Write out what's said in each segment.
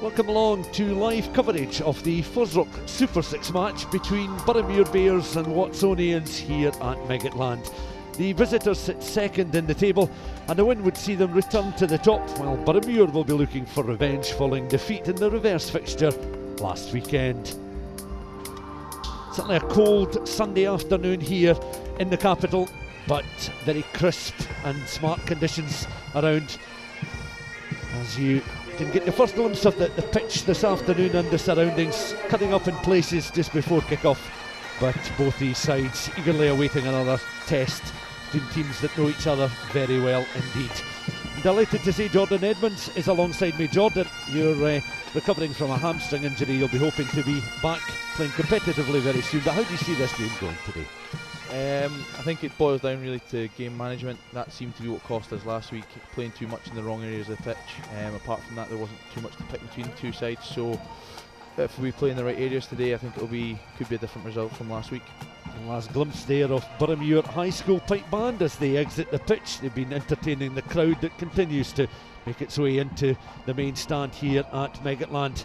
Welcome along to live coverage of the FOSROC Super6 match between Boroughmuir Bears and Watsonians here at Meggetland. The visitors sit second in the table, and a win would see them return to the top, while Boroughmuir will be looking for revenge following defeat in the reverse fixture last weekend. Certainly a cold Sunday afternoon here in the capital, but very crisp and smart conditions around as you can get the first glimpse of the pitch this afternoon and the surroundings, cutting up in places just before kick-off. But both these sides eagerly awaiting another test between teams that know each other very well indeed. I'm delighted to say Jordan Edmonds is alongside me. Jordan, you're recovering from a hamstring injury. You'll be hoping to be back playing competitively very soon. But how do you see this game going today? I think it boils down really to game management. That seemed to be what cost us last week, playing too much in the wrong areas of the pitch. Apart from that, there wasn't too much to pick between the two sides, so if we play in the right areas today, I think could be a different result from last week. The last glimpse there of Boroughmuir High School pipe band as they exit the pitch. They've been entertaining the crowd that continues to make its way into the main stand here at Meggetland.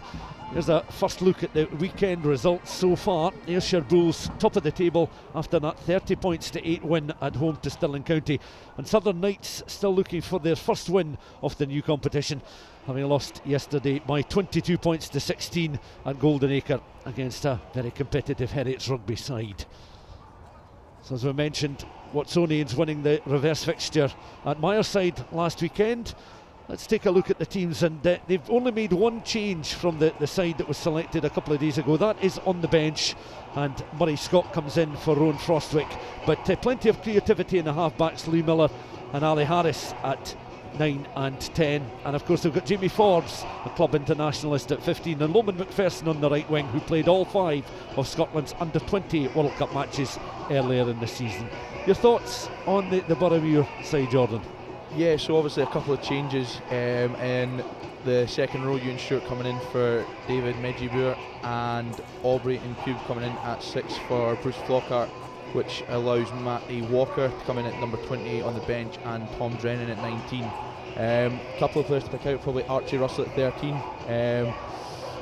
Here's a first look at the weekend results so far. Ayrshire Bulls top of the table after that 30 points to 8 win at home to Stirling County, and Southern Knights still looking for their first win of the new competition, having lost yesterday by 22 points to 16 at Golden Acre against a very competitive Heriots Rugby side. So as we mentioned, Watsonians winning the reverse fixture at Myerside last weekend. Let's take a look at the teams, and they've only made one change from the side that was selected a couple of days ago. That is on the bench, and Murray Scott comes in for Rowan Frostwick. But plenty of creativity in the halfbacks, Lee Miller and Ali Harris at 9 and 10. And of course they've got Jamie Forbes, a club internationalist, at 15, and Loman McPherson on the right wing, who played all 5 of Scotland's under-20 World Cup matches earlier in the season. Your thoughts on the Boroughmuir side, Jordan? Yeah, so obviously a couple of changes in the second row. Ewan Stewart coming in for David Medjiboer, and Aubrey and Cube coming in at 6 for Bruce Flockhart, which allows Matty Walker to come in at number 28 on the bench and Tom Drennan at 19. A couple of players to pick out, probably Archie Russell at 13.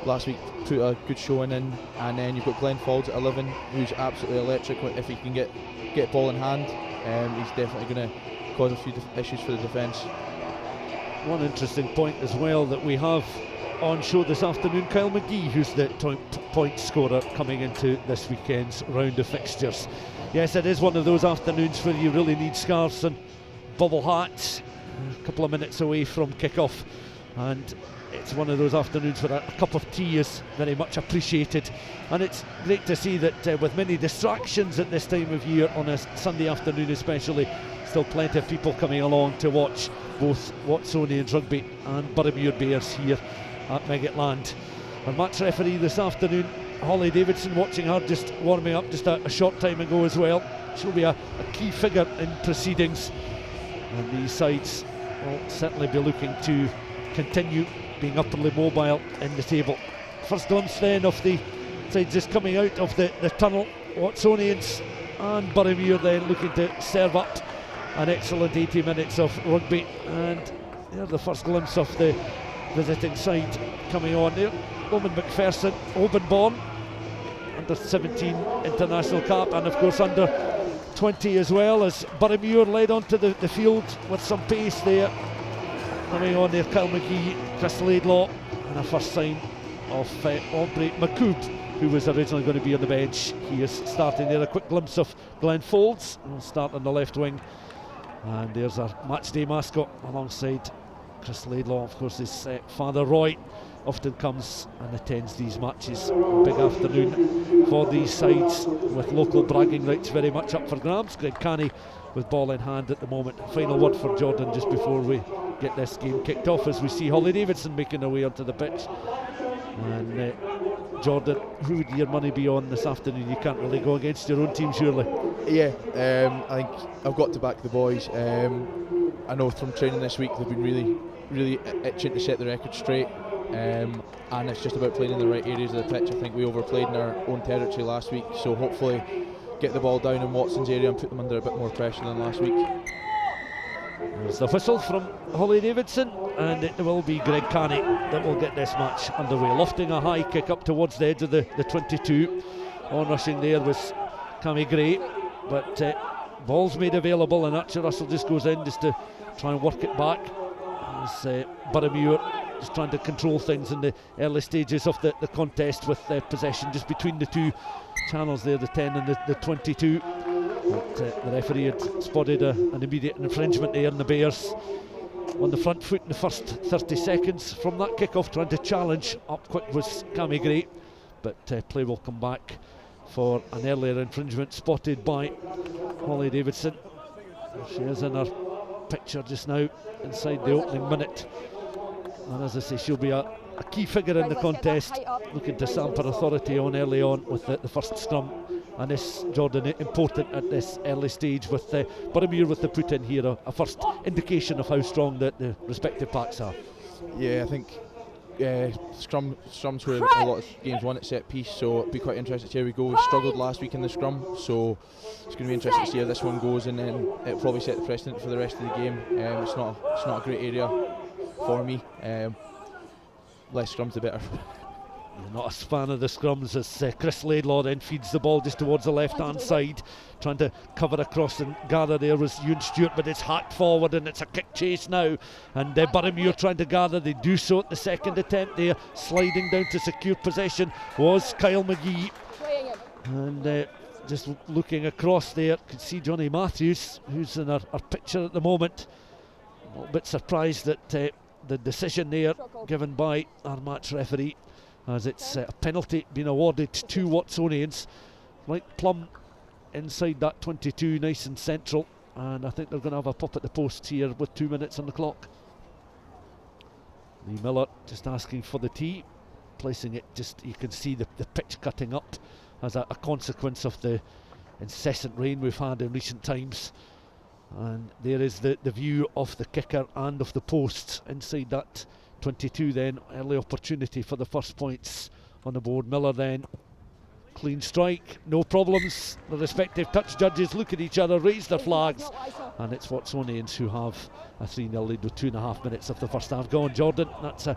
Last week put a good showing in, and then you've got Glenn Faulds at 11, who's absolutely electric if he can get ball in hand. He's definitely going to cause a few issues for the defence. One interesting point as well that we have on show this afternoon, Kyle McGee, who's the point scorer coming into this weekend's round of fixtures. Yes, it is one of those afternoons where you really need scarves and bubble hats, a couple of minutes away from kick-off, and it's one of those afternoons where a cup of tea is very much appreciated. And it's great to see that with many distractions at this time of year, on a Sunday afternoon especially, still plenty of people coming along to watch both Watsonians Rugby and Boroughmuir Bears here at Meggetland. Our match referee this afternoon, Holly Davidson, watching her just warming up just a short time ago as well. She'll be a key figure in proceedings, and these sides will certainly be looking to continue being upperly mobile in the table. First glimpse then of the sides just coming out of the tunnel. Watsonians and Boroughmuir then looking to serve up an excellent 80 minutes of rugby, and there's the first glimpse of the visiting side coming on there. Loman McPherson, Obanborn, under 17 international cap, and of course under 20 as well, as Boroughmuir led onto the field with some pace there. Coming on there, Kyle McGee, Chris Laidlaw, and a first sign of Aubrey McCoob, who was originally going to be on the bench. He is starting there. A quick glimpse of Glenn Folds, who will start on the left wing. And there's our matchday mascot alongside Chris Laidlaw. Of course, his father Roy often comes and attends these matches. Big afternoon for these sides, with local bragging rights very much up for grabs. Greg Canny with ball in hand at the moment. Final word for Jordan just before we get this game kicked off, as we see Holly Davidson making her way onto the pitch. And Jordan, who would your money be on this afternoon? You can't really go against your own team, surely. Yeah, I think I've got to back the boys. I know from training this week they've been really itching to set the record straight, and it's just about playing in the right areas of the pitch. I think we overplayed in our own territory last week, so hopefully get the ball down in Watson's area and put them under a bit more pressure than last week. There's the whistle from Holly Davidson, and it will be Greg Carney that will get this match underway. Lofting a high kick up towards the edge of the 22. On rushing there was Cammy Gray, but ball's made available, and Archie Russell just goes in just to try and work it back. As Boroughmuir just trying to control things in the early stages of the contest with possession just between the two channels there, the 10 and the 22. But the referee had spotted an immediate infringement there, and the Bears on the front foot in the first 30 seconds from that kick-off, trying to challenge. Up quick was Cammy Gray, but play will come back for an earlier infringement spotted by Holly Davidson. She is in her picture just now inside the opening minute, and as I say, she'll be a key figure in the contest, looking to stamp her authority on early on with the first scrum. And this, Jordan, important at this early stage with Boroughmuir with the put in here, a first indication of how strong the respective packs are. Yeah, I think scrums where a lot of games won at set piece, so it'll be quite interesting to see how we go. We struggled last week in the scrum, so it's going to be interesting to see how this one goes, and then it'll probably set the precedent for the rest of the game. It's not a great area for me. Less scrums the better. You're not a fan of the scrums, as Chris Laidlaw then feeds the ball just towards the left hand side, trying to cover across and gather. There was Ewan Stewart, but it's hacked forward and it's a kick chase now, and Boroughmuir trying to gather. They do so at the second attempt there. Sliding down to secure possession was Kyle McGee, and just looking across there, could see Johnny Matthews, who's in our picture at the moment. A little bit surprised that the decision there given by our match referee, as it's a penalty being awarded to Watsonians. Right plumb inside that 22, nice and central, and I think they're going to have a pop at the post here with 2 minutes on the clock. Lee Miller just asking for the tee, placing it just, you can see the pitch cutting up as a consequence of the incessant rain we've had in recent times. And there is the view of the kicker and of the posts inside that 22 then. Early opportunity for the first points on the board. Miller then, clean strike, no problems. The respective touch judges look at each other, raise their flags, and it's Watsonians who have a 3-0 lead with 2.5 minutes of the first half gone. Jordan, that's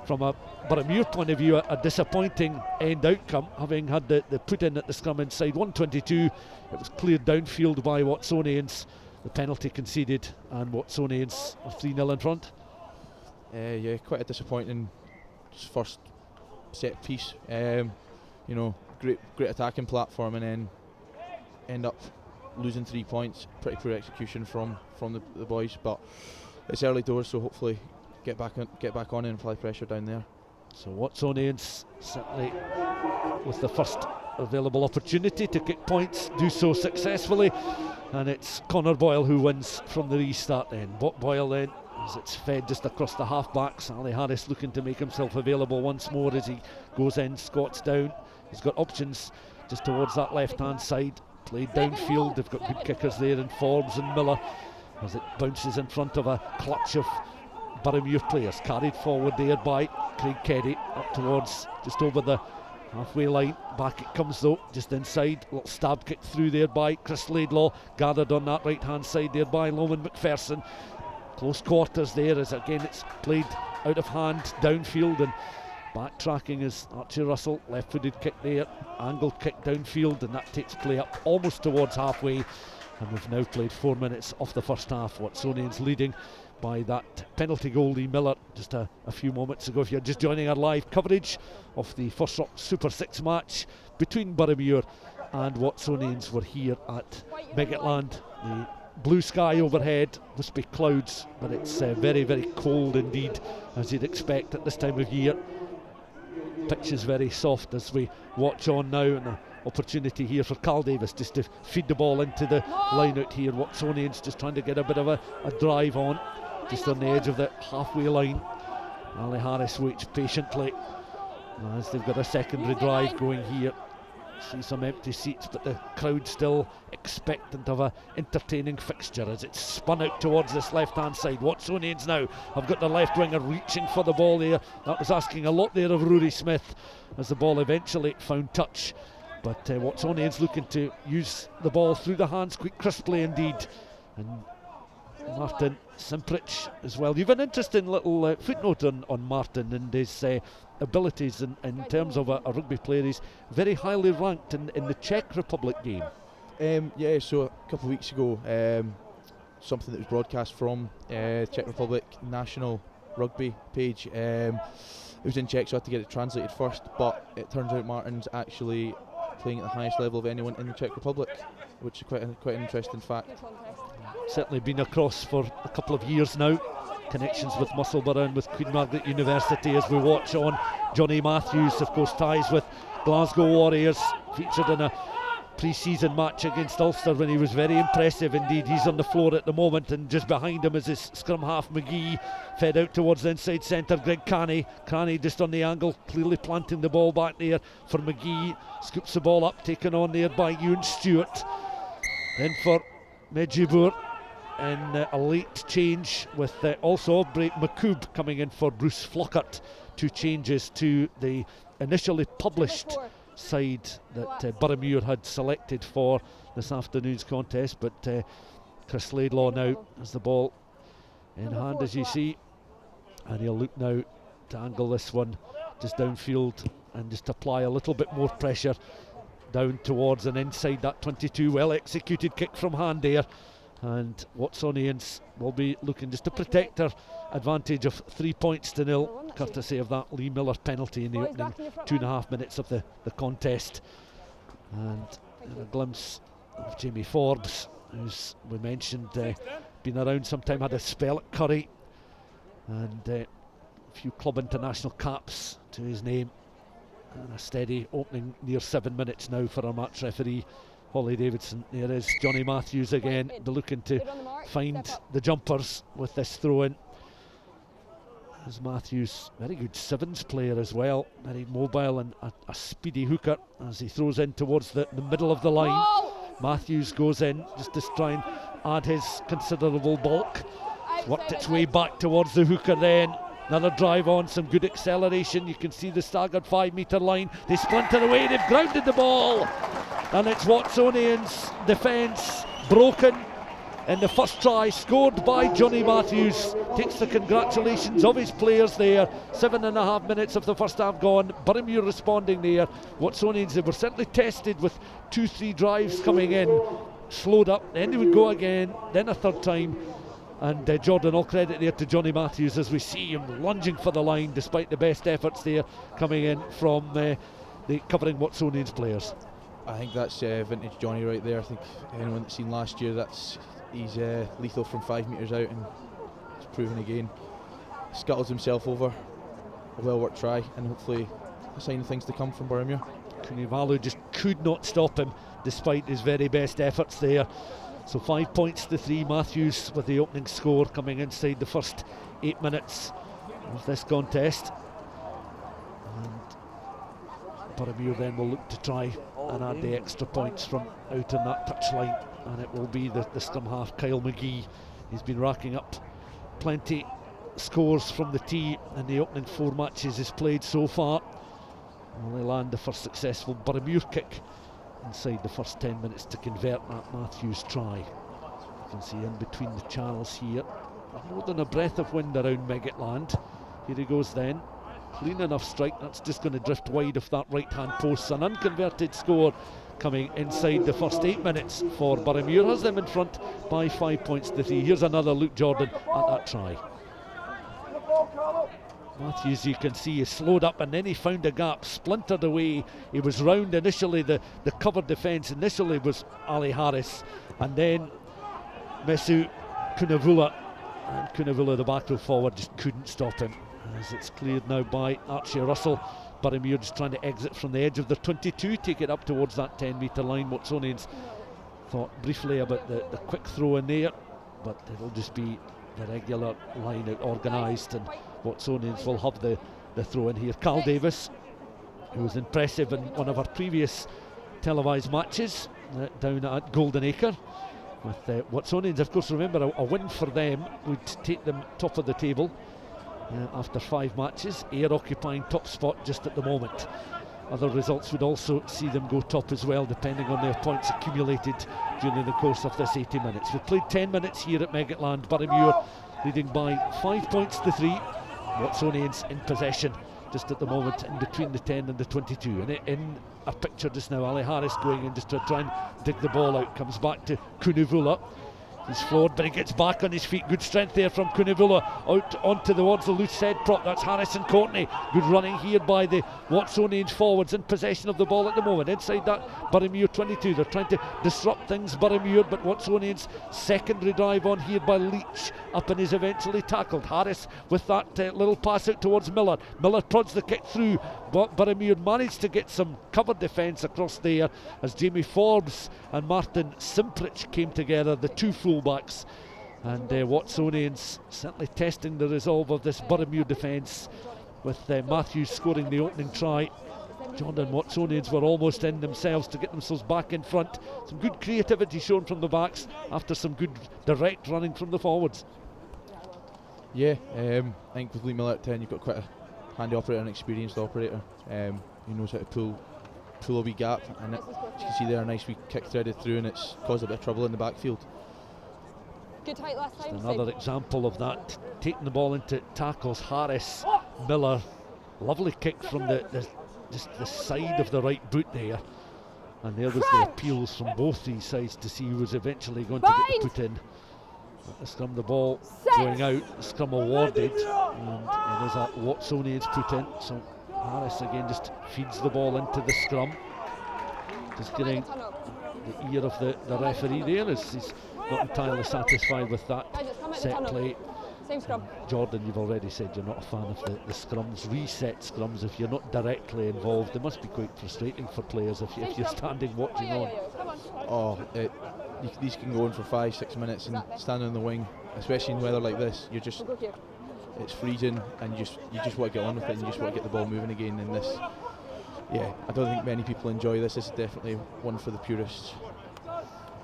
from a Boroughmuir point of view a disappointing end outcome, having had the put in at the scrum inside 122. It was cleared downfield by Watsonians, the penalty conceded, and Watsonians are 3-0 in front. Yeah, quite a disappointing first set piece. Great attacking platform, and then end up losing 3 points. Pretty poor execution from the boys, but it's early doors, so hopefully get back on and apply pressure down there. So Watsonians certainly with the first available opportunity to kick points, do so successfully, and it's Connor Boyle who wins from the restart then. Boyle then, as it's fed just across the half-backs. Ali Harris looking to make himself available once more as he goes in, squats down. He's got options just towards that left-hand side. Played downfield, they've got good kickers there in Forbes and Miller, as it bounces in front of a clutch of Boroughmuir players. Carried forward there by Craig Keddy, up towards just over the halfway line. Back it comes though, just inside. A little stab kick through there by Chris Laidlaw, gathered on that right-hand side there by Loman McPherson. Close quarters there, as again it's played out of hand downfield, and backtracking is Archie Russell. Left-footed kick there, angled kick downfield, and that takes play up almost towards halfway. And we've now played 4 minutes of the first half. Watsonians leading by that penalty goal. Lee Miller just a few moments ago. If you're just joining our live coverage of the FOSROC Super6 match between Boroughmuir and Watsonians, we're here at Meggetland. The blue sky overhead, wispy clouds, but it's very, very cold indeed, as you'd expect at this time of year. Pitch is very soft as we watch on now, and an opportunity here for Carl Davis just to feed the ball into the line out here. Watsonians just trying to get a bit of a drive on, just on the edge of the halfway line. Ali Harris waits patiently as they've got a secondary drive going here. See some empty seats, but the crowd still expectant of a entertaining fixture as it's spun out towards this left-hand side. Watsonians now have got the left winger reaching for the ball there. That was asking a lot there of Rory Smith, as the ball eventually found touch. But Watsonians looking to use the ball through the hands quite crisply indeed. And Martin Simprich as well. You've an interesting little footnote on Martin and his abilities in terms of a rugby player. He's very highly ranked in the Czech Republic game. Yeah, so a couple of weeks ago, something that was broadcast from Czech Republic National Rugby page. It was in Czech, so I had to get it translated first, but it turns out Martin's actually playing at the highest level of anyone in the Czech Republic, which is quite an interesting fact. Certainly been across for a couple of years now. Connections with Musselburgh and with Queen Margaret University as we watch on. Johnny Matthews, of course, ties with Glasgow Warriors, featured in a pre-season match against Ulster when he was very impressive indeed. He's on the floor at the moment, and just behind him is his scrum half McGee, fed out towards the inside centre. Greg Canny just on the angle, clearly planting the ball back there for McGee. Scoops the ball up, taken on there by Ewan Stewart. Then for Medjugorje, and a late change with also Aubrey McCoob coming in for Bruce Flockart. Two changes to the initially published side that Boroughmuir had selected for this afternoon's contest, but Chris Laidlaw now has the ball in hand, as you see, and he'll look now to angle this one just downfield and just apply a little bit more pressure down towards and inside that 22. Well executed kick from hand there, and Watsonians will be looking just to protect their advantage of 3 points to 0, courtesy of that Lee Miller penalty in the opening 2.5 minutes of the contest. And a glimpse of Jamie Forbes, who's, we mentioned, been around some time, had a spell at Curry, and a few club international caps to his name, and a steady opening near 7 minutes now for our match referee Holly Davidson. There is Johnny Matthews again, be looking to find the jumpers with this throw in. As Matthews, very good sevens player as well, very mobile and a speedy hooker as he throws in towards the middle of the line. Matthews goes in just to try and add his considerable bulk. It's worked its way back towards the hooker then. Another drive on, some good acceleration. You can see the staggered 5 metre line. They splinter away, they've grounded the ball. And it's Watsonians' defence broken in the first try, scored by Johnny Matthews. Takes the congratulations of his players there. 7.5 minutes of the first half gone. Boroughmuir responding there. Watsonians, they were certainly tested with 2-3 drives coming in. Slowed up, then they would go again, then a third time. And Jordan, all credit there to Johnny Matthews as we see him lunging for the line despite the best efforts there coming in from the covering Watsonians players. I think that's vintage Johnny right there. I think anyone that's seen last year, he's lethal from 5 metres out, and it's proven again. Scuttles himself over. A well worked try, and hopefully a sign of things to come from Boroughmuir. Kunivalu just could not stop him despite his very best efforts there. So 5 points to 3. Matthews with the opening score coming inside the first 8 minutes of this contest. And Boroughmuir then will look to try and add the extra points from out on that touchline, and it will be the scrum half Kyle McGee. He's been racking up plenty scores from the tee in the opening 4 matches he's played so far. Will they land the first successful Boroughmuir kick inside the first 10 minutes to convert that Matthews try? You can see in between the channels here, more than a breath of wind around Meggetland. Here he goes then, clean enough strike, that's just going to drift wide of that right hand post. An unconverted score coming inside the first 8 minutes for Boroughmuir, has them in front by 5 points to 3. Here's another Luke Jordan at that try. Matthews, you can see, he slowed up and then he found a gap, splintered away. He was round initially, the covered defence initially was Ali Harris, and then Mesu Kunavula, and Kunavula, the back row forward, just couldn't stop him. As it's cleared now by Archie Russell. Boroughmuir just trying to exit from the edge of the 22, take it up towards that 10 metre line. Watsonians thought briefly about the quick throw in there, but it'll just be the regular line out organised, and Watsonians will have the throw in here. Carl Davis, who was impressive in one of our previous televised matches down at Golden Acre with Watsonians. Of course, remember, a win for them would take them top of the table after 5 matches. Ayr occupying top spot just at the moment. other results would also see them go top as well, depending on their points accumulated during the course of this 80 minutes. We've played 10 minutes here at Meggetland. Boroughmuir leading by 5 points to 3. Watsonians in possession just at the moment, in between the 10 and the 22. And in a picture just now, Ali Harris going in just to try and dig the ball out. Comes back to Kunivula. He's floored, but he gets back on his feet. Good strength there from Kunivula, out onto towards the loose head prop. That's Harrison Courtney. Good running here by the Watsonians forwards, in possession of the ball at the moment. Inside that Boroughmuir 22. They're trying to disrupt things, Boroughmuir, but Watsonians secondary drive on here by Leach. Up and is eventually tackled. Harris with that little pass out towards Miller. Miller prods the kick through, but Boroughmuir managed to get some cover defence across there as Jamie Forbes and Martin Simprich came together, the two fullbacks. And Watsonians certainly testing the resolve of this Boroughmuir defence, with Matthews scoring the opening try. Jordan Watsonians were almost in themselves to get themselves back in front. Some good creativity shown from the backs after some good direct running from the forwards. Yeah, I think with Lee Miller at 10, you've got quite a handy operator, an experienced operator. He knows how to pull a wee gap, and as you can see there, a nice wee kick threaded through, and it's caused a bit of trouble in the backfield. Good height last time. Another example of that, taking the ball into tackles. Harris, Miller, lovely kick from just the side of the right boot there, and there was the appeals from both these sides to see who was eventually going to get the put in. At the scrum, the ball going out, the scrum awarded, and it is a Watsonians put in. So Harris again just feeds the ball into the scrum, just getting the ear of the referee there, as he's not entirely satisfied with that set play. Same scrum. Jordan, you've already said you're not a fan of the scrums, reset scrums. If you're not directly involved, they must be quite frustrating for players if you're standing watching on. Oh, these can go on for 5-6 minutes, and standing on the wing, especially in weather like this, you're just, it's freezing, and you just want to get on with it, and you just want to get the ball moving again. And this, yeah, I don't think many people enjoy this. This is definitely one for the purists.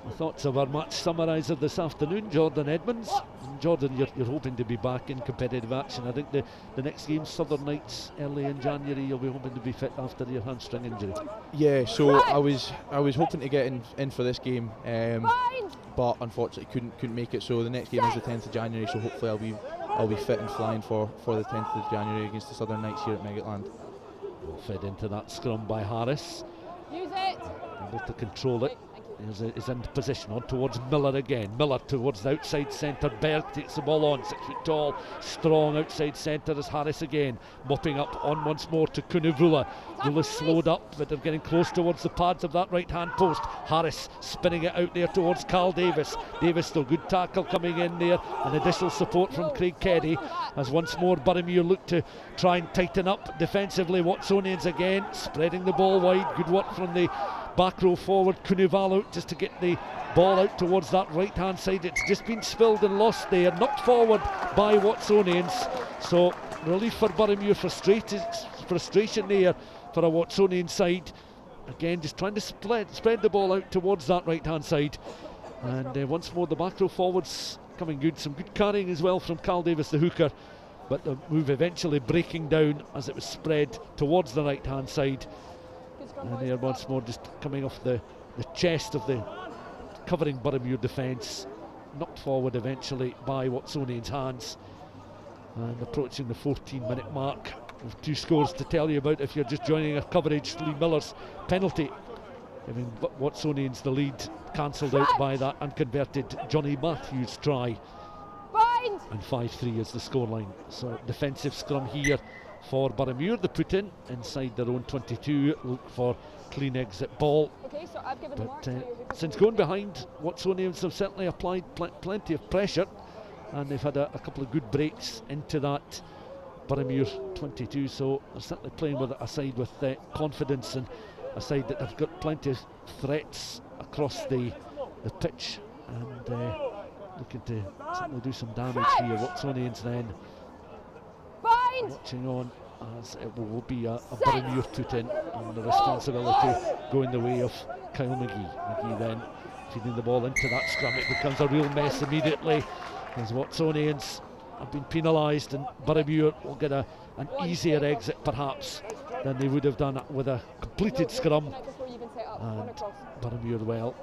The thoughts of our match summariser this afternoon, Jordan Edmonds. And Jordan, you're hoping to be back in competitive action. I think the next game, Southern Knights, early in January. You'll be hoping to be fit after your hamstring injury. Yeah, so I was hoping to get in for this game, but unfortunately couldn't make it. So the next game is the 10th of January. So hopefully I'll be fit and flying for the 10th of January against the Southern Knights here at Meggetland. Fed into that scrum by Harris. Use it. Able to control it. Is in position on towards Miller again. Miller towards the outside centre. Berg takes the ball on, 6 foot tall, strong outside centre as Harris again mopping up on once more to Kunivula. Vula slowed up, but they're getting close towards the pads of that right hand post. Harris spinning it out there towards Carl Davis. Davis still, good tackle coming in there, and additional support from Craig Keddy as once more Boroughmuir look to try and tighten up defensively. Watsonians again spreading the ball wide. Good work from the back row forward, Kunivalo, just to get the ball out towards that right hand side. It's just been spilled and lost there, knocked forward by Watsonians. So relief for Boroughmuir, frustration there for a Watsonian side. Again, just trying to spread the ball out towards that right hand side. And once more the back row forwards coming good, some good carrying as well from Carl Davis, the hooker, but the move eventually breaking down as it was spread towards the right hand side. And there once more just coming off the chest of the covering Boroughmuir defence, knocked forward eventually by Watsonians' hands, and approaching the 14-minute mark with 2 scores to tell you about if you're just joining our coverage. Lee Miller's penalty giving Watsonians the lead, cancelled out by that unconverted Johnny Matthews try, and 5-3 is the scoreline. So defensive scrum here for Boroughmuir. The put in inside their own 22, look for clean exit ball. Okay, so I've given but since going behind, Watsonians have certainly applied plenty of pressure, and they've had a couple of good breaks into that Boroughmuir 22, so they're certainly playing with a side with confidence, and a side that have got plenty of threats across the pitch, and looking to certainly do some damage here. Watsonians then watching on as it will be a Boroughmuir put in, and the responsibility going the way of Kyle McGee. McGee then feeding the ball into that scrum. It becomes a real mess immediately as Watsonians have been penalised, and Boroughmuir will get an easier exit perhaps than they would have done with a completed scrum. And Boroughmuir, well,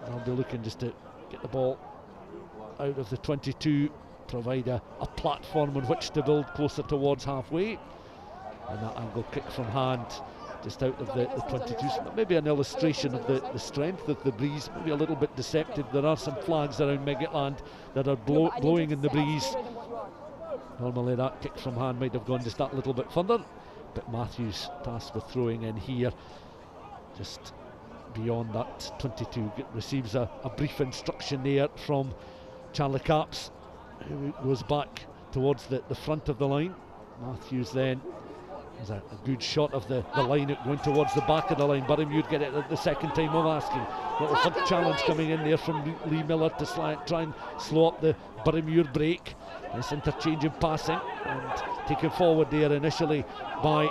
they'll be looking just to get the ball out of the 22, provide a platform on which to build closer towards halfway. And that angle kick from hand just out of the 22s, but maybe an illustration of the strength of the breeze, maybe a little bit deceptive. There are some flags around Meggetland that are blowing in the breeze. Normally that kick from hand might have gone just that little bit further, but Matthews tasked with throwing in here, just beyond that 22, receives a brief instruction there from Charlie Capps, who goes back towards the front of the line. Matthews then, there's a good shot of the line going towards the back of the line. Boroughmuir get it the second time I'm asking. Little hug challenge coming in there from Lee Miller to try and slow up the Boroughmuir break. Nice interchange in passing and taken forward there initially by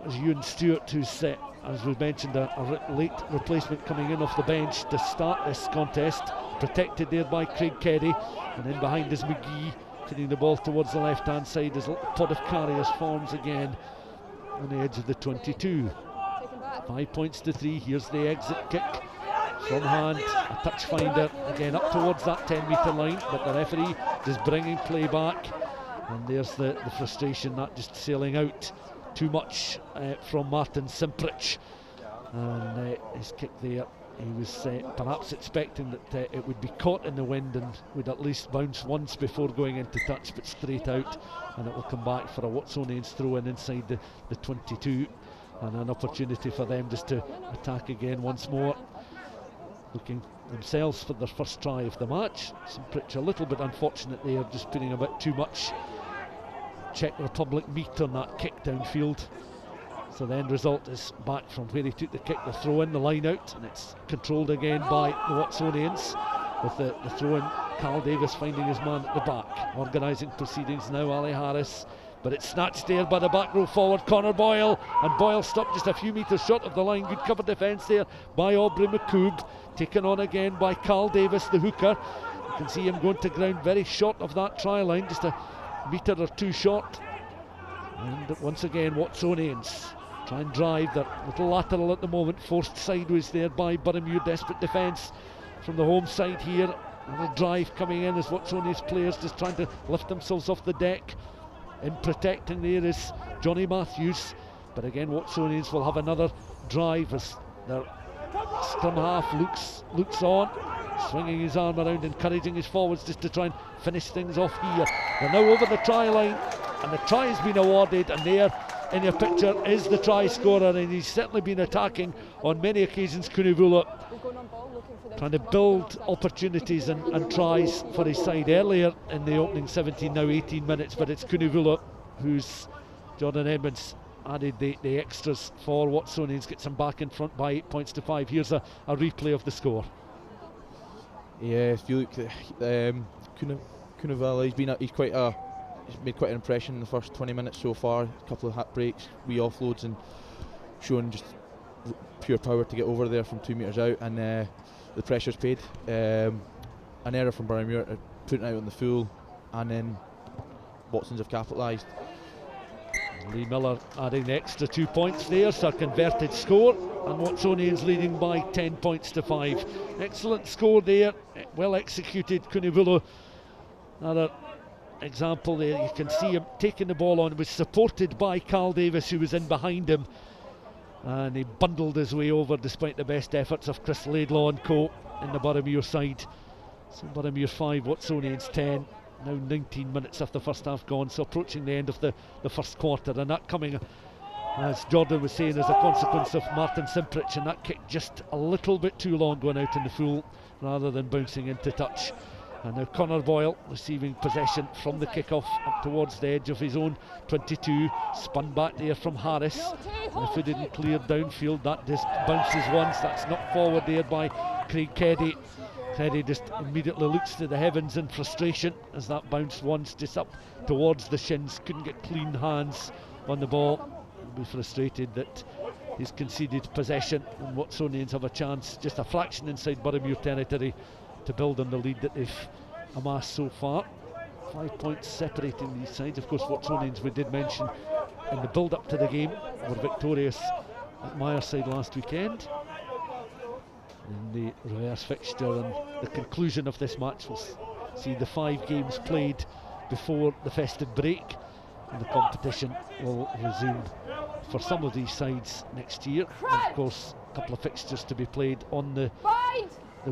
Ewan Stewart, who's as we mentioned, a late replacement coming in off the bench to start this contest. Protected there by Craig Keddy, and then behind is McGee, hitting the ball towards the left hand side as a little pod of carriers forms again on the edge of the 22. 5 points to 3. Here's the exit kick from hand, a touch finder again up towards that 10-metre line, but the referee just bringing play back, and there's the frustration, that just sailing out too much from Martin Simprich, and his kick there, he was perhaps expecting that it would be caught in the wind and would at least bounce once before going into touch, but straight out, and it will come back for a Watsonians throw in inside the 22, and an opportunity for them just to attack again once more, looking themselves for their first try of the match. Simprich a little bit unfortunate there, just putting a bit too much Czech Republic meat on that kick downfield. So the end result is back from where he took the kick, the throw in, the line out, and it's controlled again by the Watsonians with the throw in. Carl Davis finding his man at the back, organising proceedings now, Ali Harris, but it's snatched there by the back row forward, Connor Boyle, and Boyle stopped just a few metres short of the line. Good cover defence there by Aubrey McCoob, taken on again by Carl Davis, the hooker. You can see him going to ground very short of that try line, just a metre or two short. And once again Watsonians try and drive, their little lateral at the moment, forced sideways there by Boroughmuir. Desperate defence from the home side here. Another drive coming in as Watsonians players just trying to lift themselves off the deck. In protecting there is Johnny Matthews, but again Watsonians will have another drive as their scrum half looks on, swinging his arm around, encouraging his forwards just to try and finish things off here. They're now over the try line, and the try has been awarded, and there in your picture is the try scorer, and he's certainly been attacking on many occasions. Kunivula trying to build opportunities and tries for his side earlier in the opening 17, now 18 minutes, but it's Kunivula who's, Jordan Edmonds added the extras for Watsonians, gets him back in front by 8 points to 5. Here's a replay of the score. Yeah, if you look at Kunivula, he's made quite an impression in the first 20 minutes so far. A couple of hat breaks, wee offloads, and showing just pure power to get over there from 2 metres out, and the pressure's paid. An error from Boroughmuir, putting out on the full, and then Watsons have capitalised. Lee Miller adding the extra 2 points there, so a converted score, and Watsonians leading by 10 points to 5. Excellent score there, well executed. Kunivula, another example there, you can see him taking the ball on, was supported by Carl Davis, who was in behind him, and he bundled his way over despite the best efforts of Chris Laidlaw and co in the Boroughmuir side. So Boroughmuir 5, Watsonians 10. Now 19 minutes of the first half gone, so approaching the end of the first quarter, and that coming, as Jordan was saying, as a consequence of Martin Simprich, and that kick just a little bit too long going out in the full rather than bouncing into touch. And now Connor Boyle receiving possession from the kick-off up towards the edge of his own 22, spun back there from Harris, and if it didn't clear downfield, that just bounces once. That's knocked forward there by Craig Keddy. Keddy just immediately looks to the heavens in frustration as that bounced once just up towards the shins, couldn't get clean hands on the ball. He'll be frustrated that he's conceded possession, and Watsonians have a chance, just a fraction inside Boroughmuir territory, to build on the lead that they've amassed so far. 5 points separating these sides. Of course, Watsonians, we did mention in the build-up to the game, were victorious at Myerside last weekend. In the reverse fixture, and the conclusion of this match will see the 5 games played before the festive break, and the competition will resume for some of these sides next year. And of course, a couple of fixtures to be played on the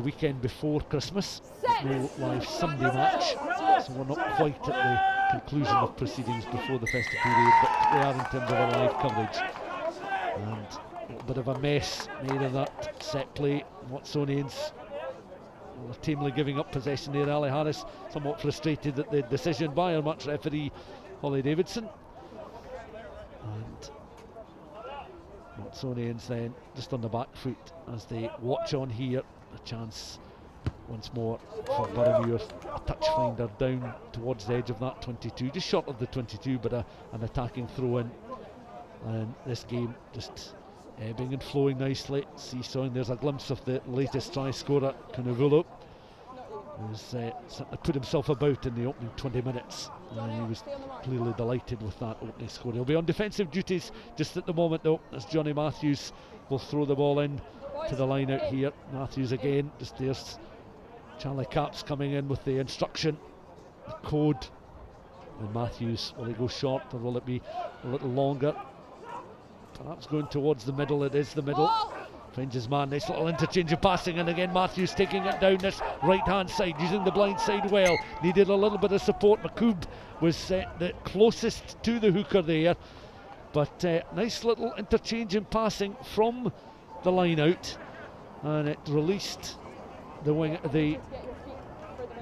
weekend before Christmas. No live Sunday match, so we're not quite at the conclusion of proceedings before the festive period, but we are in terms of our live coverage. And a bit of a mess made of that set play. Watsonians were tamely giving up possession there. Ali Harris somewhat frustrated at the decision by our match referee Holly Davidson, and Watsonians then just on the back foot as they watch on here. A chance once more for Boroughmuir, a touch finder down towards the edge of that 22, just short of the 22, but an attacking throw in. And this game just ebbing and flowing nicely, seesawing. There's a glimpse of the latest try scorer, Kunavulu, who's certainly put himself about in the opening 20 minutes. He was clearly delighted with that opening score. He'll be on defensive duties just at the moment though, as Johnny Matthews will throw the ball in to the line out here. Matthews again, just there's Charlie Capps coming in with the instruction, the code. And Matthews, will he go short or will it be a little longer? Perhaps going towards the middle. It is the middle. Finds his man, nice little interchange of passing, and again Matthews taking it down this right hand side, using the blind side well. Needed a little bit of support. McCoob was the closest to the hooker there, but nice little interchange in passing from the line out, and it released the wing, the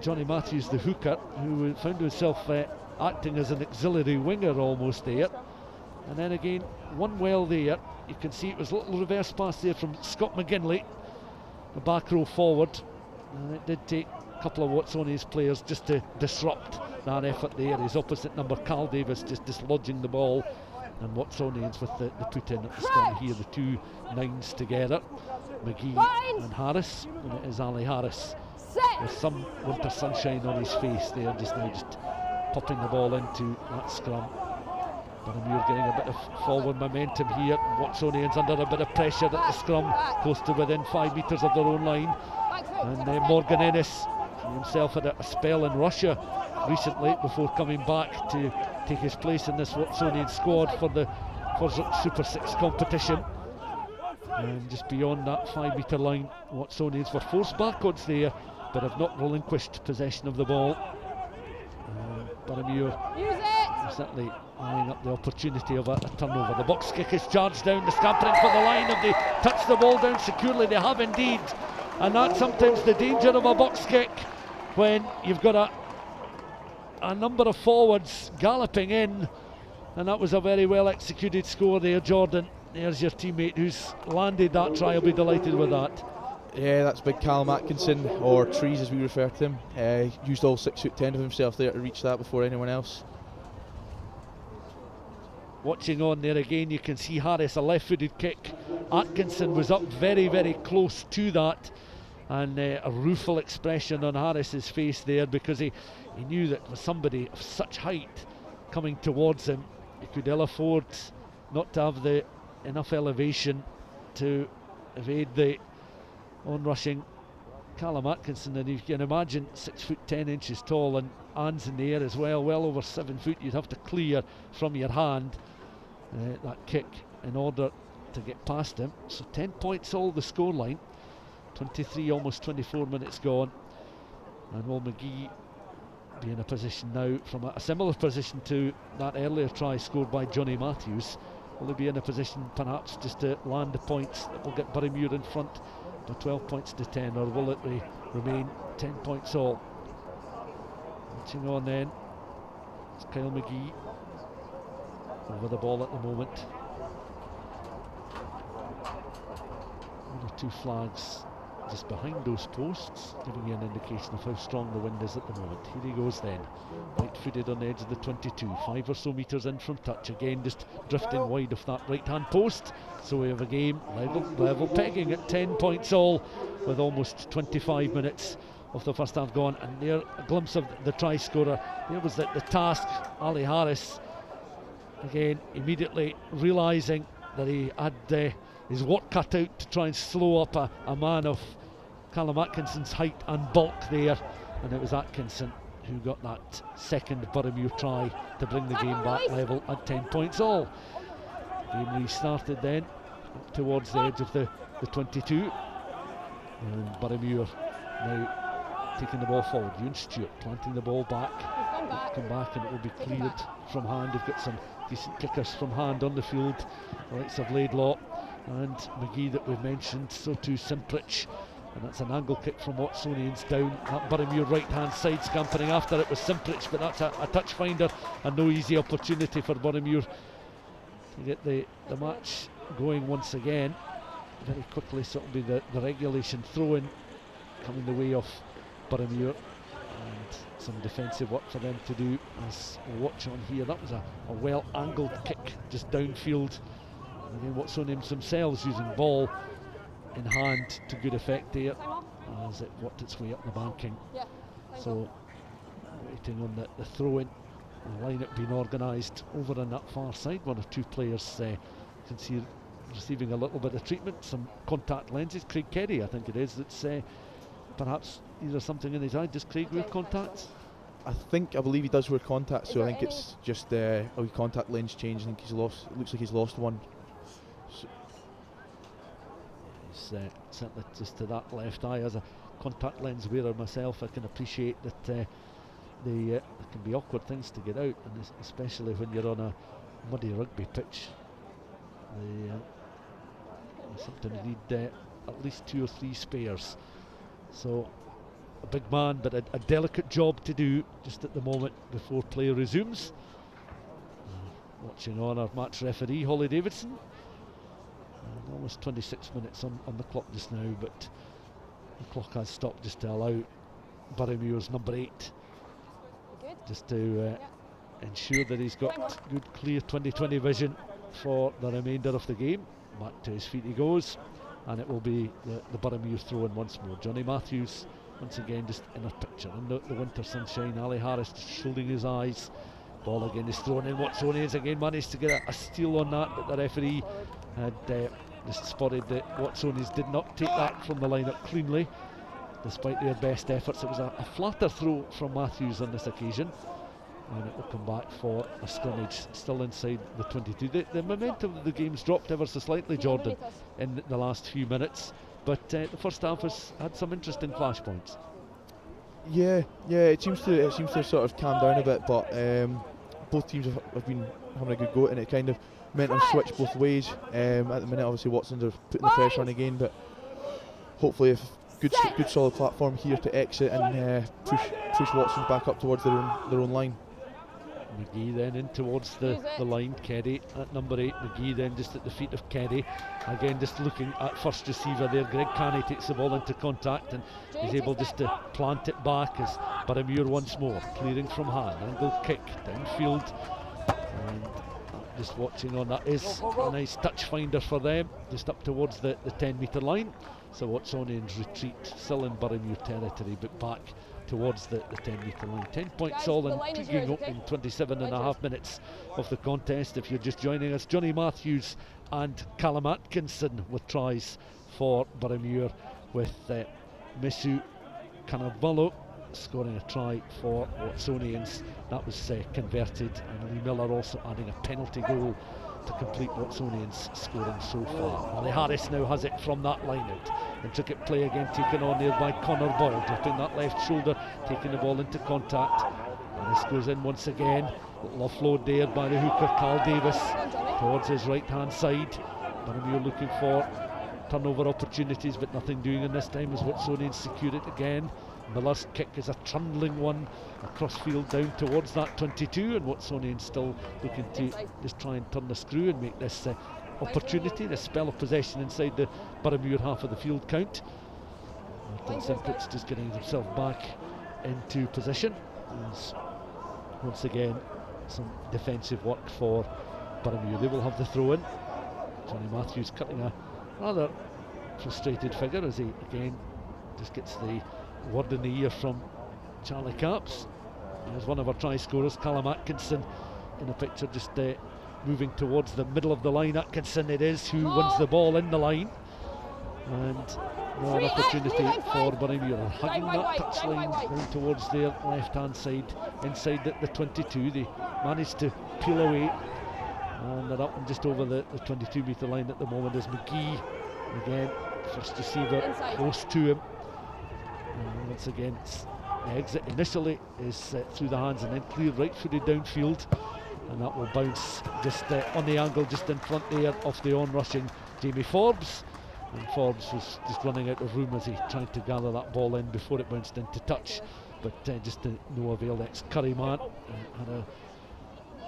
Johnny Matthews, the hooker, who found himself acting as an auxiliary winger almost there. And then again, one well there. You can see it was a little reverse pass there from Scott McGinley, the back row forward, and it did take a couple of Watsonians players just to disrupt that effort there. His opposite number, Carl Davis, just dislodging the ball, and Watsonians with the put in at the scrum here, the 2 9s together, McGee and Harris, and it is Ali Harris with some winter sunshine on his face there just now, just popping the ball into that scrum. Boroughmuir getting a bit of forward momentum here. Watsonians under a bit of pressure at the scrum, close to within 5 metres of their own line. And Morgan Ennis himself had a spell in Russia recently before coming back to take his place in this Watsonian squad for the FOSROC Super6 competition. And just beyond that 5 metre line, Watsonians were forced backwards there, but have not relinquished possession of the ball. Boroughmuir certainly eyeing up the opportunity of a turnover. The box kick is charged down, the scampering for the line. Have they touched the ball down securely? They have indeed, and that's sometimes the danger of a box kick when you've got a number of forwards galloping in. And that was a very well executed score there, Jordan. There's your teammate who's landed that try. I'll be delighted with that. Yeah, that's big Callum Atkinson, or Trees as we refer to him. Used all 6'10" of himself there to reach that before anyone else. Watching on there again, you can see Harris, a left-footed kick. Atkinson was up very, very close to that, and a rueful expression on Harris's face there, because he knew that with somebody of such height coming towards him, he could ill afford not to have the enough elevation to evade the on-rushing Callum Atkinson. And you can imagine 6'10" tall and hands in the air as well, well over 7 foot. You'd have to clear from your hand that kick in order to get past him. So 10 points all the scoreline, 23, almost 24 minutes gone, and will McGee be in a position now from a similar position to that earlier try scored by Johnny Matthews? Will he be in a position perhaps just to land the points that will get Boroughmuir in front to 12 points to 10, or will it remain 10 points all? Watching on then, it's Kyle McGee over the ball at the moment. 1 or 2 flags just behind those posts, giving you an indication of how strong the wind is at the moment. Here he goes then, right-footed on the edge of the 22, 5 or so metres in from touch, again just drifting wide of that right-hand post. So we have a game level pegging at 10 points all, with almost 25 minutes of the first half gone, and there a glimpse of the try scorer. There was the task. Ali Harris again immediately realising that he had his work cut out to try and slow up a man of Callum Atkinson's height and bulk there, and it was Atkinson who got that second Boroughmuir try to bring the game back level at 10 points all. Game restarted then towards the edge of the 22, and Boroughmuir now taking the ball forward. Ewan Stewart planting the ball back. Come back and it will be cleared from hand. They've got some decent kickers from hand on the field, the likes of Laidlaw and McGee that we've mentioned, so too Simprich, and that's an angle kick from Watsonians down that Boroughmuir right hand side. Scampering after it was Simprich, but that's a touch finder and no easy opportunity for Boroughmuir to get the match going once again. Very quickly, so it'll be the regulation throw-in coming the way of Boroughmuir, and some defensive work for them to do. As we'll watch on here, that was a well angled kick just downfield, and again Watsonians themselves using ball in hand to good effect there as it worked its way up the banking. So waiting on the throw-in, the line-up being organised over on that far side. One or two players can see receiving a little bit of treatment, some contact lenses. Craig Kerry, I think it is, that's perhaps either something in his eye. Does Craig wear contacts? I believe he does wear contacts, so I think it's just a wee contact lens change. I think he's lost, it looks like he's lost one. So he's certainly just to that left eye. As a contact lens wearer myself, I can appreciate that there can be awkward things to get out, and especially when you're on a muddy rugby pitch. You sometimes need at least 2 or 3 spares. So a big man, but a delicate job to do just at the moment before play resumes. Watching on our match referee Holly Davidson. Almost 26 minutes on the clock just now, but the clock has stopped just to allow Boroughmuir's number 8 just to ensure that he's got good clear 20/20 vision for the remainder of the game. Back to his feet he goes, and it will be the Boroughmuir throw-in once more. Johnny Matthews once again just in a picture in the winter sunshine. Ali Harris just shielding his eyes. Ball again is thrown in. Watsonians again managed to get a steal on that, but the referee had just spotted that Watsonians did not take that from the line-up cleanly despite their best efforts. It was a flatter throw from Matthews on this occasion, and it will come back for a scrimmage still inside the 22. The momentum of the game's dropped ever so slightly, Jordan, in the last few minutes, but the first half has had some interesting flashpoints. Yeah, it seems to sort of calm down a bit, but both teams have been having a good go, and it kind of momentum switch both ways. At the minute, obviously Watsons are putting the pressure on again, but hopefully if good solid platform here to exit and push Watsons back up towards their own line. McGee then in towards the line. Kerry at number 8. McGee then just at the feet of Kerry. Again just looking at first receiver there. Greg Canny takes the ball into contact and is able just to plant it back as Boroughmuir once more clearing from hand. Angled kick downfield, and just watching on that is a nice touch finder for them just up towards the 10 metre line. So Watsonians retreat still in Boroughmuir territory, but back towards the 10 metre line. 10 points all, and intriguing opening 27.5 minutes of the contest. If you're just joining us, Johnny Matthews and Callum Atkinson with tries for Boroughmuir, with Misu Canavallo scoring a try for Watsonians. That was converted, and Lee Miller also adding a penalty goal to complete Watsonians scoring so far. Ali Harris now has it from that line out. Intricate play again taken on there by Connor Boyle, dropping that left shoulder, taking the ball into contact, and this goes in once again. Little offload there by the hooker Carl Davis towards his right hand side. Boroughmuir looking for turnover opportunities, but nothing doing in this time as Watsonians secure it again. Miller's kick is a trundling one across field down towards that 22, and Watsonians still looking to just try and turn the screw and make this opportunity, this spell of possession inside the Boroughmuir half of the field count. Martin Simprich just getting himself back into position. As once again some defensive work for Boroughmuir. They will have the throw in. Johnny Matthews cutting a rather frustrated figure as he again just gets the word in the ear from Charlie Capps. There's one of our try scorers, Callum Atkinson, in a picture just moving towards the middle of the line. Atkinson it is who wins the ball in the line, and now an opportunity for Boroughmuir, hugging that touchline down towards their left hand side, inside the 22. They managed to peel away, and they're up and just over the 22 metre line at the moment as McGee again, first receiver close to him, and once again the exit initially is through the hands and then clear right footed downfield, and that will bounce just on the angle just in front there of the on-rushing Jamie Forbes, and Forbes was just running out of room as he tried to gather that ball in before it bounced into touch, but just to no avail. Ex-Curry man had a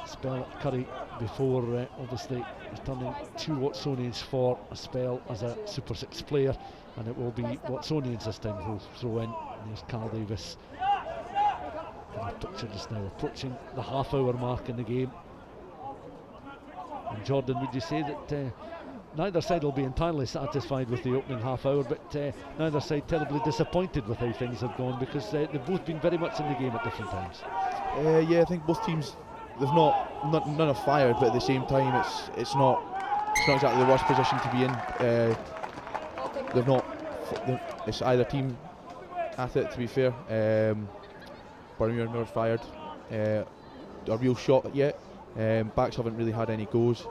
spell at Curry before obviously returning to Watsonians for a spell as a Super 6 player, and it will be Watsonians this time who'll throw in. There's Carl Davis in the picture just now, approaching the half-hour mark in the game. And Jordan, would you say that neither side will be entirely satisfied with the opening half hour, but neither side terribly disappointed with how things have gone, because they've both been very much in the game at different times? Yeah, I think both teams, they've none have fired, but at the same time it's not exactly the worst position to be in. It's either team at it, to be fair. Boroughmuir never fired a real shot yet. Backs haven't really had any goes.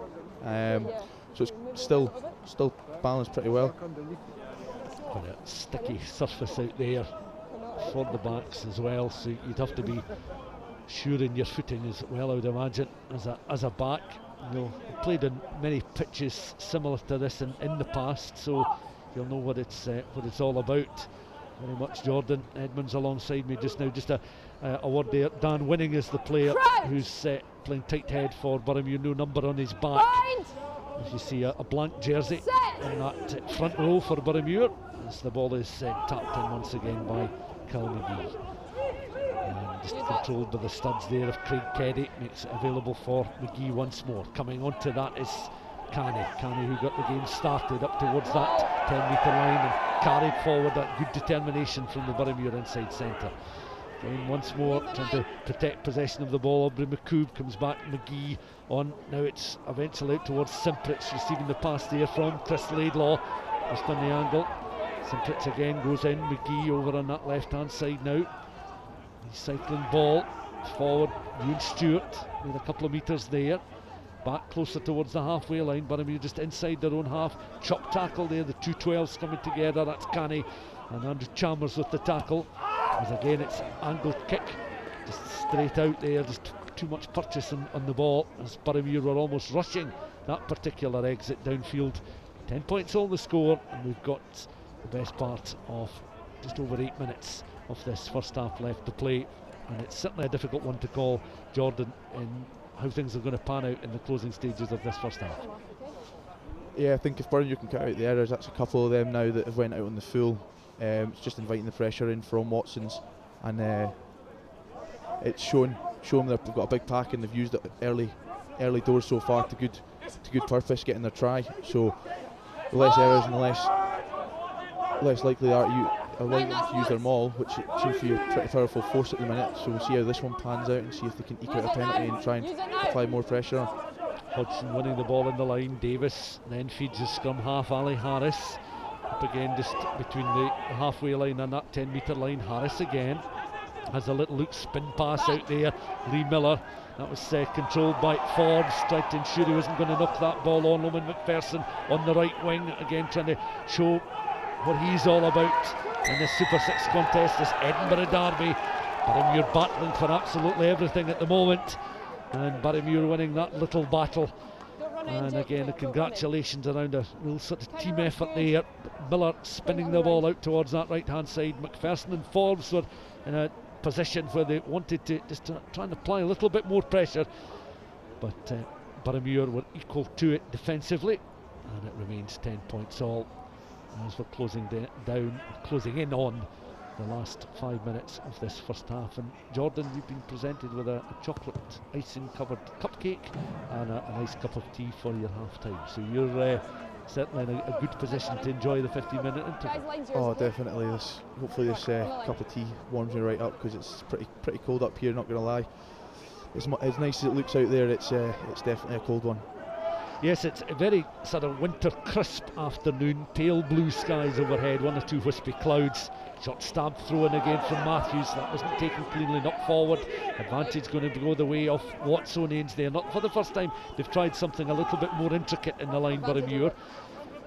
So it's still balanced pretty well. Got a sticky surface out there for the backs as well, so you'd have to be sure in your footing as well, I would imagine, as a back. You know, played on many pitches similar to this in the past, so you'll know what it's all about. Very much. Jordan Edmonds alongside me just now. Just a word there. Dan Winning is the player who's playing tight head for Boroughmuir. No number on his back. As you see, a blank jersey in that front row for Boroughmuir, as the ball is tapped in once again by Cal McGee. And just controlled by the studs there of Craig Keddy, makes it available for McGee once more. Coming onto that is Canny who got the game started up towards that 10 metre line and carried forward that good determination from the Boroughmuir inside centre. Again, once more trying to protect possession of the ball. Aubrey McCoob comes back, McGee on. Now it's eventually out towards Simprich, receiving the pass there from Chris Laidlaw, just on the angle. Simprich again goes in, McGee over on that left hand side now. He's cycling ball forward. Ewan Stewart with a couple of metres there. Back closer towards the halfway line. Boroughmuir just inside their own half. Chop tackle there, the two 12s coming together. That's Canny and Andrew Chalmers with the tackle. As again it's angled kick, just straight out there, just too much purchase on the ball, as Boroughmuir were almost rushing that particular exit downfield. 10 points all the score, and we've got the best part of just over 8 minutes of this first half left to play, and it's certainly a difficult one to call, Jordan, in how things are going to pan out in the closing stages of this first half. Yeah, I think if Boroughmuir can cut out the errors, that's a couple of them now that have went out on the full. It's just inviting the pressure in from Watsons, and it's shown that they've got a big pack and they've used it early doors so far to good purpose, getting their try. So the less errors and the less likely they are to use their maul, which seems to be a pretty powerful force at the minute. So we'll see how this one pans out and see if they can eke out a penalty and try and apply more pressure. Hodgson winning the ball in the line. Davis then feeds his scrum half, Ali Harris. Up again just between the halfway line and that 10 metre line. Harris again has a little look, spin pass out there. Lee Miller, that was controlled by Forbes, tried to ensure he wasn't going to knock that ball on. Loman McPherson on the right wing, again trying to show what he's all about in this Super 6 contest, this Edinburgh derby. Boroughmuir battling for absolutely everything at the moment, and Boroughmuir winning that little battle. And again, the congratulations around a real sort of team effort there. Miller spinning the ball out towards that right hand side. McPherson and Forbes were in a position where they wanted to just try and apply a little bit more pressure, but Boroughmuir were equal to it defensively, and it remains 10 points all as we're closing in on the last 5 minutes of this first half. And Jordan, you've been presented with a chocolate icing covered cupcake and a nice cup of tea for your half time, so you're certainly in a good position to enjoy the 15-minute interval. Guys, line's yours. Oh, okay? definitely. Hopefully this cup of tea warms me right up, because it's pretty cold up here. Not going to lie. As nice as it looks out there, it's definitely a cold one. Yes, it's a very sort of winter crisp afternoon, pale blue skies overhead, 1 or 2 wispy clouds. Short stab throw in again from Matthews, that wasn't taken cleanly, not forward. Advantage going to go the way of Watsonians there, not for the first time. They've tried something a little bit more intricate in the line, Boroughmuir.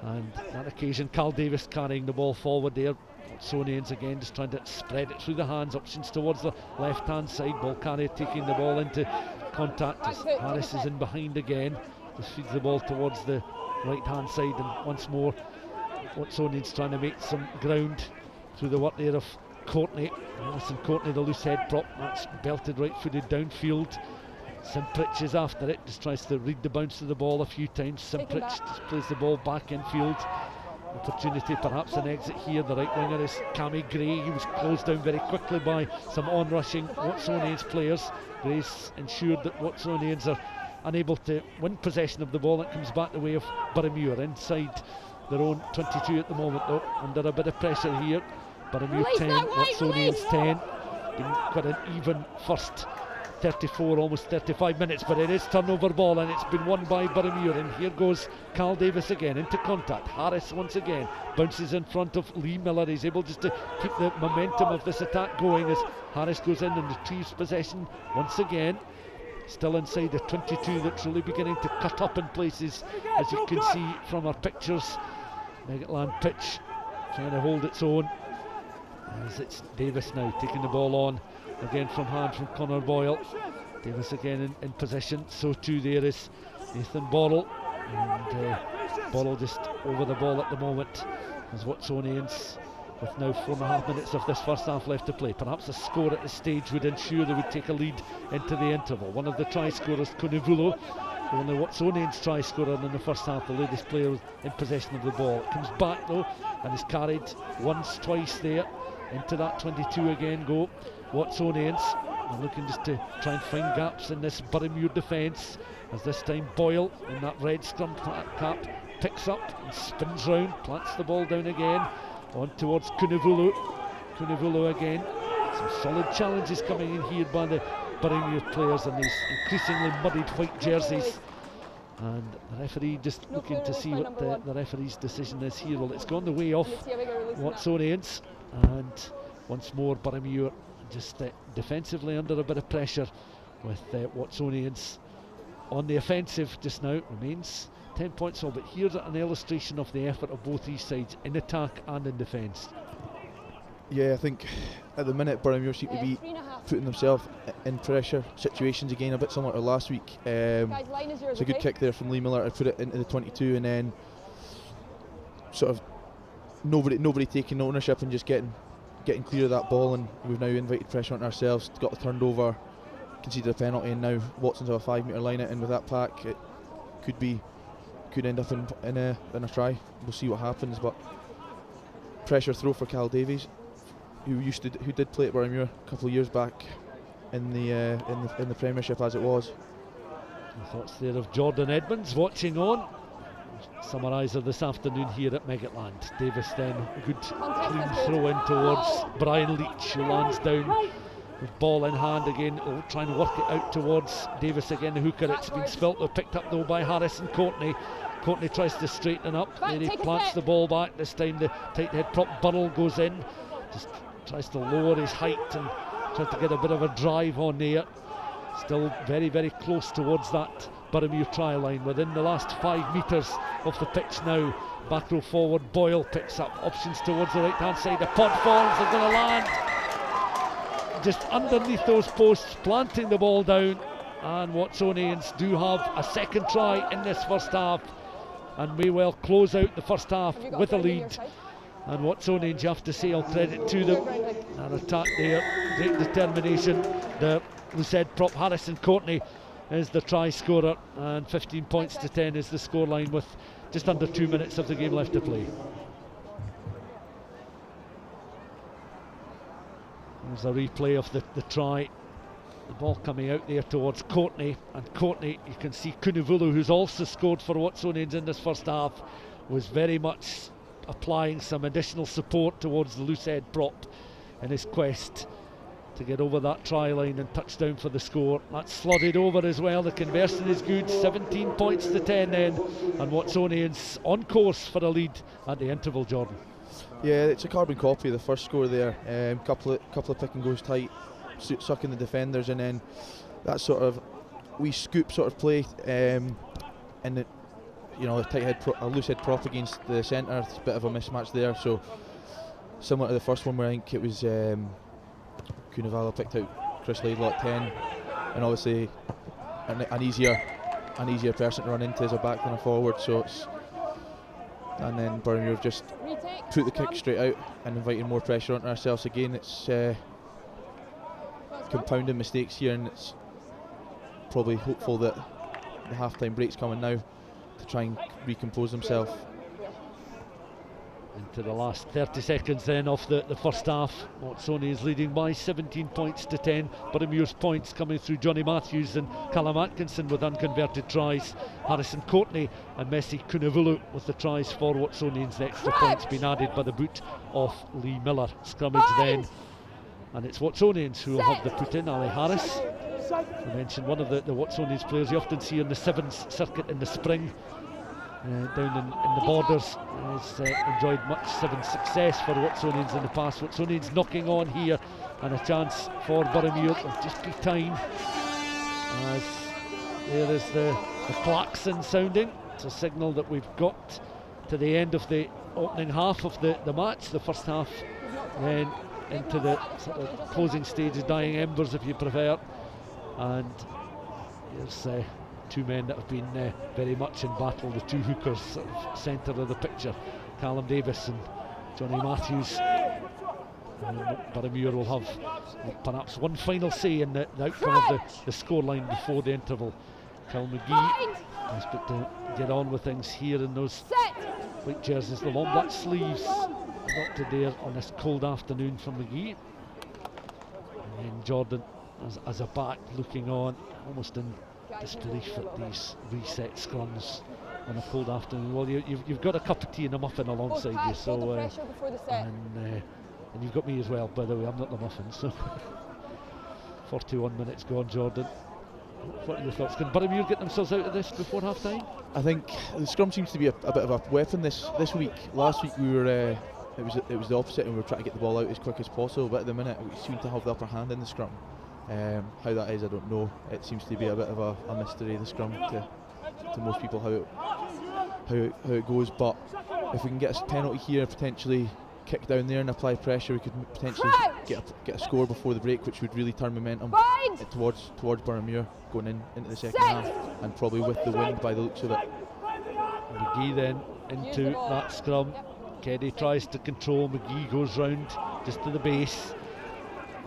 And that occasion, Carl Davis carrying the ball forward there. Watsonians again just trying to spread it through the hands, options towards the left hand side. Ball carrier taking the ball into contact as Harris is in behind again. Just feeds the ball towards the right hand side, and once more Watsonians trying to make some ground through the work there of Courtney. Alison Courtney, the loose head prop, that's belted right footed downfield. Simprich is after it, just tries to read the bounce of the ball a few times. Simprich just plays the ball back infield. Opportunity, perhaps an exit here. The right winger is Cammy Gray. He was closed down very quickly by some on-rushing Watsonians players. Gray's ensured that Watsonians are unable to win possession of the ball. It comes back the way of Boroughmuir inside their own 22 at the moment, though, under a bit of pressure here. Boroughmuir 10, Watsonians 10. Been quite an even first 34, almost 35 minutes, but it is turnover ball, and it's been won by Boroughmuir. And here goes Carl Davis again into contact. Harris once again bounces in front of Lee Miller. He's able just to keep the momentum of this attack going as Harris goes in and retrieves possession once again. Still inside the 22, that's really beginning to cut up in places, as you can see from our pictures. Meggetland pitch trying to hold its own, as it's Davis now taking the ball on again from hand from Connor Boyle. Davis again in possession, so too there is Nathan Borrell, and Borrell just over the ball at the moment as Watsonians, with now 4.5 minutes of this first half left to play. Perhaps a score at this stage would ensure they would take a lead into the interval. One of the try scorers, Kunivulo, the only Watsonians try scorer in the first half, the latest player in possession of the ball. It comes back though and is carried once, twice there into that 22 again. Go Watsonians are looking just to try and find gaps in this Boroughmuir defence, as this time Boyle in that red scrum cap picks up and spins round, plants the ball down again on towards Kunivulu. Kunivulu again. Some solid challenges coming in here by the Boroughmuir players in these increasingly muddied white jerseys. And the referee just looking to see what the referee's decision is here. Well, it's gone the way of Watsonians, and once more Boroughmuir just defensively under a bit of pressure, with Watsonians on the offensive just now. Remains 10 points all, but here's an illustration of the effort of both these sides in attack and in defence. Yeah, I think at the minute Boroughmuir seem to be putting themselves in pressure situations again, a bit similar to last week. It's a good kick there from Lee Miller to put it into the 22, and then sort of nobody taking ownership and just getting clear of that ball, and we've now invited pressure on ourselves, got turned over, conceded a penalty, and now Watson's on a 5 metre line, and with that pack it could end up in a try. We'll see what happens, but pressure throw for Cal Davies, who did play at Boroughmuir a couple of years back in the Premiership as it was. The thoughts there of Jordan Edmonds watching on. Summariser this afternoon here at Meggetland. Davis then a good clean throw in towards Brian Leach, who lands down with ball in hand again. Oh, trying to work it out towards Davis again, the hooker. It's been spilt though, picked up though by Harris and Courtney. Courtney tries to straighten up, then he plants the ball back. This time the tight head prop Burrell goes in, just tries to lower his height and tries to get a bit of a drive on there. Still very, very close towards that Boroughmuir try line, within the last 5 metres of the pitch now. Back row forward, Boyle picks up, options towards the right hand side. The pod falls, they're going to land just underneath those posts, planting the ball down, and Watsonians do have a second try in this first half, and may well close out the first half with a lead. And Watsonians, you have to say all credit to them. An attack there, great determination. The said prop Harrison Courtney is the try scorer, and 15 points to 10 is the scoreline with just under 2 minutes of the game left to play. There's a replay of the try. The ball coming out there towards Courtney, and Courtney, you can see Kunivulu, who's also scored for Watsonians in this first half, was very much applying some additional support towards the loose head prop in his quest to get over that try line and touchdown for the score. That's slotted over as well. The conversion is good, 17 points to 10 then, and Watsonians on course for a lead at the interval, Jordan. Yeah, it's a carbon copy of the first score there. Couple of pick and goes tight, sucking the defenders, and then that sort of wee scoop sort of play, and it, you know, a loose head prop against the centre. It's a bit of a mismatch there. So similar to the first one, where I think it was Cunnavala picked out Chris Laidlaw at 10, and obviously an easier person to run into as a back than a forward. So it's, and then Boroughmuir have just put the kick straight out and inviting more pressure onto ourselves again. It's compounding mistakes here, and it's probably hopeful that the half-time break's coming now to try and recompose themselves. Into the last 30 seconds then of the first half. Watsonians leading by 17 points to 10. Boroughmuir's points coming through Johnny Matthews and Callum Atkinson with unconverted tries. Harrison Courtney and Messi Kunavulu with the tries for Watsonians. The extra points being added by the boot of Lee Miller. Scrummage then, and it's Watsonians who will have the put in. Ali Harris, I mentioned one of the Watsonians players you often see on the Sevens circuit in the spring. Down in the borders, has enjoyed much Sevens success for Watsonians in the past. Watsonians knocking on here, and a chance for Boroughmuir. It'll just be time, as there is the klaxon sounding. It's a signal that we've got to the end of the opening half of the match, the first half, then into the sort of closing stages, dying embers if you prefer. And here's two men that have been very much in battle, the two hookers sort of centre of the picture, Callum Davis and Johnny Matthews. Boroughmuir will have perhaps one final say in the outcome of the scoreline before the interval. Cal McGee desperate to get on with things here in those white jerseys, the long black sleeves adopted there on this cold afternoon for McGee. And then Jordan as a back looking on, almost in disbelief at these reset scrums on a cold afternoon. Well, you've got a cup of tea and a muffin alongside you, so and you've got me as well, by the way. I'm not the muffin. So 41 minutes gone, Jordan. What are your thoughts? Can Boroughmuir get themselves out of this before half time? I think the scrum seems to be a bit of a weapon this week. Last week we were it was the opposite, and we were trying to get the ball out as quick as possible, but at the minute we seem to have the upper hand in the scrum. How that is, I don't know. It seems to be a bit of a mystery, the scrum, to most people, how it goes. But if we can get a penalty here, potentially kick down there and apply pressure, we could potentially get a score before the break, which would really turn momentum towards Boroughmuir going into the second half, and probably with the wind by the looks of it. McGee then into that scrum. Keddy tries to control, McGee goes round just to the base,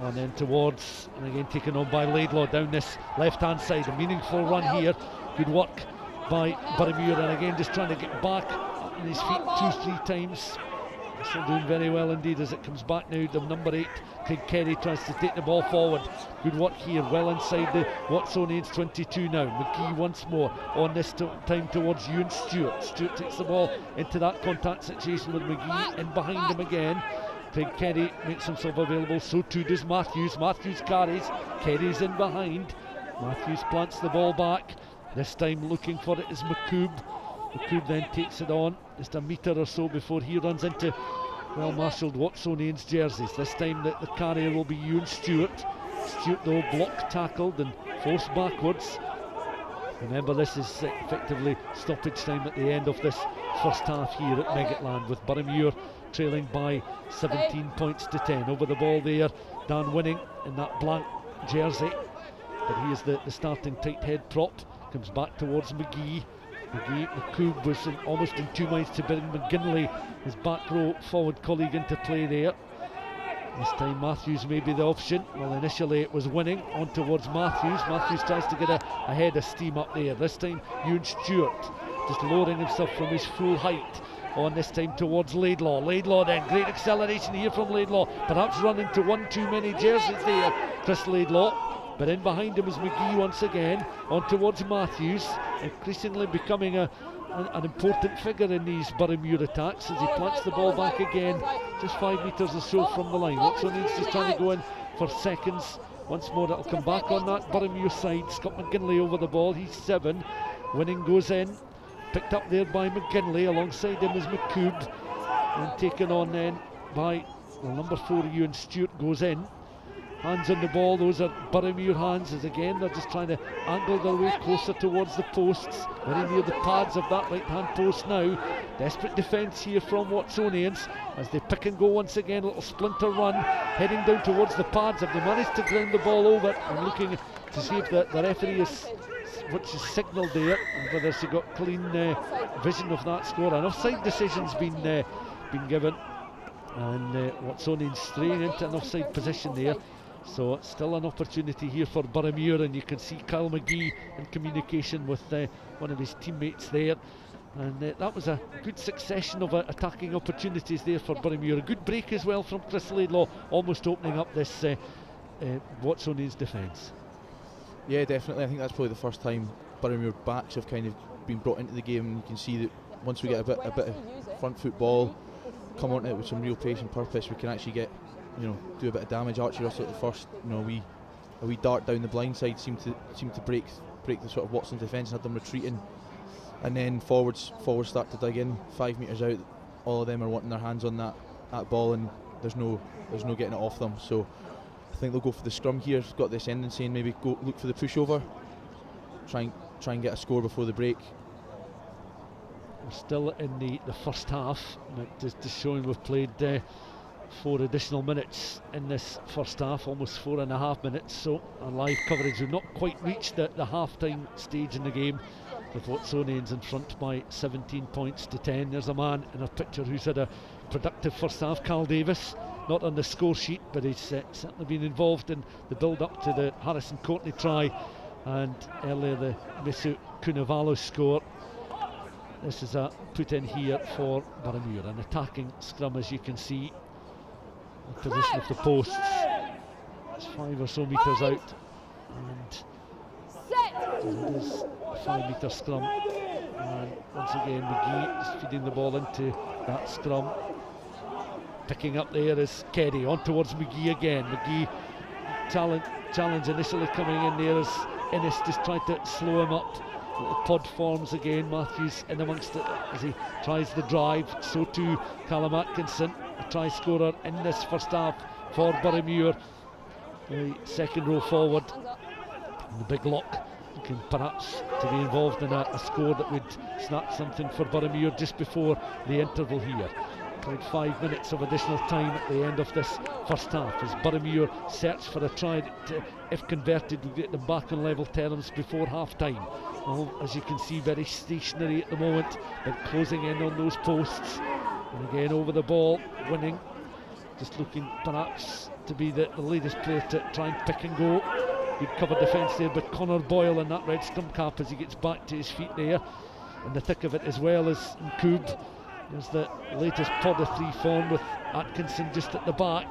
and then towards, and again taken on by Laidlaw down this left hand side. A meaningful run here, good work by Boroughmuir, and again just trying to get back up on his feet 2-3 times. Still doing very well indeed as it comes back now. The number 8, Craig Kerry, tries to take the ball forward. Good work here, well inside the Watsonians 22 now. McGee once more on this time towards Ewan Stewart. Stewart takes the ball into that contact situation with McGee in behind him again. Craig Kerry makes himself available, so too does Matthews. Matthews carries, Kerry's in behind. Matthews plants the ball back. This time looking for it is McCoob. McCoob then takes it on just a metre or so before he runs into well-marshalled Watsonians jerseys. This time the carrier will be Ewan Stewart. Stewart though blocked, tackled and forced backwards. Remember, this is effectively stoppage time at the end of this first half here at Meggetland, with Boroughmuir trailing by 17 points to 10. Over the ball there, Dan Winning in that blank jersey, but he is the starting tight head prop. Comes back towards McGee. McCoob was almost in 2 minds to bring McGinley, his back row forward colleague, into play there. This time Matthews may be the option. Well, initially it was Winning on towards Matthews. Matthews tries to get a head of steam up there. This time Ewan Stewart just lowering himself from his full height on, this time towards Laidlaw. Laidlaw then, great acceleration here from Laidlaw, perhaps running to one too many jerseys there. Chris Laidlaw but in behind him is McGee once again, on towards Matthews, increasingly becoming an important figure in these Boroughmuir attacks as he plants the ball back again, just 5 metres or so from the line. Watsonians just trying to go in for seconds. Once more it'll come back on that Boroughmuir side. Scott McGinley over the ball, he's 7. Winning goes in, picked up there by McGinley, alongside him is McCoob, and taken on then by number 4 Ewan Stewart goes in. Hands on the ball, those are Boroughmuir hands, as again they're just trying to angle their way closer towards the posts, very near the pads of that right hand post now. Desperate defence here from Watsonians as they pick and go once again, a little splinter run, heading down towards the pads. Have they managed to ground the ball over? And looking to see if the referee is, which is signalled there, and whether she got clean vision of that score. An offside decision's been given, and Watsonians straying into an offside position there. So it's still an opportunity here for Boroughmuir, and you can see Kyle McGee in communication with one of his teammates there. And that was a good succession of attacking opportunities there for Boroughmuir. A good break as well from Chris Laidlaw, almost opening up this Watsonians defence. Yeah, definitely. I think that's probably the first time Boroughmuir backs have kind of been brought into the game, and you can see that once we get a bit of front foot ball, come on it with some real pace and purpose, we can actually get, do a bit of damage. Archie Russell at the first, a wee dart down the blind side seemed to break the sort of Watson's defence and had them retreating, and then forwards start to dig in 5 metres out. All of them are wanting their hands on that ball, and there's no getting it off them. So I think they'll go for the scrum here. Got this ending saying maybe go look for the pushover, try and get a score before the break. We're still in the first half, just showing we've played 4 additional minutes in this first half, almost 4.5 minutes. So our live coverage will not quite reach the half-time stage in the game, with Watsonians in front by 17 points to 10. There's a man in our picture who's had a productive first half, Cal Davis, not on the score sheet, but he's certainly been involved in the build-up to the Harrison Courtney try, and earlier the Misu Kunavalo score. This is a put in here for Boroughmuir, an attacking scrum, as you can see. The position of the posts, it's 5 or so metres out, and it is a 5 metre scrum, and once again McGee is feeding the ball into that scrum. Picking up there is Keddy, on towards McGee again. McGee challenge initially coming in there as Innes just tried to slow him up. Little pod forms again, Matthews in amongst it as he tries the drive, so too Callum Atkinson, a try scorer in this first half for Boroughmuir, the second row forward, and the big lock looking perhaps to be involved in a score that would snatch something for Boroughmuir just before the interval here. Played 5 minutes of additional time at the end of this first half as Boroughmuir search for a try to, if converted, will get them back on level terms before half time. Well, as you can see, very stationary at the moment, but closing in on those posts. And again over the ball, winning, just looking perhaps to be the latest player to try and pick and go. Good cover defence there, but Connor Boyle in that red scrum cap as he gets back to his feet there, in the thick of it, as well as Nkoob. There's the latest pod of 3 form with Atkinson just at the back,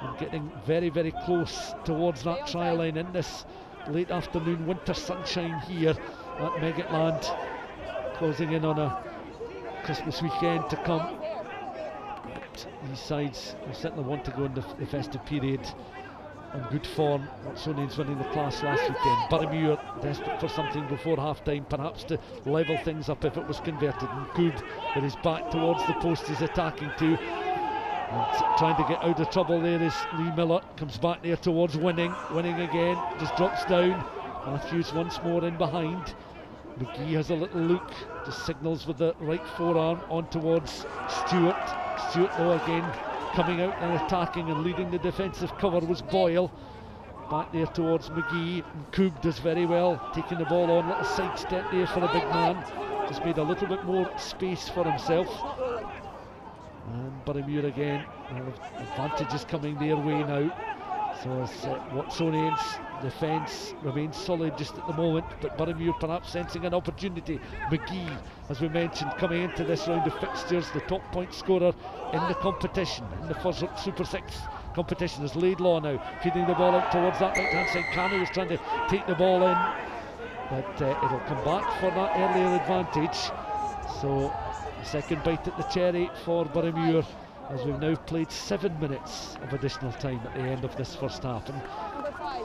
and getting very, very close towards that try line in this late afternoon winter sunshine here at Meggetland, closing in on a Christmas weekend to come. But these sides will certainly want to go in the festive period on good form. Watsonians winning the class last weekend. Boroughmuir desperate for something before half time, perhaps to level things up if it was converted. And good with his back towards the post he's attacking to, and trying to get out of trouble there is Lee Miller. Comes back there towards winning again, just drops down. Matthews once more in behind. McGee has a little look, just signals with the right forearm on towards Stewart. Stewart though again coming out and attacking, and leading the defensive cover was Boyle. Back there towards McGee, and Coog does very well, taking the ball on, little side step there for a big man, just made a little bit more space for himself. And Boroughmuir again, advantages coming their way now. So as Watsonians defence remains solid just at the moment, but Boroughmuir perhaps sensing an opportunity. McGee, as we mentioned, coming into this round of fixtures, the top point scorer in the competition in the FOSROC Super 6 competition. There's Laidlaw now feeding the ball out towards that right hand side. Cano is trying to take the ball in, but it'll come back for that earlier advantage. So second bite at the cherry for Boroughmuir, as we've now played 7 minutes of additional time at the end of this first half. And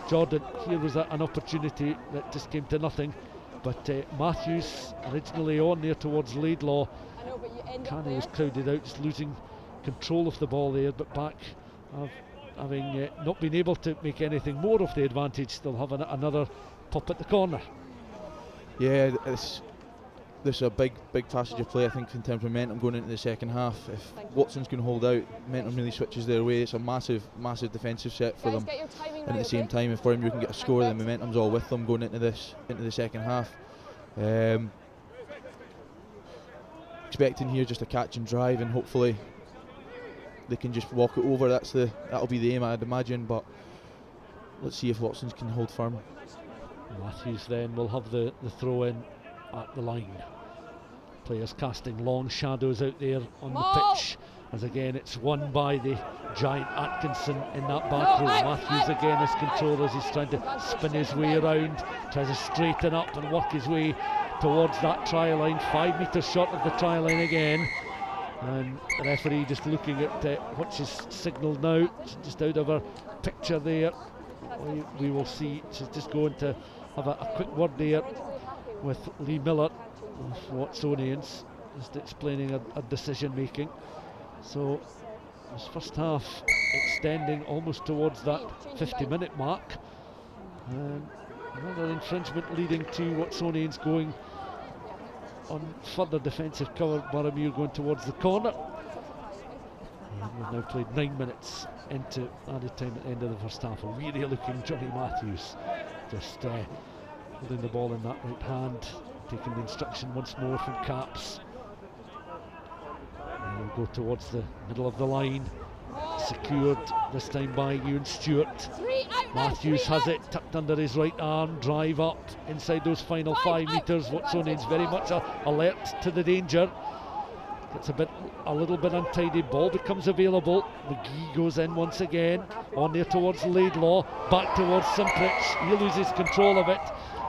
Jordan, here was an opportunity that just came to nothing, but Matthews originally on there towards Laidlaw. Cano was crowded out, just losing control of the ball there, but back having not been able to make anything more of the advantage. They'll have another pop at the corner. Yeah, this is a big passage of play, I think, in terms of momentum going into the second half. If Watson's going to hold out, momentum really switches their way. It's a massive defensive set for them. And at the same time, if Boroughmuir can get a score, then momentum's all with them going into the second half. Expecting here just a catch and drive, and hopefully they can just walk it over. That'll be the aim, I'd imagine. But let's see if Watsons can hold firm. Matthews then will have the throw in at the line. Players casting long shadows out there on the pitch, as again it's won by the giant Atkinson in that back row. Matthews again has control as he's trying to spin his way around, tries to straighten up and work his way towards that try line. 5 metres short of the try line again, and the referee just looking at what she's signalled now, just out of her picture there. We will see she's just going to have a quick word there with Lee Miller of Watsonians, just explaining a decision making. So this first half extending almost towards that 50-minute mark, and another infringement leading to Watsonians going on further defensive cover. Boroughmuir going towards the corner. And we've now played 9 minutes into added time at the end of the first half. A weary looking Johnny Matthews, just holding the ball in that right hand, taking the instruction once more from Caps. And we'll go towards the middle of the line, secured this time by Ewan Stewart. Matthews has it tucked under his right arm, drive up inside those final 5 metres. Watsonians very much alert to the danger. Gets a little bit untidy, ball becomes available. McGee goes in once again, on there towards Laidlaw, back towards Simprich. He loses control of it,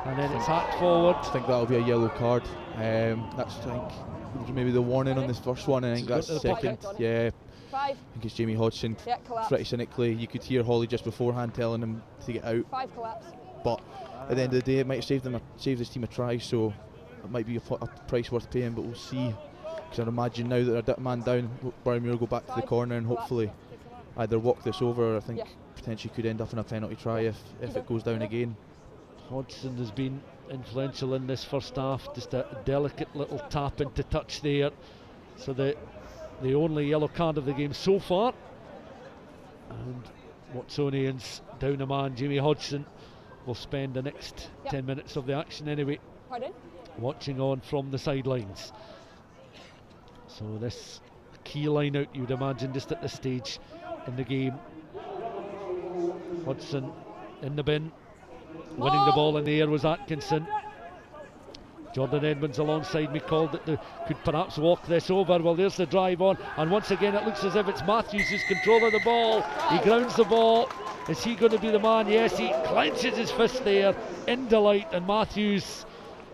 and then it's hacked forward. I think that'll be a yellow card. That's, I think, maybe the warning on this first one. I think that's the second. Yeah, I think it's Jamie Hodgson. Pretty cynically, you could hear Holly just beforehand telling him to get out. 5 collapse. But at the end of the day, it might save this team a try, so it might be a price worth paying. But we'll see. Because I'd imagine now that they're a man down, Boroughmuir will go back to the corner and hopefully either walk this over, or I think potentially could end up in a penalty try if it goes down again. Hodgson has been influential in this first half, just a delicate little tap into touch there. So the only yellow card of the game so far. And Watsonians down a man. Jamie Hodgson will spend the next 10 minutes of the action anyway, watching on from the sidelines. So this key line out, you'd imagine, just at this stage in the game. Hodgson in the bin, winning the ball in the air was Atkinson. Jordan Edmonds alongside me called that they could perhaps walk this over. Well, there's the drive on, and once again it looks as if it's Matthews who's control of the ball. He grounds the ball. Is he going to be the man? Yes, he clenches his fist there in delight, and Matthews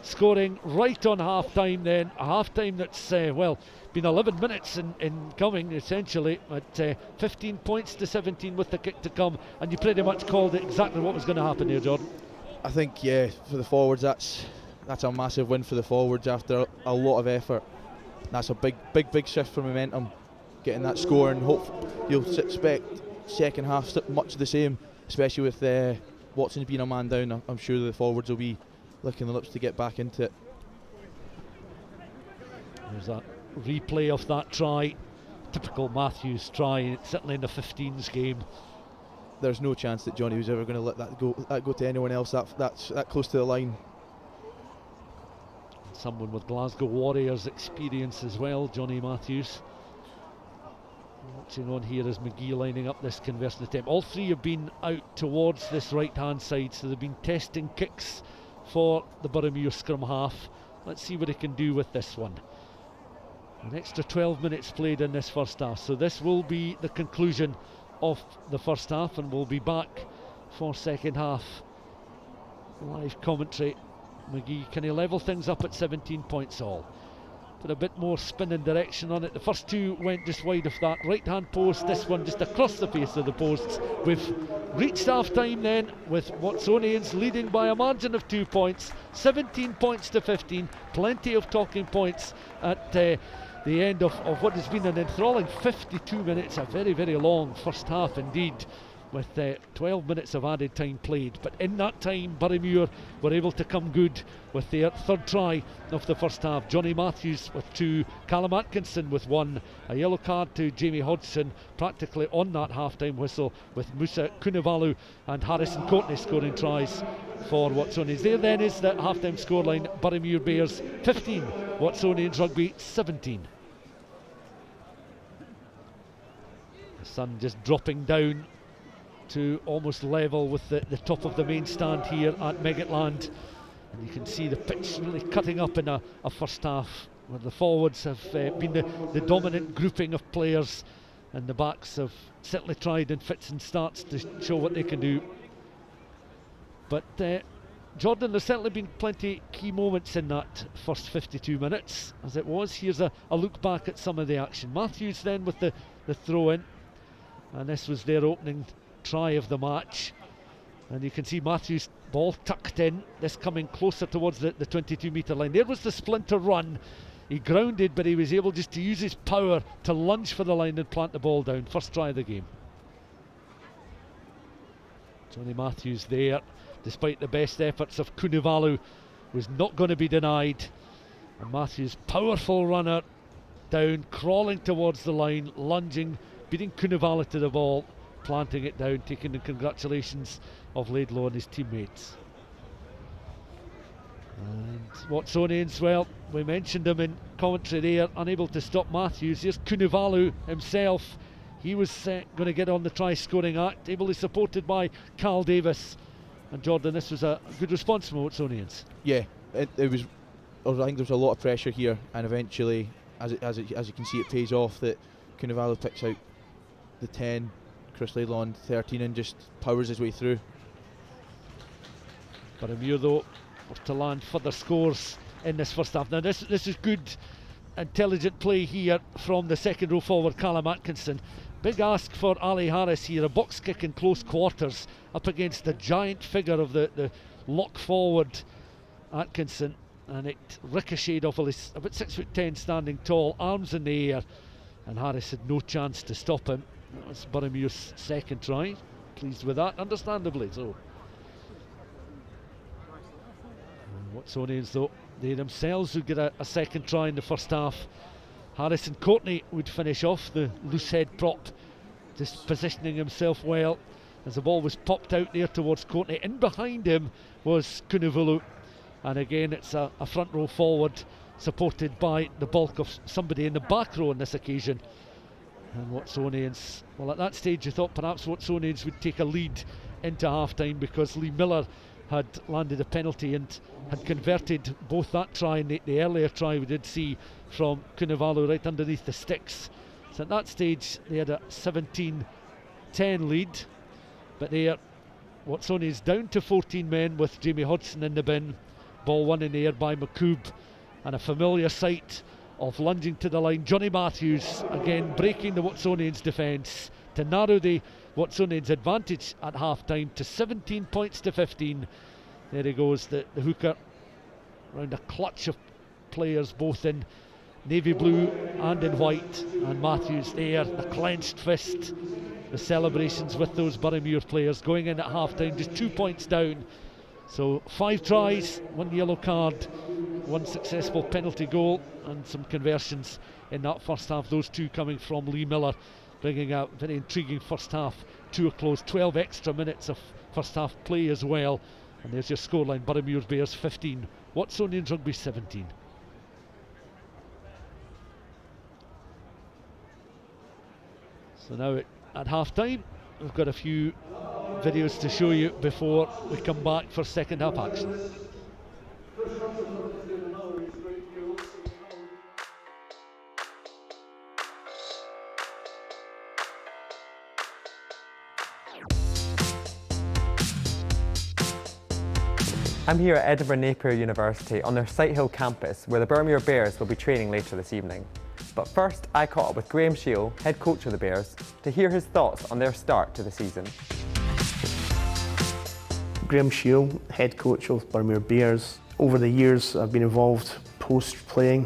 scoring right on half-time then. A half-time that's, been 11 minutes in coming, essentially, at 15 points to 17 with the kick to come, and you pretty much called it exactly what was going to happen here, Jordan. I think, for the forwards, that's a massive win for the forwards after a lot of effort. That's a big shift for momentum, getting that score, and hope you'll expect second half much the same, especially with Watson being a man down. I'm sure the forwards will be licking their lips to get back into it. There's that replay of that try, typical Matthews try, certainly in the 15s game. There's no chance that Johnny was ever going to let that go to anyone else that's that close to the line. Someone with Glasgow Warriors experience as well, Johnny Matthews. Watching on here as McGee lining up this conversion attempt. All three have been out towards this right hand side, so they've been testing kicks for the Boroughmuir scrum half. Let's see what he can do with this one. An extra 12 minutes played in this first half, so this will be the conclusion of the first half, and we'll be back for second half live commentary. McGee, can he level things up at 17 points all? Put a bit more spin and direction on it. The first two went just wide of that right hand post, this one just across the face of the posts. We've reached half time then, with Watsonians leading by a margin of 2 points, 17 points to 15. Plenty of talking points at the end of what has been an enthralling 52 minutes, a very, very long first half indeed, with 12 minutes of added time played. But in that time, Boroughmuir were able to come good with their third try of the first half. Johnny Matthews with 2, Callum Atkinson with 1, a yellow card to Jamie Hodgson practically on that half-time whistle, with Musa Kunavalu and Harrison Courtney scoring tries for Watsonians. There then is the half-time scoreline: Boroughmuir Bears 15, Watsonians Rugby 17. The sun just dropping down to almost level with the top of the main stand here at Meggetland, and you can see the pitch really cutting up in a first half where the forwards have been the dominant grouping of players, and the backs have certainly tried in fits and starts to show what they can do. But Jordan, there's certainly been plenty key moments in that first 52 minutes as it was. Here's a look back at some of the action. Matthews then with the throw in, and this was their opening try of the match, and you can see Matthews' ball tucked in, this coming closer towards the 22 metre line. There was the splinter run, he grounded, but he was able just to use his power to lunge for the line and plant the ball down. First try of the game. Johnny Matthews there, despite the best efforts of Kunavalu, was not going to be denied, and Matthews, powerful runner, down, crawling towards the line, lunging, beating Kunavalu to the ball, planting it down, taking the congratulations of Laidlaw and his teammates. And Watsonians, well, we mentioned him in commentary there, unable to stop Matthews. Here's Kunavalu himself. He was going to get on the try scoring act, ably supported by Carl Davis. And Jordan, this was a good response from Watsonians. Yeah, it was. I think there was a lot of pressure here, and eventually, as you can see, it pays off that Kunavalu picks out the 10, Chris Laidlaw on 13, and just powers his way through. Boroughmuir though were to land further scores in this first half. Now this is good, intelligent play here from the second row forward, Callum Atkinson. Big ask for Ali Harris here, a box kick in close quarters up against the giant figure of the lock forward Atkinson, and it ricocheted off about 6'10", standing tall, arms in the air, and Harris had no chance to stop him. That was Boroughmuir's second try. Pleased with that, understandably so. Watsonians though, they themselves would get a second try in the first half. Harrison Courtney would finish off, the loose head prop, just positioning himself well as the ball was popped out there towards Courtney. In behind him was Kunavalu, and again it's a front row forward supported by the bulk of somebody in the back row on this occasion. And Watsonians, well, at that stage you thought perhaps Watsonians would take a lead into half time, because Lee Miller had landed a penalty and had converted both that try and the earlier try we did see from Kunavalu right underneath the sticks. So at that stage they had a 17-10 lead, but they are Watsonians down to 14 men with Jamie Hodgson in the bin. Ball won in the air by McCoob, and a familiar sight of lunging to the line, Johnny Matthews again breaking the Watsonians defence to narrow the Watsonians advantage at half time to 17 points to 15. There he goes, the hooker, around a clutch of players both in navy blue and in white, and Matthews there, the clenched fist, the celebrations with those Boroughmuir players going in at half time just 2 points down. So 5 tries, 1 yellow card, 1 successful penalty goal, and some conversions in that first half, those 2 coming from Lee Miller, bringing a very intriguing first half to a close. 12 extra minutes of first half play as well, and there's your scoreline: Boroughmuir Bears 15, Watsonians Rugby 17. So now at half time we've got a few videos to show you before we come back for second half action. First, 1 minute 59 is great. You. I'm here at Edinburgh Napier University on their Sighthill campus where the Boroughmuir Bears will be training later this evening. But first, I caught up with Graham Shiel, head coach of the Bears, to hear his thoughts on their start to the season. Graham Shiel, head coach of Boroughmuir Bears. Over the years I've been involved post-playing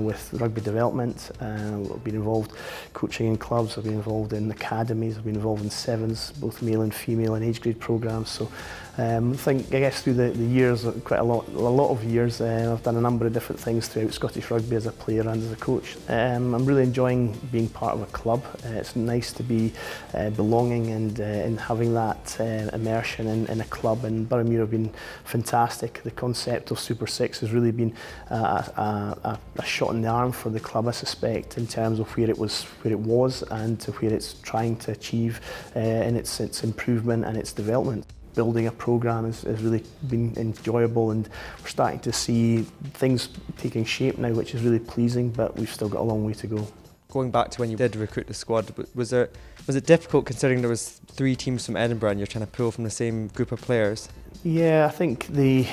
with rugby development. I've been involved coaching in clubs, I've been involved in academies, I've been involved in sevens, both male and female and age grade programmes. So I guess through the years, quite a lot of years, I've done a number of different things throughout Scottish rugby as a player and as a coach. I'm really enjoying being part of a club. It's nice to be belonging and having that immersion in a club, and Boroughmuir have been fantastic. The concept of Super 6 has really been a shot in the arm for the club, I suspect, in terms of where it was and to where it's trying to achieve in its improvement and its development. Building a programme has really been enjoyable, and we're starting to see things taking shape now, which is really pleasing, but we've still got a long way to go. Going back to when you did recruit the squad, was it difficult considering there was 3 teams from Edinburgh and you're trying to pull from the same group of players? Yeah, I think they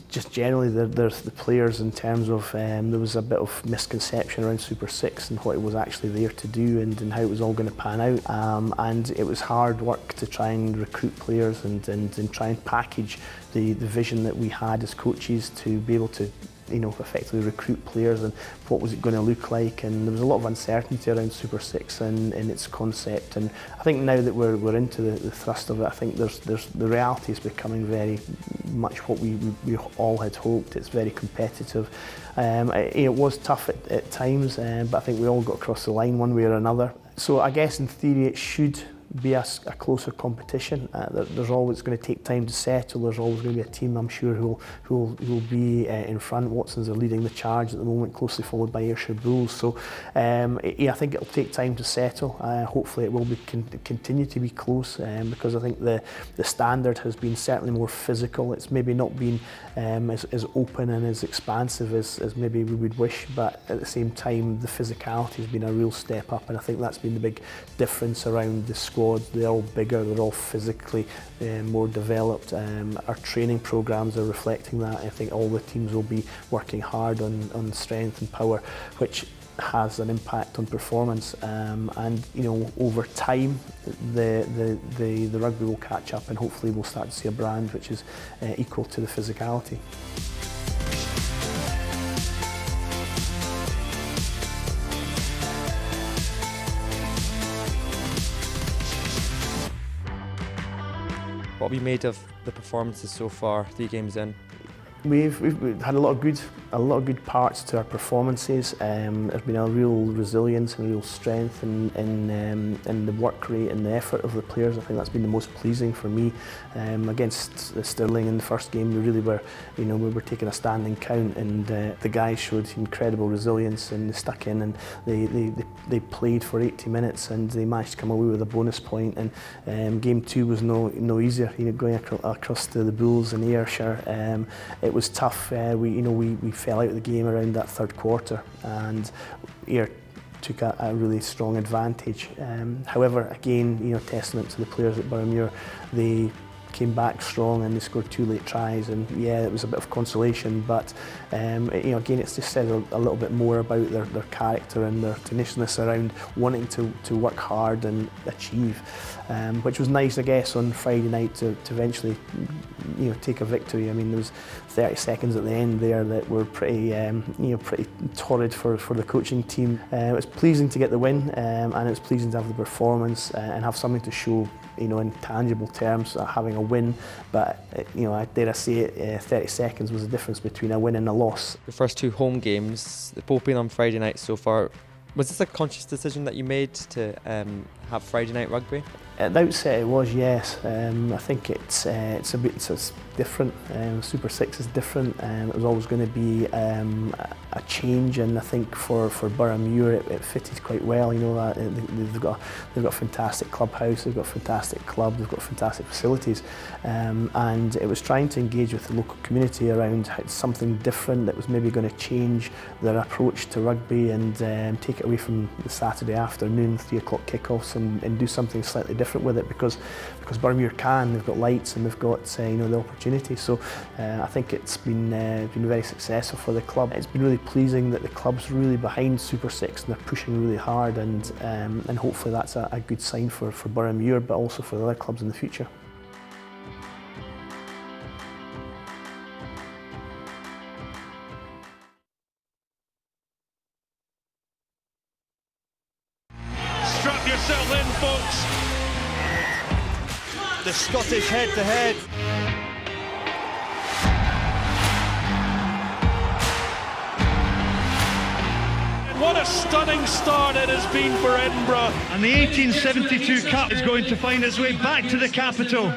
just generally there's the players in terms of there was a bit of misconception around Super 6 and what it was actually there to do and how it was all going to pan out, and it was hard work to try and recruit players and try and package the vision that we had as coaches to be able to effectively recruit players and what was it going to look like, and there was a lot of uncertainty around Super 6 and its concept, and I think now that we're into the thrust of it, I think there's the reality is becoming very much what we all had hoped. It's very competitive. It was tough at times, but I think we all got across the line one way or another. So I guess in theory it should be a closer competition. There's always going to take time to settle. There's always going to be a team, I'm sure, who will be in front. Watsons are leading the charge at the moment, closely followed by Ayrshire Bulls. So I think it'll take time to settle. Hopefully it will continue to be close, because I think the standard has been certainly more physical. It's maybe not been as open and as expansive as maybe we would wish, but at the same time the physicality has been a real step up, and I think that's been the big difference around the squad. They're all bigger, they're all physically more developed. Our training programmes are reflecting that. I think all the teams will be working hard on strength and power, which has an impact on performance, and over time the rugby will catch up, and hopefully we'll start to see a brand which is equal to the physicality. What have you made of the performances so far, 3 games in? We've had a lot of good parts to our performances. There's been a real resilience and real strength in the work rate and the effort of the players. I think that's been the most pleasing for me. Against Stirling in the first game, we really were, we were taking a standing count, and the guys showed incredible resilience and they stuck in, and they played for 80 minutes and they managed to come away with a bonus point. And game 2 was no easier. Going across to the Bulls and Ayrshire, it was tough. We fell out of the game around that third quarter, and Ayr took a really strong advantage. However, again, testament to the players at Boroughmuir, they came back strong and they scored 2 late tries, and yeah, it was a bit of consolation, but again, it's just said a little bit more about their character and their tenacious around wanting to work hard and achieve, which was nice, I guess, on Friday night to eventually take a victory. I mean, there was 30 seconds at the end there that were pretty torrid for the coaching team. It was pleasing to get the win, and it was pleasing to have the performance and have something to show in tangible terms, having a win, but I dare I say it, 30 seconds was the difference between a win and a loss. Your first 2 home games, they've both been on Friday night so far. Was this a conscious decision that you made to have Friday night rugby? At the outset it was, yes. I think it's a bit different. Super 6 is different. It was always going to be a change, and I think for Boroughmuir it fitted quite well. They've got a fantastic clubhouse, they've got a fantastic club, they've got fantastic facilities, and it was trying to engage with the local community around something different that was maybe going to change their approach to rugby and take it away from the Saturday afternoon 3 o'clock kickoffs box and do something slightly different with it, because Boroughmuir can. They've got lights and they've got the opportunity. So I think it's been very successful for the club. It's been really pleasing that the club's really behind Super 6 and they're pushing really hard, and hopefully that's a good sign for Boroughmuir, but also for the other clubs in the future. Strap yourself in, folks. The Scottish head-to-head. And what a stunning start it has been for Edinburgh. And the 1872 Cup is going to find its way back to the capital.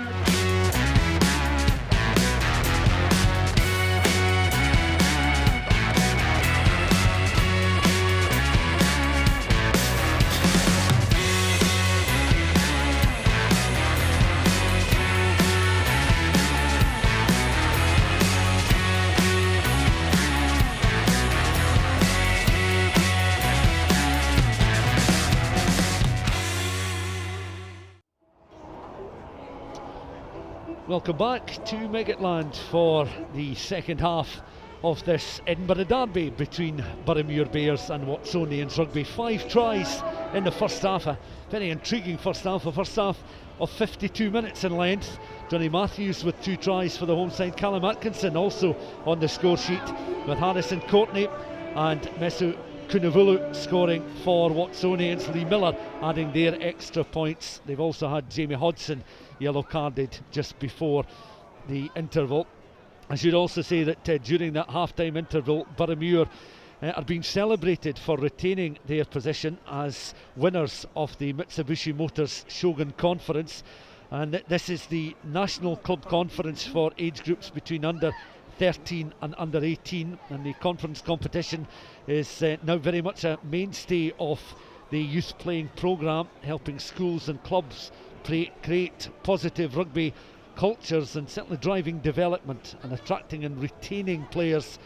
Welcome back to Meggetland for the second half of this Edinburgh derby between Boroughmuir Bears and Watsonians Rugby. 5 tries in the first half, a very intriguing first half, a first half of 52 minutes in length. Johnny Matthews with 2 tries for the home side. Callum Atkinson also on the score sheet, with Harrison Courtney and Mesu Kunavulu scoring for Watsonians. Lee Miller adding their extra points. They've also had Jamie Hodgson yellow carded just before the interval. I should also say that during that half-time interval, Boroughmuir are being celebrated for retaining their position as winners of the Mitsubishi Motors Shogun Conference, and this is the national club conference for age groups between under 13 and under 18, and the conference competition is now very much a mainstay of the youth playing programme, helping schools and clubs create positive rugby cultures, and certainly driving development and attracting and retaining players,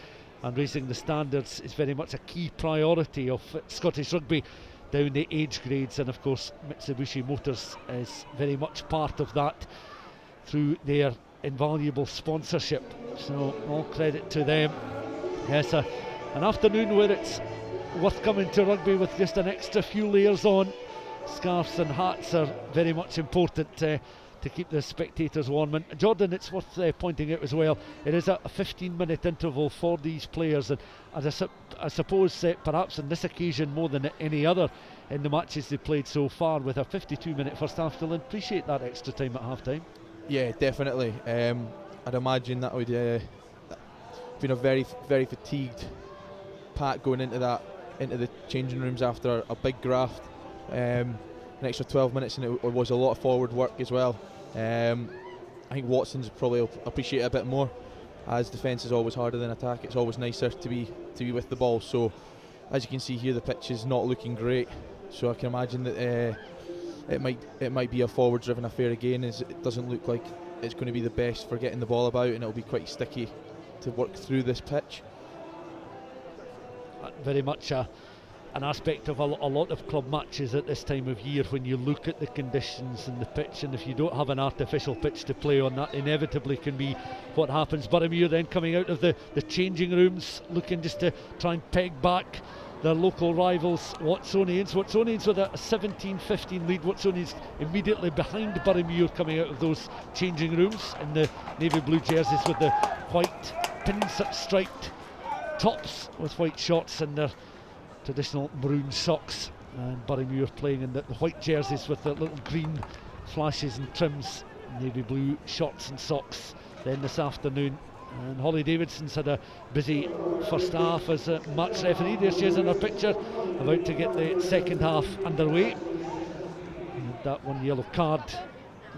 and raising the standards is very much a key priority of Scottish rugby down the age grades. And of course Mitsubishi Motors is very much part of that through their invaluable sponsorship, so all credit to them. Yes, an afternoon where it's worth coming to rugby with just an extra few layers on. Scarves and hats are very much important to keep the spectators warm. And Jordan, it's worth pointing out as well, it is a 15-minute interval for these players, and I suppose perhaps on this occasion more than any other in the matches they've played so far, with a 52-minute first half, they'll appreciate that extra time at half time. Yeah, definitely. I'd imagine that would been a very, very fatigued pack going into the changing rooms after a big graft. An extra 12 minutes, and it was a lot of forward work as well. I think Watson's probably appreciate it a bit more, as defence is always harder than attack. It's always nicer to be with the ball. So as you can see here, the pitch is not looking great. So I can imagine that it might be a forward-driven affair again, as it doesn't look like it's going to be the best for getting the ball about, and it'll be quite sticky to work through this pitch. Very much an aspect of a lot of club matches at this time of year, when you look at the conditions and the pitch, and if you don't have an artificial pitch to play on, that inevitably can be what happens. Boroughmuir then coming out of the changing rooms, looking just to try and peg back their local rivals Watsonians. Watsonians with a 17-15 lead. Watsonians immediately behind Boroughmuir coming out of those changing rooms in the navy blue jerseys with the white pin-striped tops with white shorts and their traditional maroon socks, and Boroughmuir playing in the white jerseys with the little green flashes and trims, navy blue shorts and socks. Then this afternoon, and Holly Davidson's had a busy first half as a match referee. There she is in her picture, about to get the second half underway. And that one yellow card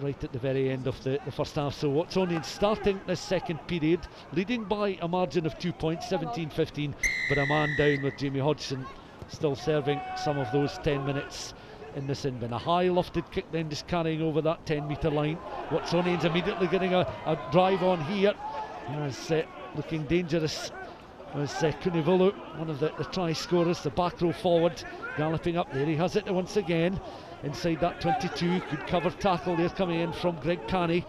right at the very end of the first half. So Watsonians starting this second period leading by a margin of 2 points, 17-15, but a man down, with Jamie Hodgson still serving some of those 10 minutes in the sin bin. A high lofted kick then just carrying over that 10-metre line. Watsonians immediately getting a drive on here. As looking dangerous was Kunivulu, one of the try scorers, the back row forward, galloping up there. He has it once again. inside that 22. Good cover tackle there coming in from Greg Carney,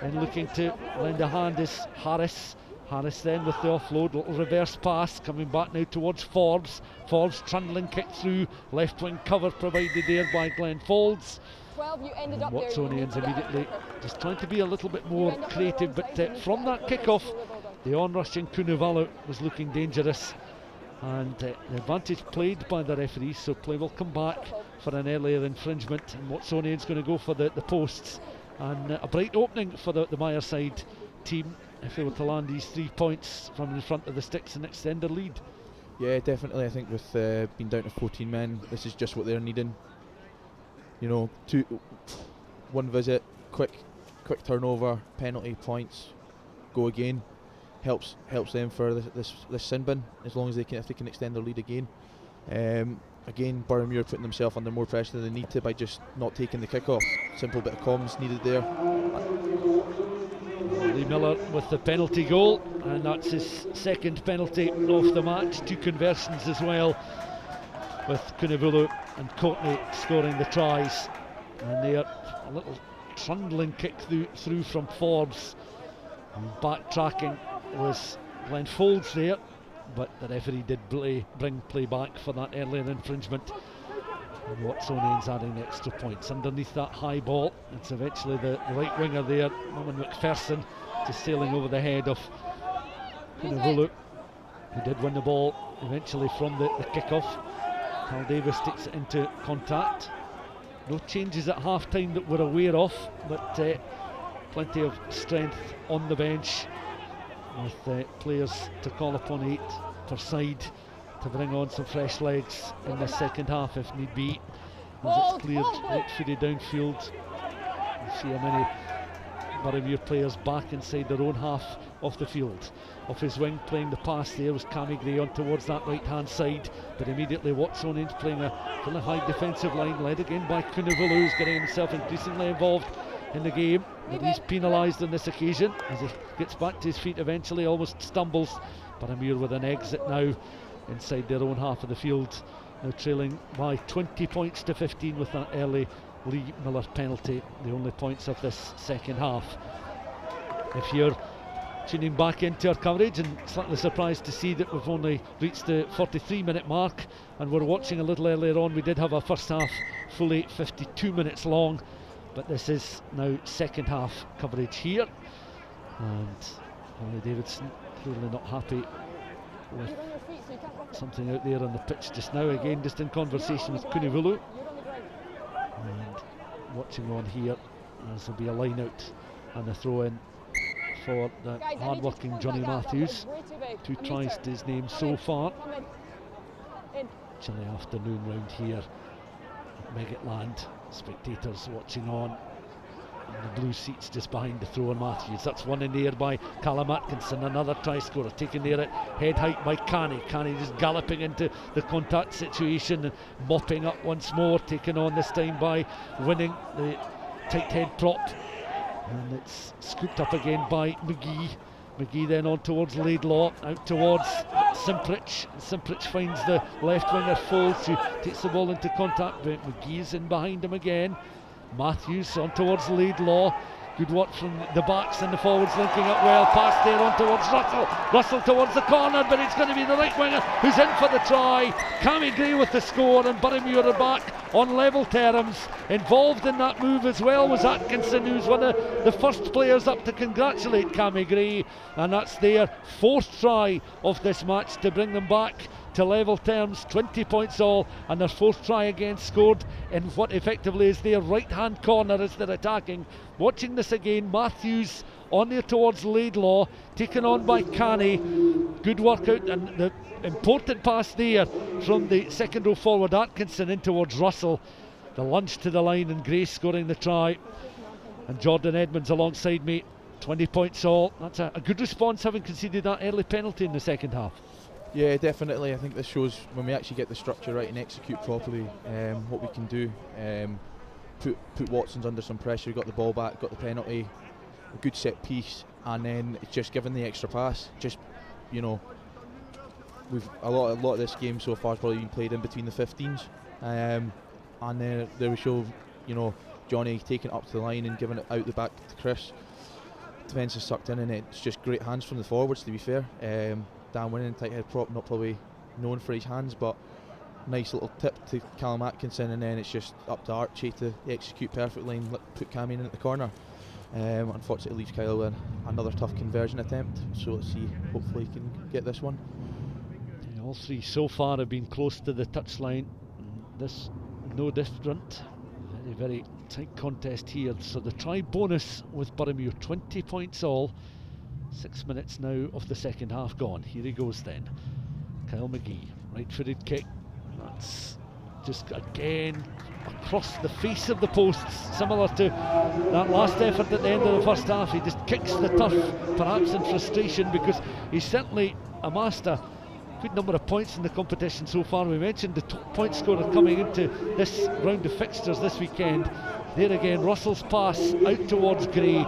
and looking to lend a hand is Harris. Harris then with the offload, little reverse pass coming back now towards Forbes. Forbes trundling kick through, left wing cover provided there by Glenn Folds. 12, you ended up Watsonians there. immediately just trying to be a little bit more creative, but from that kick-off, the on-rushing Kunavala was looking dangerous, and the advantage played by the referees, so play will come back for an earlier infringement, and Watsonians going to go for the posts, and a bright opening for the Myerside team if they were to land these 3 points from in front of the sticks and extend their lead. Yeah, definitely. I think with being down to 14 men, this is just what they're needing. You know, one visit, quick turnover, penalty, points, go again. Helps them for this sin bin, as long as if they can extend their lead again. Again, Boroughmuir putting themselves under more pressure than they need to by just not taking the kick off. Simple bit of comms needed there. Lee Miller with the penalty goal, and that's his second penalty of the match. 2 conversions as well, with Kunavulu and Courtney scoring the tries. And there, a little trundling kick through from Forbes. And backtracking was Glenn Folds there, but the referee did bring play back for that earlier infringement. And Watsonians adding the extra points. Underneath that high ball, it's eventually the right winger there, Norman McPherson, just sailing over the head of Kunavulu, who did win the ball eventually from the kick-off. Cal Davis takes it into contact. No changes at half-time that we're aware of, but plenty of strength on the bench, with players to call upon 8 per side to bring on some fresh legs in the second half if need be. As it's cleared right-footed downfield, you see how many Boroughmuir players back inside their own half of the field. Off his wing, playing the pass there was Cammy Gray on towards that right-hand side, but immediately Watsonians playing a fairly high defensive line, led again by Kunavulu, who's getting himself increasingly involved in the game. But he's penalised on this occasion as he gets back to his feet eventually, almost stumbles. Boroughmuir with an exit now inside their own half of the field, now trailing by 20 points to 15 with that early Lee Miller penalty, the only points of this second half. If you're tuning back into our coverage and slightly surprised to see that we've only reached the 43-minute mark, and we're watching a little earlier on, we did have a first half fully 52 minutes long, but this is now second half coverage here, and Ollie Davidson clearly not happy with something out there on the pitch just now, again just in conversation with Kunavulu. And watching on here, as there'll be a line out and a throw in for the hard-working Johnny Matthews. 2 tries to his name so far. Chilly afternoon round here at Meggetland. Spectators watching on in the blue seats just behind the throw on Matthews. That's one in the air by Callum Atkinson, another try scorer taken there at head height by Canny. Canny just galloping into the contact situation and mopping up once more, taken on this time by winning the tight head prop, and it's scooped up again by McGee. McGee then on towards Laidlaw, out towards Simprich. Simprich finds the left winger Folds, who takes the ball into contact, but McGee's in behind him again. Matthews on towards Laidlaw. Good work from the backs and the forwards linking up well. Pass there on towards Russell. Russell towards the corner, but it's going to be the right winger who's in for the try. Cammy Gray with the score, and Boroughmuir are back on level terms. Involved in that move as well was Atkinson, who's one of the first players up to congratulate Cammy Gray, and that's their 4th try of this match to bring them back to level terms, 20 points all, and their 4th try again scored in what effectively is their right hand corner as they're attacking. Watching this again, Matthews on there towards Laidlaw, taken on by Canny. Good work out, and the important pass there from the second row forward Atkinson in towards Russell. The lunge to the line, and Gray scoring the try, and Jordan Edmonds alongside me. 20 points all. That's a good response, having conceded that early penalty in the second half. Yeah, definitely. I think this shows when we actually get the structure right and execute properly what we can do. Put Watsons under some pressure, got the ball back, got the penalty, a good set piece, and then it's just given the extra pass. Just, you know, we've a lot of this game so far has probably been played in between the 15s. and then there we show, you know, Johnny taking it up to the line and giving it out the back to Chris. Defence is sucked in, and it's just great hands from the forwards, to be fair. Dan Winning, tight head prop, not probably known for his hands, but nice little tip to Callum Atkinson, and then it's just up to Archie to execute perfectly and put Cammy in at the corner. Unfortunately, leaves Kyle with another tough conversion attempt, so let's see, hopefully he can get this one. Yeah, all three so far have been close to the touchline. This no different. Very, very tight contest here. So the try bonus with Boroughmuir, 20 points all. 6 minutes now of the second half gone. Here he goes then. Kyle McGee, right-footed kick. That's just again across the face of the posts, similar to that last effort at the end of the first half. He just kicks the turf, perhaps in frustration, because he's certainly amassed a good number of points in the competition so far. We mentioned the top point scorer coming into this round of fixtures this weekend. There again, Russell's pass out towards Gray.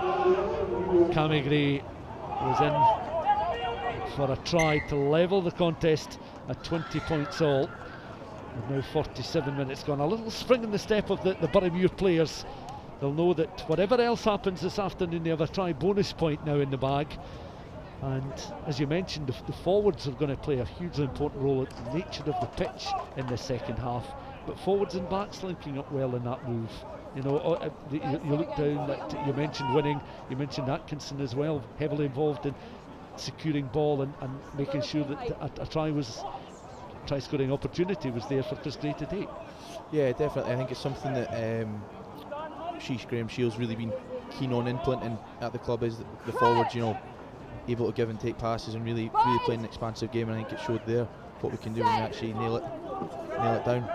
Cammy Gray was in for a try to level the contest at 20 points all. And now 47 minutes gone. A little spring in the step of the Boroughmuir players. They'll know that whatever else happens this afternoon, they have a try bonus point now in the bag. And as you mentioned, the forwards are going to play a hugely important role at the nature of the pitch in the second half. But forwards and backs linking up well in that move. You know, you look down, you mentioned Winning, you mentioned Atkinson as well, heavily involved in securing ball and making sure that a try scoring opportunity was there for Chris Gray to take. Yeah, definitely. I think it's something that Graham Shields really been keen on implementing at the club, is the forwards, you know, able to give and take passes and really playing an expansive game. And I think it showed there what we can do when we actually nail it down.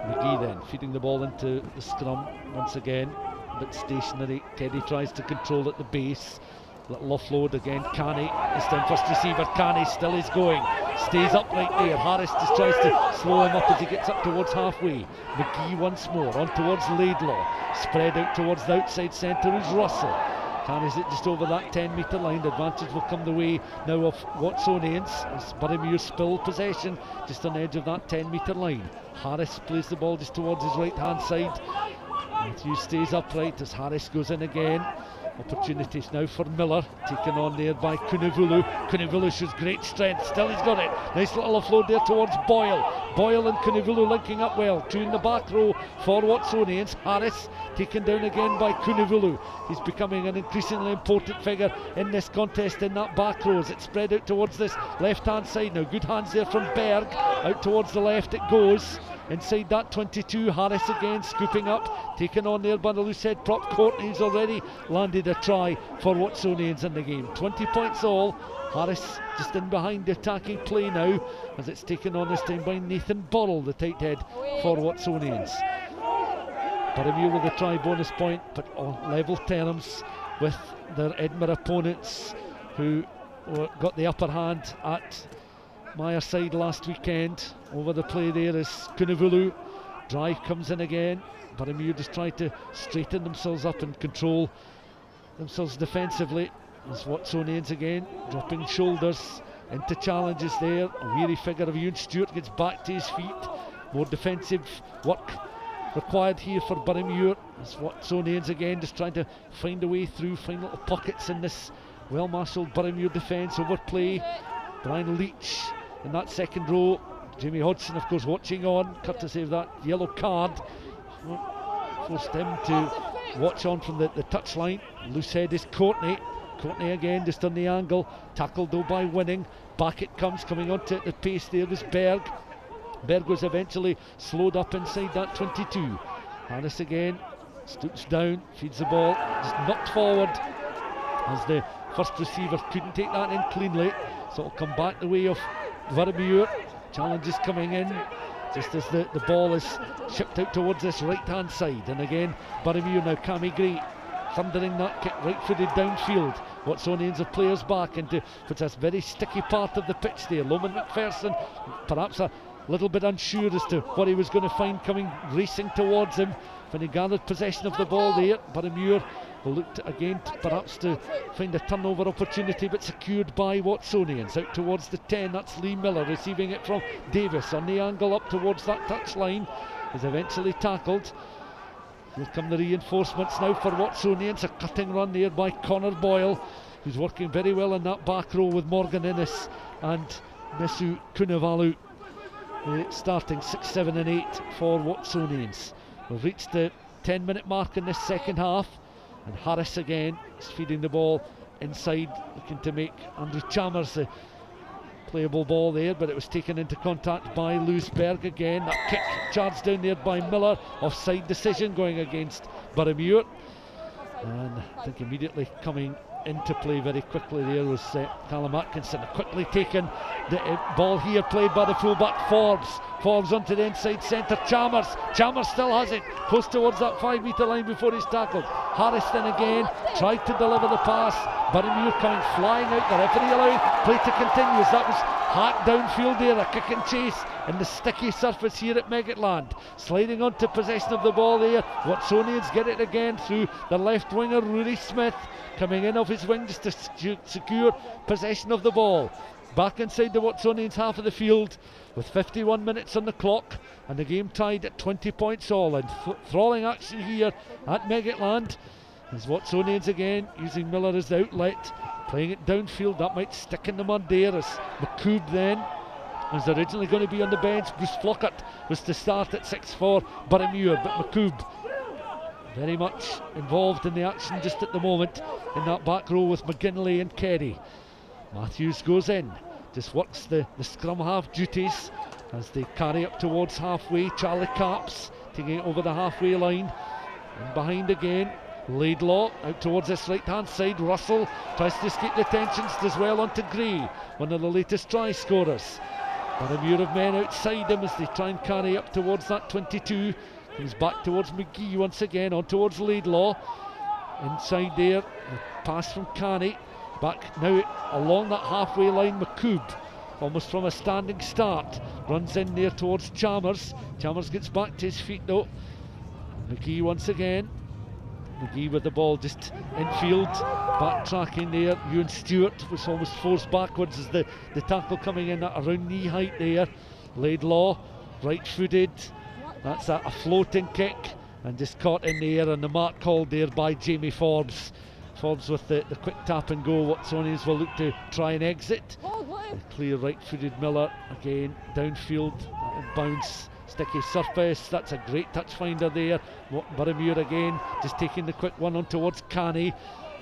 McGee then feeding the ball into the scrum once again, a bit stationary. Teddy tries to control at the base. Little offload again. Canny is down first receiver. Canny still is going, stays upright there. Harris just tries to slow him up as he gets up towards halfway. McGee once more on towards Laidlaw, spread out towards the outside centre is Russell. Carries it just over that 10-metre line. The advantage will come the way now of Watsonians as Boroughmuir spill possession just on the edge of that 10-metre line. Harris plays the ball just towards his right hand side. Matthews stays upright as Harris goes in again. Opportunities now for Miller, taken on there by Kunivulu. Kunivulu shows great strength, still he's got it. Nice little offload there towards Boyle. Boyle and Kunivulu linking up well. Two in the back row for Watsonians. Harris taken down again by Kunivulu. He's becoming an increasingly important figure in this contest in that back row as it's spread out towards this left hand side now. Good hands there from Berg, out towards the left it goes. Inside that 22, Harris again scooping up, taken on there by the loose head prop. Courtney's already landed a try for Watsonians in the game. 20 points all. Harris just in behind the attacking play now as it's taken on this time by Nathan Burrell, the tight head for Watsonians. Boroughmuir with a try bonus point, but on level terms with their Edinburgh opponents who got the upper hand at Myerside last weekend. Over the play there is Kunivulu. Drive comes in again. Boroughmuir just try to straighten themselves up and control themselves defensively. As Watsonians again dropping shoulders into challenges there. A weary figure of Ewan Stewart gets back to his feet. More defensive work required here for Boroughmuir as Watsonians again just trying to find a way through, find little pockets in this well marshalled Boroughmuir defence. Overplay. Brian Leach in that second row. Jamie Hodgson of course watching on, courtesy of that yellow card. Forced him to watch on from the touchline. Loose head is Courtney. Courtney again just on the angle, tackled though by Winning. Back it comes, coming onto the pace there was Berg. Berg was eventually slowed up inside that 22. Harris again stoops down, feeds the ball, just knocked forward as the first receiver couldn't take that in cleanly, so it'll come back the way of Boroughmuir. Challenge is coming in just as the ball is shipped out towards this right hand side, and again Boroughmuir now. Cammy Gray thundering that kick right-footed downfield. Watsonians have players back into what's a very sticky part of the pitch there. Loman McPherson perhaps a little bit unsure as to what he was going to find coming racing towards him when he gathered possession of the ball there. Boroughmuir will look again perhaps to find a turnover opportunity, but secured by Watsonians. Out towards the 10, that's Lee Miller receiving it from Davis on the angle up towards that touchline. is eventually tackled. Here come the reinforcements now for Watsonians. A cutting run there by Connor Boyle, who's working very well in that back row with Morgan Innes and Mesu Kunavalu. Starting 6, 7 and 8 for Watsonians. We've reached the 10-minute mark in this second half, and Harris again is feeding the ball inside, looking to make Andrew Chalmers the playable ball there, but it was taken into contact by Lewisberg again. That kick charged down there by Miller. Offside decision going against Boroughmuir. And I think immediately coming into play very quickly there was Callum Atkinson. Quickly taken the ball here, played by the fullback Forbes. Forbes onto the inside centre. Chalmers still has it, close towards that 5 metre line before he's tackled. Harris then again tried to deliver the pass. Boroughmuir coming flying out. The referee allowing play to continue. That was hacked downfield there, a kick and chase in the sticky surface here at Meggetland. Sliding onto possession of the ball there. Watsonians get it again through the left winger Rory Smith, coming in off his wing just to secure possession of the ball. Back inside the Watsonians half of the field with 51 minutes on the clock and the game tied at 20 points all. And thralling action here at Meggetland as Watsonians again using Miller as the outlet, playing it downfield. That might stick in the mud there as McCoob then was originally going to be on the bench. Bruce Flockart was to start at 6 for Boroughmuir, but McCoob very much involved in the action just at the moment in that back row with McGinley and Kerry. Matthews goes in, just works the scrum half duties as they carry up towards halfway. Charlie Capps taking it over the halfway line, and behind again Laidlaw out towards this right hand side. Russell tries to escape the tensions, does well onto Gray, one of the latest try scorers. Boroughmuir of men outside him as they try and carry up towards that 22. He's back towards McGee once again, on towards Laidlaw. Inside there, the pass from Carney. Back now along that halfway line, McCoob, almost from a standing start, runs in there towards Chalmers. Chalmers gets back to his feet though. McGee once again. McGee with the ball just infield, backtracking there. Ewan Stewart was almost forced backwards as the tackle coming in at around knee height there. Laidlaw, right-footed. That's a floating kick and just caught in the air, and the mark called there by Jamie Forbes. Forbes with the quick tap and go. Watsonians will look to try and exit. A clear right-footed Miller again downfield, bounce, sticky surface. That's a great touch finder there. Boroughmuir again just taking the quick one on towards Canny.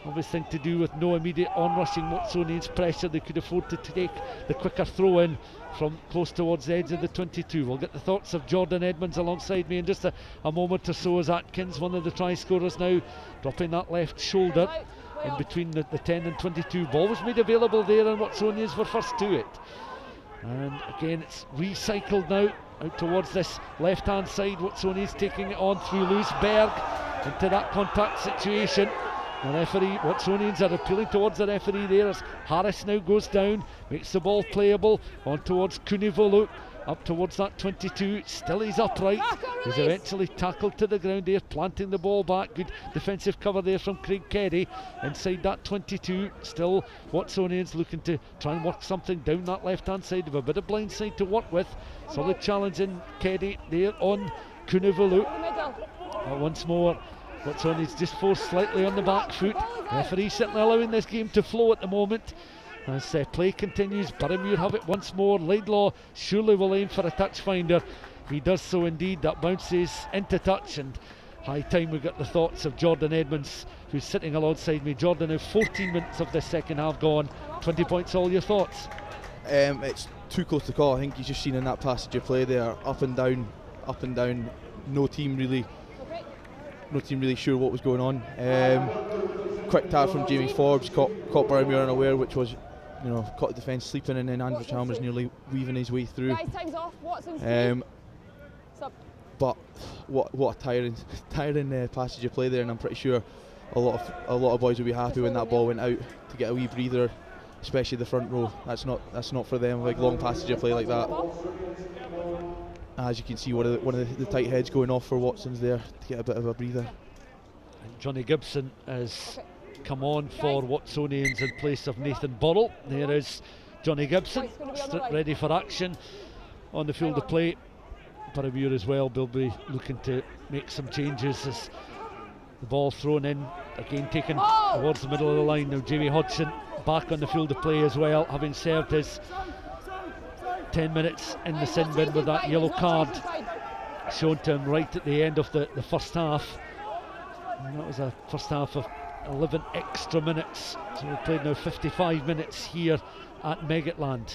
Obvious thing to do with no immediate on-rushing Watsonians pressure. They could afford to take the quicker throw in from close towards the edge of the 22. We'll get the thoughts of Jordan Edmonds alongside me in just a moment or so as Atkins, one of the try scorers now, dropping that left shoulder in between the 10 and 22. Ball was made available there and Watsonians were first to it. And again it's recycled now out towards this left hand side. Watsonians taking it on through Lewisberg into that contact situation. The referee, Watsonians are appealing towards the referee there as Harris now goes down, makes the ball playable on towards Kunivolu, up towards that 22. Still he's upright. He's eventually tackled to the ground there, planting the ball back. Good defensive cover there from Craig Keddy inside that 22. Still Watsonians looking to try and work something down that left hand side. With a bit of blind side to work with. Solid challenge in Keddy there on Kunivolu. Once more Watsonians just forced slightly on the back foot. Referee certainly allowing this game to flow at the moment as play continues. Boroughmuir have it once more. Laidlaw surely will aim for a touch finder. He does so indeed. That bounces into touch, and high time we got the thoughts of Jordan Edmonds, who's sitting alongside me. Jordan, now 14 minutes of this second half gone. 20 points all. Your thoughts? It's too close to call. I think he's just seen in that passage of play there, up and down. No team really sure what was going on. Quick tap from Jamie Forbes caught Boroughmuir unaware, which was, caught the defence sleeping, and then Andrew Chalmers nearly weaving his way through. But what a tiring passage of play there, and I'm pretty sure a lot of boys will be happy when that ball went out to get a wee breather, especially the front row. That's not for them, like long passage of play like that. As you can see, one of the tight heads going off for Watson's there to get a bit of a breather. And Johnny Gibson has come on for Watsonians in place of Nathan Burrell. There is Johnny Gibson, ready for action on the field of play. Boroughmuir as well will be looking to make some changes as the ball thrown in, again taken towards the middle of the line. Now Jamie Hodgson back on the field of play as well, having served his 10 minutes in the sin bin with that yellow card shown to him right at the end of the first half. And that was a first half of 11 extra minutes, so we've played now 55 minutes here at Meggetland.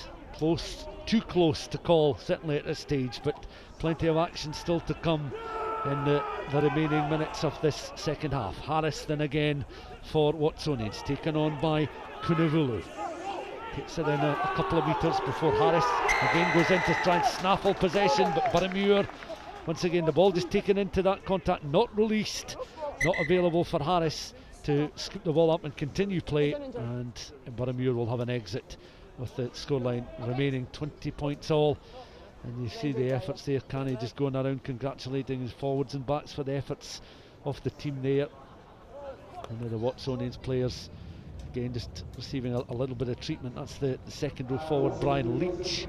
Too close to call, certainly at this stage, but plenty of action still to come in the remaining minutes of this second half. Harris then again for Watsonians, taken on by Kunavulu. Takes it in a couple of metres before Harris again goes in to try and snaffle possession, but Boroughmuir, once again the ball just taken into that contact, not released, not available for Harris to scoop the ball up and continue play, and Boroughmuir will have an exit with the scoreline remaining 20 points all. And you see the efforts there, Canny just going around congratulating his forwards and backs for the efforts of the team there. And the Watsonians players again just receiving a little bit of treatment. That's the second row forward, Brian Leach,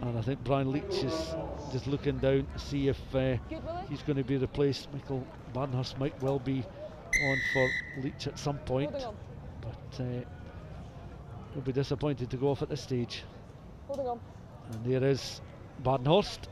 and I think Brian Leach is just looking down to see if he's going to be replaced. Michael Barnhurst might well be on for Leach at some point, but he'll be disappointed to go off at this stage. And there is Barnhurst,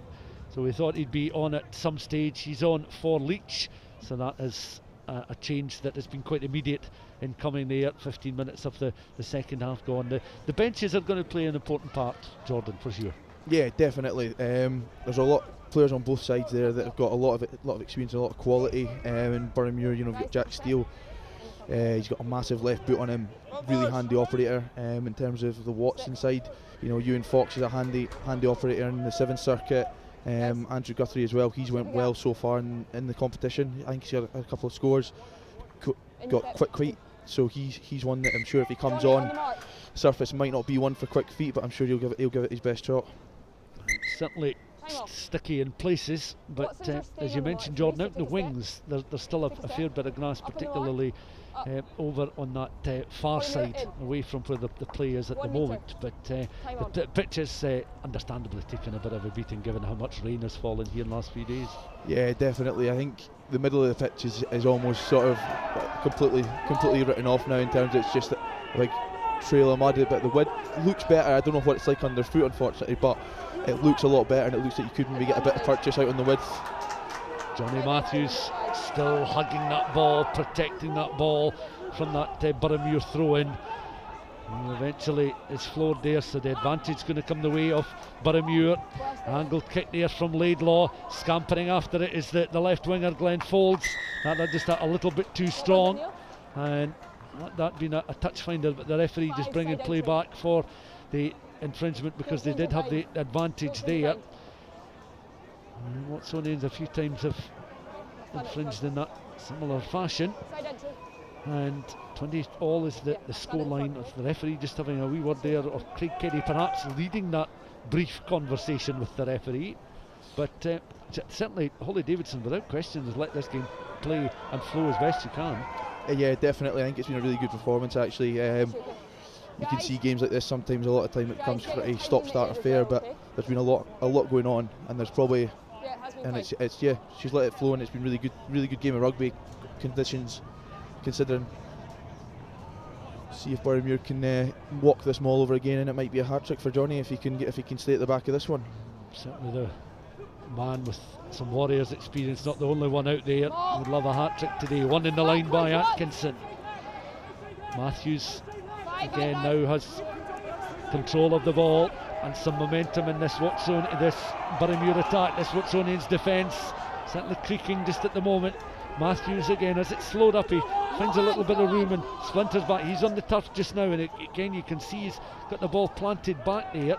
so we thought he'd be on at some stage. He's on for Leach, so that is a change that has been quite immediate in coming there. 15 minutes of the second half gone. The benches are going to play an important part, Jordan, for sure. Yeah, definitely. There's a lot of players on both sides there that have got a lot of experience and a lot of quality. In Boroughmuir, you know, we've got Jack Steele. He's got a massive left boot on him, really handy operator. In terms of the Watson side, you know, Ewan Fox is a handy operator in the 7th circuit. Andrew Guthrie as well, he's went well so far in the competition. I think he's got a couple of scores, got quick feet, so he's one that I'm sure if he comes on, surface might not be one for quick feet, but I'm sure he'll give it his best shot. Certainly sticky in places, but as you mentioned, Jordan, out the wings there's still a fair bit of grass, particularly over on that far side, away from where the play is at the moment. But the pitch is understandably taking a bit of a beating given how much rain has fallen here in the last few days. Yeah, definitely. I think the middle of the pitch is almost sort of completely written off now, in terms of it's just a big trail of mud, but the width looks better. I don't know what it's like underfoot, unfortunately, but it looks a lot better, and it looks like you could maybe get a bit of purchase out on the width. Johnny Matthews still hugging that ball, protecting that ball from that Boroughmuir throw-in. And eventually it's floored there, so the advantage is going to come the way of Boroughmuir. Angled kick there from Laidlaw. Scampering after it is the left winger, Glenn Folds. That just a little bit too strong, and that being a touch finder, but the referee just bringing play back for the infringement because they did have the advantage there. Watsonians a few times have infringed in that similar fashion, and 20 all is the scoreline of the referee. Just having a wee word there of Craig Keddy perhaps leading that brief conversation with the referee, but certainly Holly Davidson without question has let this game play and flow as best you can. Yeah, definitely. I think it's been a really good performance actually. You can see games like this sometimes, a lot of time it becomes pretty stop-start affair, but there's been a lot going on, and there's probably, and it's she's let it flow, and it's been really good game of rugby conditions considering. See if Boroughmuir can walk this maul over again, and it might be a hat-trick for Johnny if he can stay at the back of this one. Certainly the man with some Warriors experience, not the only one out there, would love a hat-trick today. One in the line by Atkinson. Matthews again now has control of the ball and some momentum in this Boroughmuir attack, this Watsonians defence. Certainly creaking just at the moment. Matthews again, as it's slowed up, he finds a little bit of room and splinters back. He's on the turf just now, and again you can see he's got the ball planted back there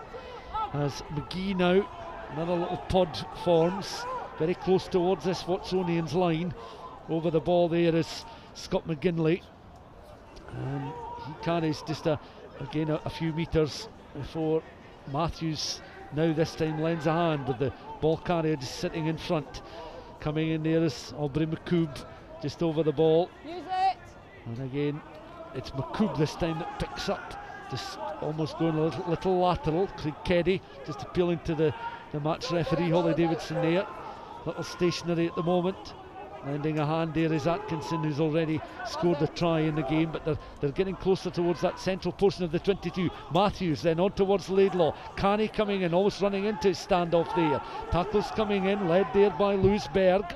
as McGee now, another little pod forms very close towards this Watsonians line. Over the ball there is Scott McGinley, and he carries just a few metres before Matthews now this time lends a hand with the ball carrier just sitting in front. Coming in there is Aubrey McCoob just over the ball, and again it's McCoob this time that picks up, just almost going a little lateral. Craig Keddy just appealing to the the match referee, Holly Davidson there. Little stationary at the moment. Lending a hand there is Atkinson, who's already scored a try in the game, but they're getting closer towards that central portion of the 22. Matthews then on towards Laidlaw. Canny coming in, almost running into his standoff there. Tackles coming in, led there by Lewisberg.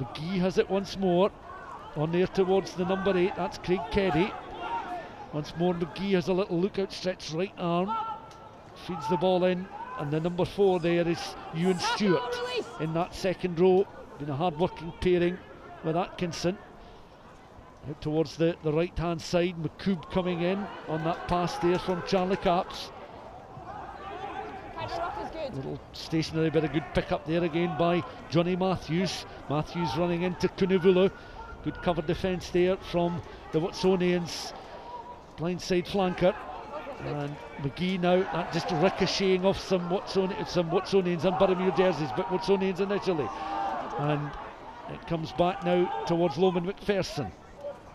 McGee has it once more. On there towards the number 8, that's Craig Keddy. Once more McGee has a little look, outstretched right arm. Feeds the ball in, and the number 4 there is Ewan Stewart in that second row. Been a hard-working pairing with Atkinson. Out towards the right hand side, McCoob coming in on that pass there from Charlie Capps. A little stationary, but a good pick up there again by Johnny Matthews. Matthews running into Kunivulu. Good cover defence there from the Watsonians. Blindside flanker. And McGee now, that just ricocheting off some Watsonians and Boroughmuir jerseys, but Watsonians initially. And it comes back now towards Loman McPherson.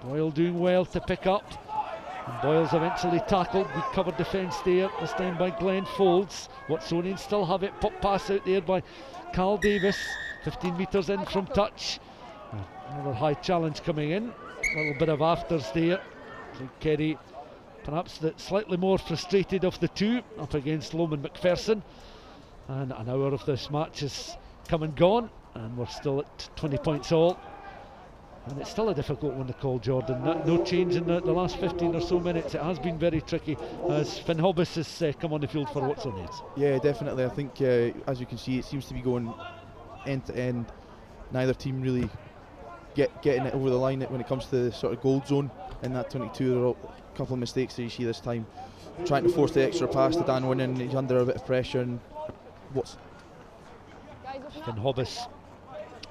Boyle doing well to pick up, and Boyle's eventually tackled. Good cover defence there, this time by Glenn Folds. Watsonians still have it. Pop pass out there by Carl Davis, 15 metres in from touch. Another high challenge coming in. A little bit of afters there. Kerry perhaps the slightly more frustrated of the two, up against Loman McPherson. And an hour of this match has come and gone, and we're still at 20 points all. And it's still a difficult one to call, Jordan. No change in the last 15 or so minutes. It has been very tricky as Finn Hobbs has come on the field for Watsonians. Yeah, definitely. I think as you can see, it seems to be going end to end. Neither team really getting it over the line when it comes to the sort of gold zone in that 22. There are a couple of mistakes that you see this time. Trying to force the extra pass to Dan Winnan, he's under a bit of pressure, and Finn Hobbs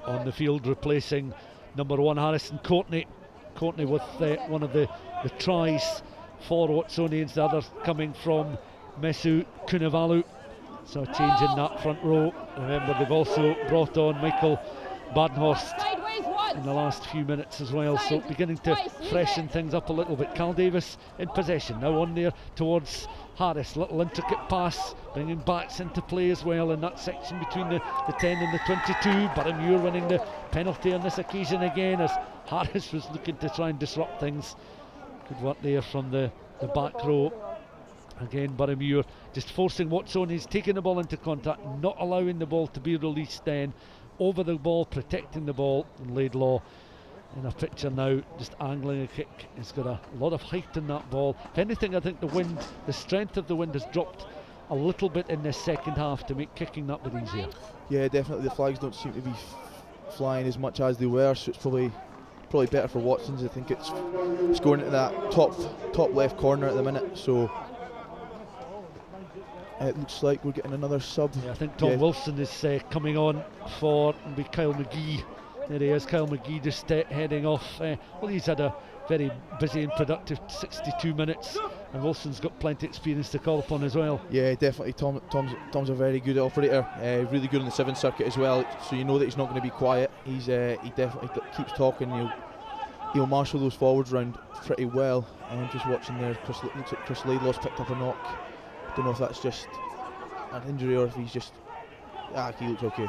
on the field replacing number 1 Harrison Courtney. Courtney with one of the tries for Watsonians, the other coming from Mesu Kunavalu. So a change in that front row. Remember, they've also brought on Michael Badenhorst in the last few minutes as well, so beginning to freshen things up a little bit. Cal Davis in possession, now on there towards Harris. Little intricate pass, bringing backs into play as well in that section between the 10 and the 22. Boroughmuir winning the penalty on this occasion again, as Harris was looking to try and disrupt things. Good work there from the back row. Again, Boroughmuir just forcing Watsonians, taking the ball into contact, not allowing the ball to be released then. Over the ball, protecting the ball, and Laidlaw in a picture now, just angling a kick. He's got a lot of height in that ball. If anything, I think the strength of the wind has dropped a little bit in this second half to make kicking that bit easier. Yeah, definitely. The flags don't seem to be flying as much as they were, so it's probably better for Watsons. I think it's going into that top left corner at the minute, so it looks like we're getting another sub. Yeah, I think Tom Wilson is coming on for Kyle McGee. There he is, Kyle McGee just heading off. Well, he's had a very busy and productive 62 minutes, and Wilson's got plenty of experience to call upon as well. Yeah, definitely. Tom's a very good operator, really good on the 7 circuit as well, so you know that he's not going to be quiet. He definitely keeps talking. He'll marshal those forwards round pretty well. And just watching there, looks like Chris Laidlaw's picked up a knock. Don't know if that's just an injury or if he's just he looks okay.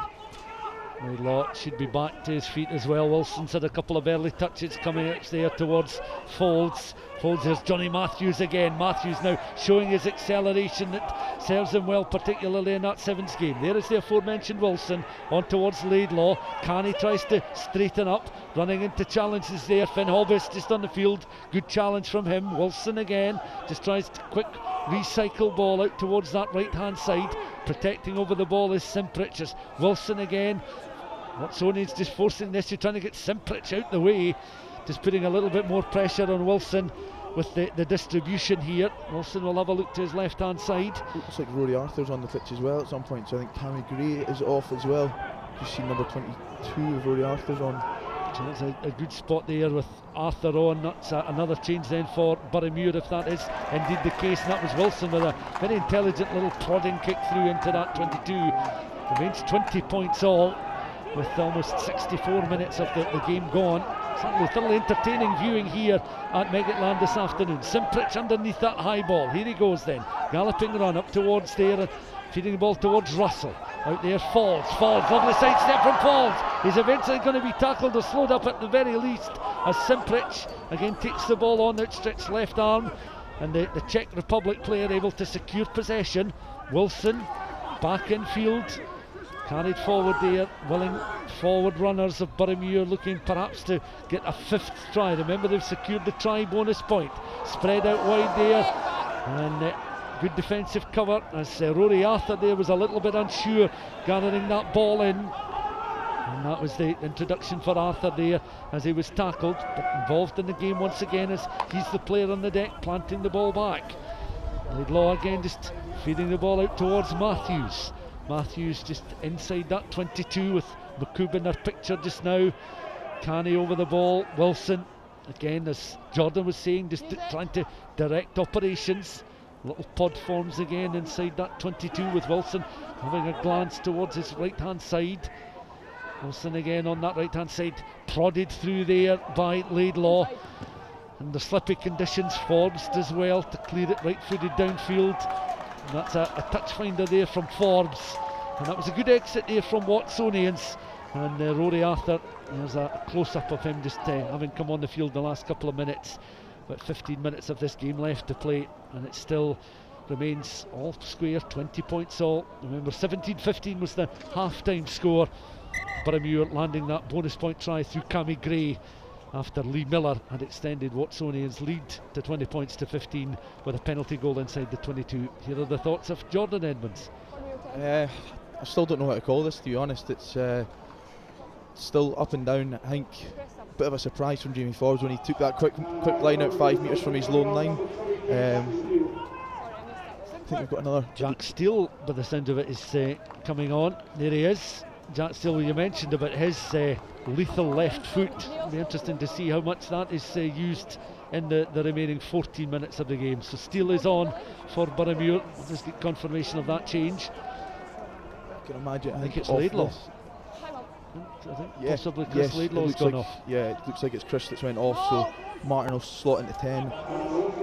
Laidlaw should be back to his feet as well. Wilson's had a couple of early touches coming out there towards Folds. Here's Johnny Matthews again. Matthews now showing his acceleration that serves him well, particularly in that Sevens game. There is the aforementioned Wilson on towards Laidlaw. Canny tries to straighten up, running into challenges there. Finn Hobbs just on the field. Good challenge from him. Wilson again just tries to quick recycle ball out towards that right hand side. Protecting over the ball is Simprich. As Wilson again. Watsonians just forcing this, you're trying to get Simprich out the way, just putting a little bit more pressure on Wilson with the distribution here. Wilson will have a look to his left hand side. Looks like Rory Arthur's on the pitch as well at some point, so I think Cammy Gray is off as well. You see number 22 of Rory Arthur's on. So that's a good spot there with Arthur on. That's another change then for Boroughmuir if that is indeed the case, and that was Wilson with a very intelligent little prodding kick through into that 22. Remains 20 points all, with almost 64 minutes of the game gone. Certainly thoroughly entertaining viewing here at Meggetland this afternoon. Simprich underneath that high ball. Here he goes then, galloping run up towards there and feeding the ball towards Russell. Out there, Falls, lovely side step from Falls. He's eventually going to be tackled or slowed up at the very least, as Simprich again takes the ball on outstretched left arm, and the Czech Republic player able to secure possession. Wilson back in field, carried forward there, willing forward runners of Boroughmuir looking perhaps to get a 5th try. Remember, they've secured the try bonus point. Spread out wide there, and good defensive cover as Rory Arthur there was a little bit unsure gathering that ball in, and that was the introduction for Arthur there as he was tackled, but involved in the game once again as he's the player on the deck planting the ball back. Laidlaw again just feeding the ball out towards Matthews just inside that 22 with McCoub in our picture just now. Canny over the ball, Wilson again, as Jordan was saying, just trying to direct operations. Little pod forms again inside that 22 with Wilson having a glance towards his right hand side. Wilson again on that right hand side, prodded through there by Laidlaw, and the slippy conditions Forbes as well to clear it right footed downfield, and that's a touch finder there from Forbes, and that was a good exit there from Watsonians. And Rory Arthur, there's a close up of him just having come on the field the last couple of minutes. About 15 minutes of this game left to play, and it still remains all square, 20 points all. Remember, 17-15 was the half-time score. Boroughmuir landing that bonus point try through Cammy Gray after Lee Miller had extended Watsonians' lead to 20 points to 15 with a penalty goal inside the 22. Here are the thoughts of Jordan Edmonds. I still don't know how to call this, to be honest. It's still up and down. I think bit of a surprise from Jamie Forbes when he took that quick line out 5 metres from his lone line. I think we've got another. Jack Steele, by the sound of it, is coming on. There he is. Jack Steele, you mentioned about his lethal left foot. It'll be interesting to see how much that is used in the remaining 14 minutes of the game. So Steele is on for Boroughmuir. We'll just get confirmation of that change. I can imagine. I think it's Laidlaw. I think possibly Chris Laidlaw's gone off. Yeah, it looks like it's Chris that's went off, so Martin will slot into 10,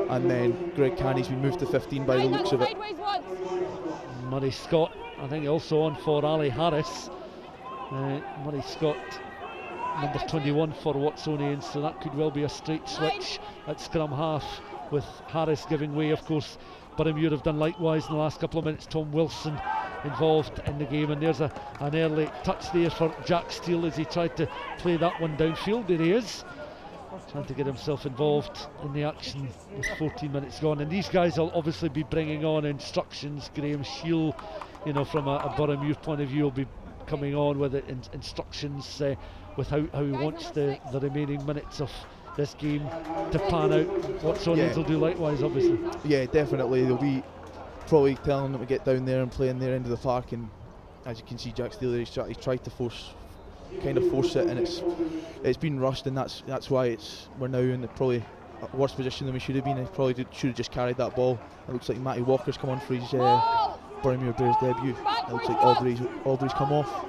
and then Greg Canny's been moved to 15 by the looks of it. Murray Scott, I think, also on for Ali Harris. Murray Scott, number 21 for Watsonians, so that could well be a straight switch at scrum half, with Harris giving way. Of course, Boroughmuir have done likewise in the last couple of minutes. Tom Wilson involved in the game, and there's an early touch there for Jack Steele as he tried to play that one downfield. There he is, trying to get himself involved in the action with 14 minutes gone. And these guys will obviously be bringing on instructions. Graham Shield, from a Boroughmuir point of view, will be coming on with instructions with how he wants the remaining minutes of this game to pan out. Watsonians will do likewise, obviously. Yeah, definitely. They'll be probably telling them to get down there and play in their end of the park, and as you can see, Jack Steele, he's tried to force it, and it's been rushed, and that's why we're now in probably a worse position than we should have been. He probably should have just carried that ball. It looks like Matty Walker's come on for his Boroughmuir Bears debut. It looks like Aubrey's come off.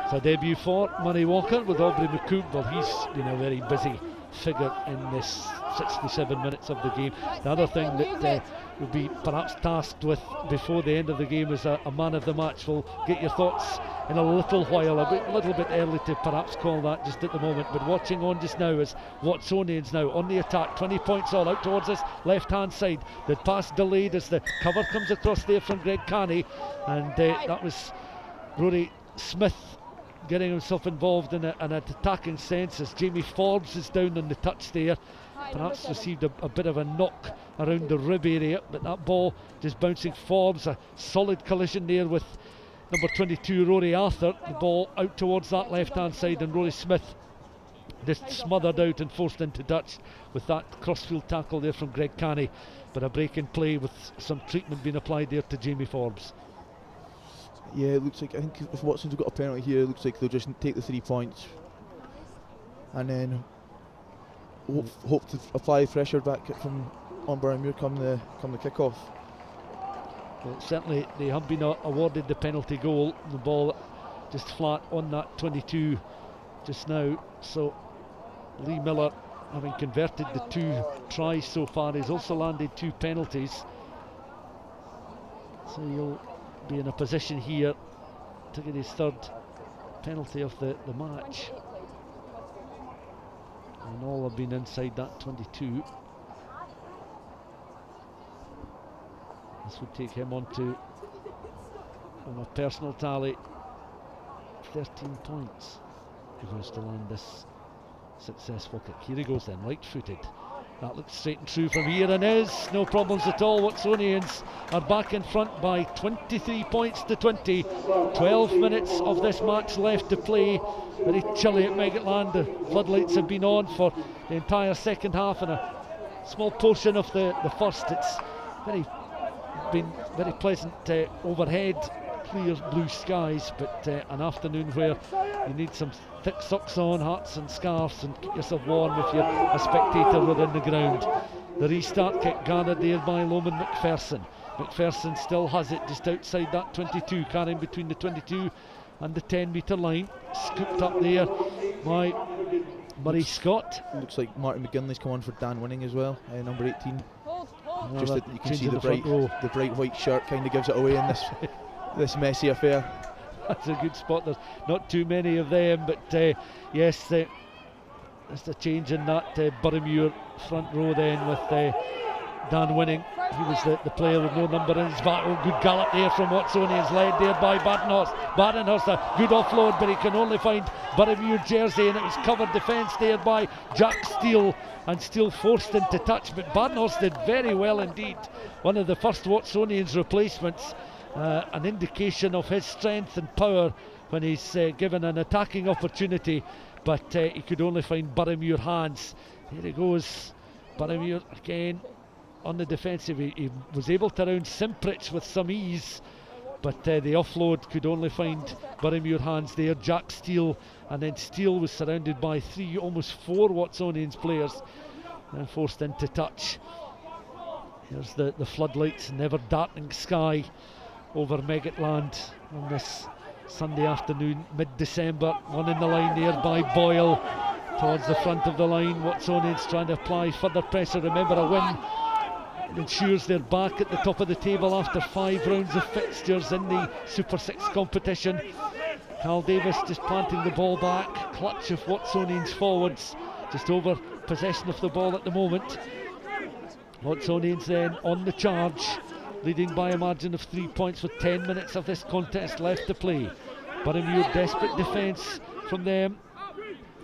It's a debut for Murray Walker with Aubrey McCoub. Well, he's been a very busy figure in this 67 minutes of the game. The other thing that will be perhaps tasked with before the end of the game is a man of the match. We'll get your thoughts in a little while, a little bit early to perhaps call that just at the moment, but watching on just now is Watsonians now on the attack, 20 points all out towards this left hand side. The pass delayed as the cover comes across there from Greg Canny, and that was Rory Smith getting himself involved in an attacking sense as Jamie Forbes is down on the touch there. Perhaps received a bit of a knock around the rib area, but that ball just bouncing Forbes. A solid collision there with number 22 Rory Arthur. The ball out towards that left hand side, and Rory Smith just smothered out and forced into touch with that crossfield tackle there from Greg Canny. But a break in play with some treatment being applied there to Jamie Forbes. Yeah, it looks like, I think if Watson's have got a penalty here, it looks like they'll just take the 3 points and then hope to apply pressure back from on Boroughmuir come the kick-off. Well, certainly they have been awarded the penalty goal. The ball just flat on that 22 just now. So Lee Miller, having converted the 2 tries so far, he's also landed 2 penalties. So you'll be in a position here to get his third penalty of the match. And all have been inside that 22. This would take him on to, on a personal tally, 13 points. If he was to land this successful kick. Here he goes then, right-footed. That looks straight and true from here and is. No problems at all. Watsonians are back in front by 23 points to 20. 12 minutes of this match left to play. Very chilly at Meggetland. The floodlights have been on for the entire second half and a small portion of the first. It's been very pleasant overhead, clear blue skies, but an afternoon where you need some thick socks on, hats and scarves, and keep yourself warm if you're a spectator within the ground. The restart kick gathered there by Loman McPherson. McPherson still has it just outside that 22, carrying between the 22 and the 10-metre line. Scooped up there by Murray Scott. Looks like Martin McGinley's come on for Dan Winning as well, number 18. Just that you can see the bright white shirt kind of gives it away in this messy affair. That's a good spot. There's not too many of them, but yes, there's a change in that Boroughmuir front row then with Dan Winning. He was the player with no number in his battle. Good gallop there from Watsonians, led there by Badenhorst. Badenhorst, a good offload, but he can only find Boroughmuir jersey, and it was covered defence there by Jack Steele, and Steele forced into touch, but Badenhorst did very well indeed. One of the first Watsonians replacements. An indication of his strength and power when he's given an attacking opportunity, but he could only find Boroughmuir hands. Here he goes, Boroughmuir again on the defensive. He was able to round Simprich with some ease, but the offload could only find Boroughmuir hands there. Jack Steele, and then Steele was surrounded by three, almost four Watsonians players, and forced into touch. Here's the floodlights, never darkening sky over Meggetland on this Sunday afternoon, mid-December. One in the line there by Boyle towards the front of the line. Watsonians trying to apply further pressure. Remember, a win ensures they're back at the top of the table after 5 rounds of fixtures in the Super 6 competition. Cal Davis just planting the ball back. Clutch of Watsonians forwards, just over possession of the ball at the moment. Watsonians then on the charge, leading by a margin of 3 points with 10 minutes of this contest left to play. Boroughmuir, desperate defence from them.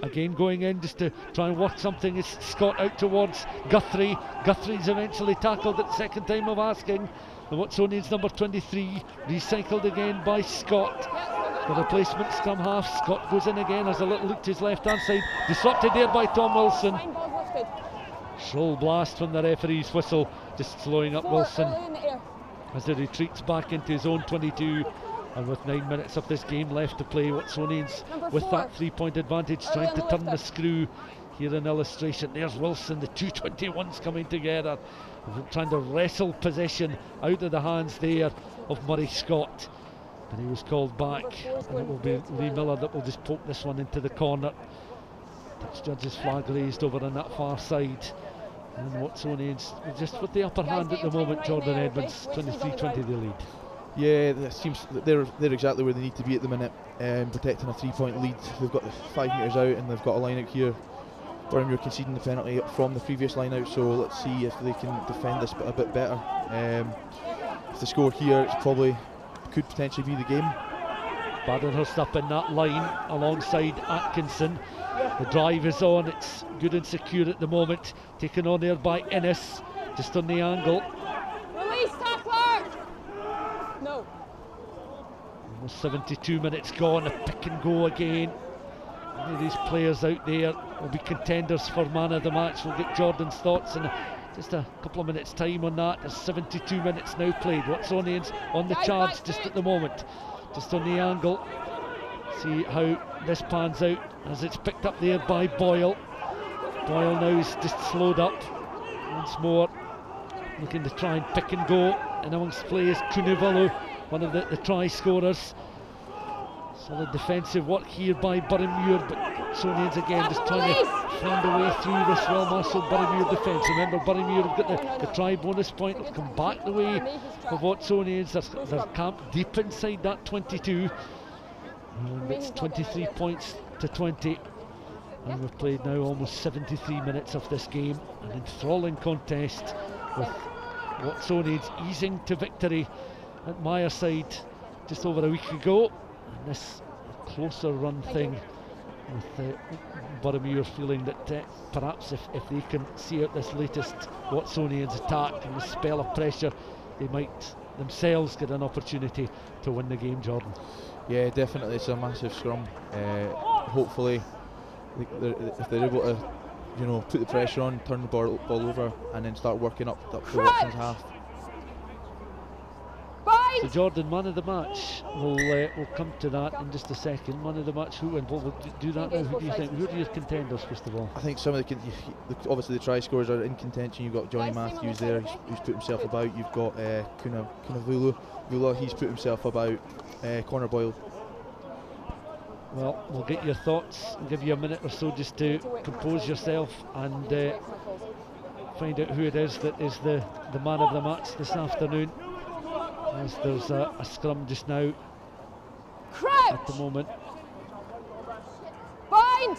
Again going in just to try and work something is Scott out towards Guthrie. Guthrie's eventually tackled at the second time of asking. The Watsonians number 23, recycled again by Scott. The replacement scrum half, Scott goes in again, has a little look to his left hand side. Disrupted there by Tom Wilson. Shrill blast from the referee's whistle, just slowing up Wilson as he retreats back into his own 22. And with 9 minutes of this game left to play, Watsonians with that 3-point advantage, trying to turn the screw. Here in illustration, there's Wilson, the 221s coming together, trying to wrestle possession out of the hands there of Murray Scott. And he was called back, and it will be Lee Miller that will just poke this one into the corner. Touch judge's flag raised over on that far side. And Watsonians just with the upper hand at the moment. Jordan Edmonds, 23-20 the lead. Yeah, it seems that they're exactly where they need to be at the minute, protecting a 3-point lead. They've got 5 metres out and they've got a line out here. Boroughmuir conceding the penalty from the previous line out, so let's see if they can defend this a bit better. If they score here, it's probably could potentially be the game. Badenhurst up in that line alongside Atkinson. The drive is on, it's good and secure at the moment. Taken on there by Ennis, just on the angle. Release tackler! No. Almost 72 minutes gone, a pick and go again. Any of these players out there will be contenders for man of the match. We'll get Jordan's thoughts in just a couple of minutes time on that. There's 72 minutes now played. Watsonians on the charge just at the moment, just on the angle. See how this pans out as it's picked up there by Boyle. Boyle now is just slowed up once more, looking to try and pick and go. And amongst play is Kunivalu, one of the try scorers. Solid defensive work here by Boroughmuir, but Watsonians again just trying to find a way through this well-marshalled Boroughmuir defence. Remember, Boroughmuir have got the try bonus point, will come back the way of Watsonians. They're camped deep inside that 22. And it's 23 points to 20. And we've played now almost 73 minutes of this game. An enthralling contest with Watsonians easing to victory at Myerside just over a week ago. And this closer run thing with Boroughmuir feeling that perhaps if they can see out this latest Watsonians attack and the spell of pressure, they might themselves get an opportunity to win the game, Jordan. Yeah, definitely, it's a massive scrum. Hopefully, if they're able to, put the pressure on, turn the ball over, and then start working up the Watson's half. So Jordan, man of the match, we'll come to that in just a second. Man of the match, who, and we'll do that now. Who do you think? Who are your contenders, first of all? I think some of obviously the try scorers are in contention. You've got Johnny Matthews there, who's put himself about. You've got Vula, he's put himself about. Connor Boyle. Well, we'll get your thoughts and give you a minute or so just to compose yourself and find out who it is that is the man of the match this afternoon. As there's a scrum just now at the moment. Bind!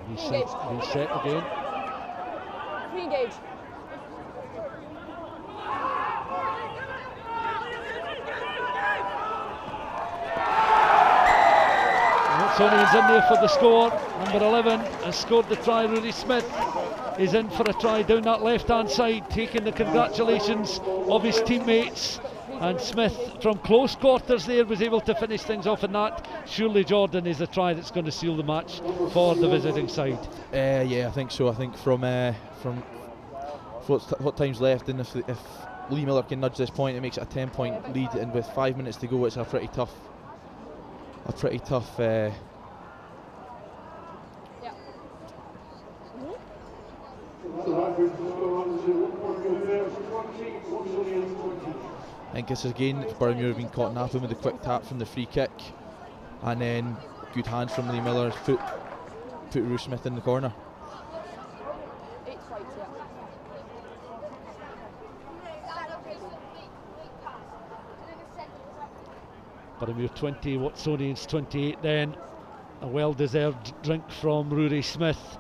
Reset again. Re-engage. Watsonians in there for the score. Number 11 has scored the try. Rudy Smith is in for a try down that left-hand side, taking the congratulations of his teammates. And Smith, from close quarters there, was able to finish things off in that. Surely, Jordan, is a try that's going to seal the match for the visiting side. Yeah, I think so. I think from what time's left, and if Lee Miller can nudge this point, it makes it a 10-point lead. And with 5 minutes to go, it's a pretty tough. I think this again, Boroughmuir have been caught napping with a quick tap from the free kick, and then good hands from Lee Miller put Ruth Smith in the corner. Boroughmuir 20, Watsonians 28 then. A well-deserved drink from Rory Smith,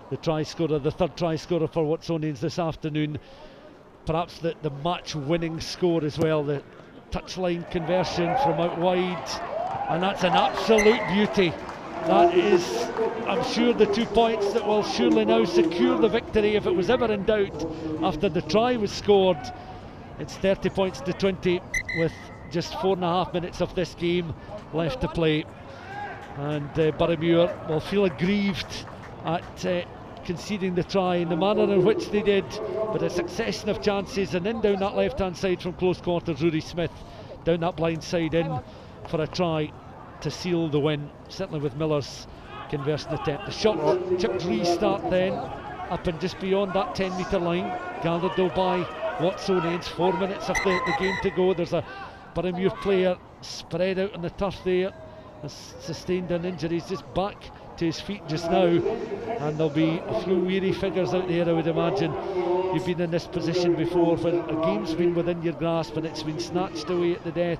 the try scorer, the third try scorer for Watsonians this afternoon. Perhaps the match-winning score as well, the touchline conversion from out wide, and that's an absolute beauty. That is, I'm sure, the 2 points that will surely now secure the victory if it was ever in doubt after the try was scored. It's 30 points to 20 with just 4.5 minutes of this game left to play. And Boroughmuir will feel aggrieved at conceding the try in the manner in which they did, but a succession of chances, and then down that left hand side from close quarters, Rudy Smith down that blind side in for a try to seal the win, certainly with Miller's conversion attempt. The shot chipped restart then up and just beyond that 10-metre line, gathered though by Watsonians. 4 minutes of the game to go. There's a Boroughmuir player spread out on the turf there, has sustained an injury. He's just back to his feet just now, and there'll be a few weary figures out there, I would imagine. You've been in this position before when a game's been within your grasp and it's been snatched away at the death.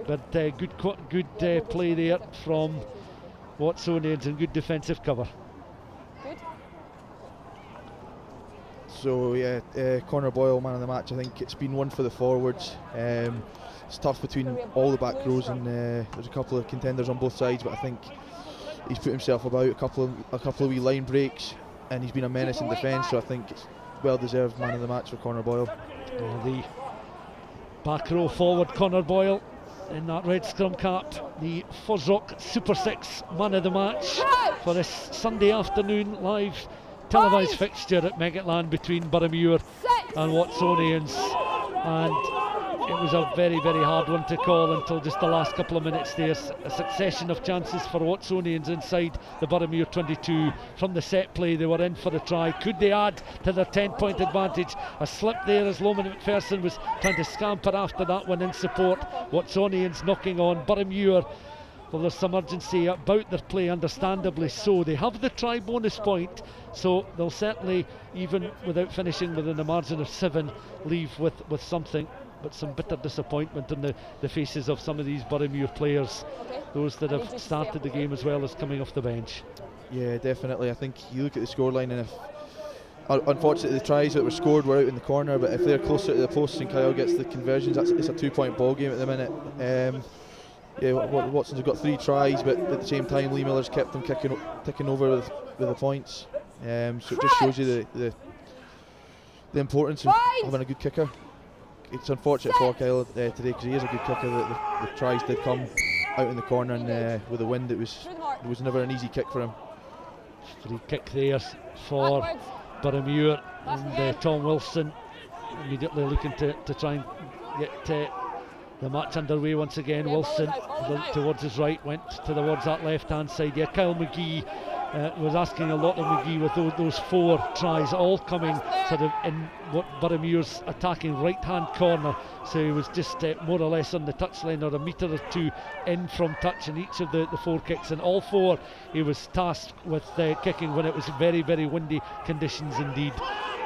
But good play there from Watsonians and good defensive cover. Good. So yeah, Connor Boyle, man of the match. I think it's been one for the forwards. It's tough between all the back rows, and there's a couple of contenders on both sides, but I think he's put himself about a couple of wee line breaks, and he's been a menace in defence. So I think it's well deserved man of the match for Connor Boyle. The back row forward, Connor Boyle, in that red scrum cap, the FOSROC Super6 man of the match for this Sunday afternoon live televised fixture at Meggetland between Boroughmuir and Watsonians. And it was a very, very hard one to call until just the last couple of minutes there. A succession of chances for Watsonians inside the Boroughmuir 22 from the set play. They were in for a try. Could they add to their 10-point advantage? A slip there as Loman McPherson was trying to scamper after that one in support. Watsonians knocking on Boroughmuir. Well, there's some urgency about their play, understandably so. They have the try bonus point, so they'll certainly, even without finishing within a margin of 7, leave with something, but some bitter disappointment in the faces of some of these Boroughmuir players, those that have started the game as well as coming off the bench. Yeah, definitely. I think you look at the scoreline, and if unfortunately the tries that were scored were out in the corner, but if they're closer to the post and Kyle gets the conversions, it's a 2-point ball game at the minute. Yeah, Watson's have got 3 tries, but at the same time Lee Miller's kept them ticking over with the points. So it just shows you the importance of having a good kicker. It's unfortunate for Kyle today because he is a good kicker. The tries did come out in the corner, and with the wind it was never an easy kick for him. Free kick there for Boroughmuir, and Tom Wilson immediately looking to try and get the match underway once again. Wilson towards his right, went towards that left hand side. Yeah, Kyle McGee was asking a lot of McGee with those 4 tries all coming sort of in what Boroughmuir's attacking right hand corner, so he was just more or less on the touchline or a metre or 2 in from touch in each of the 4 kicks, and all 4 he was tasked with kicking when it was very, very windy conditions indeed.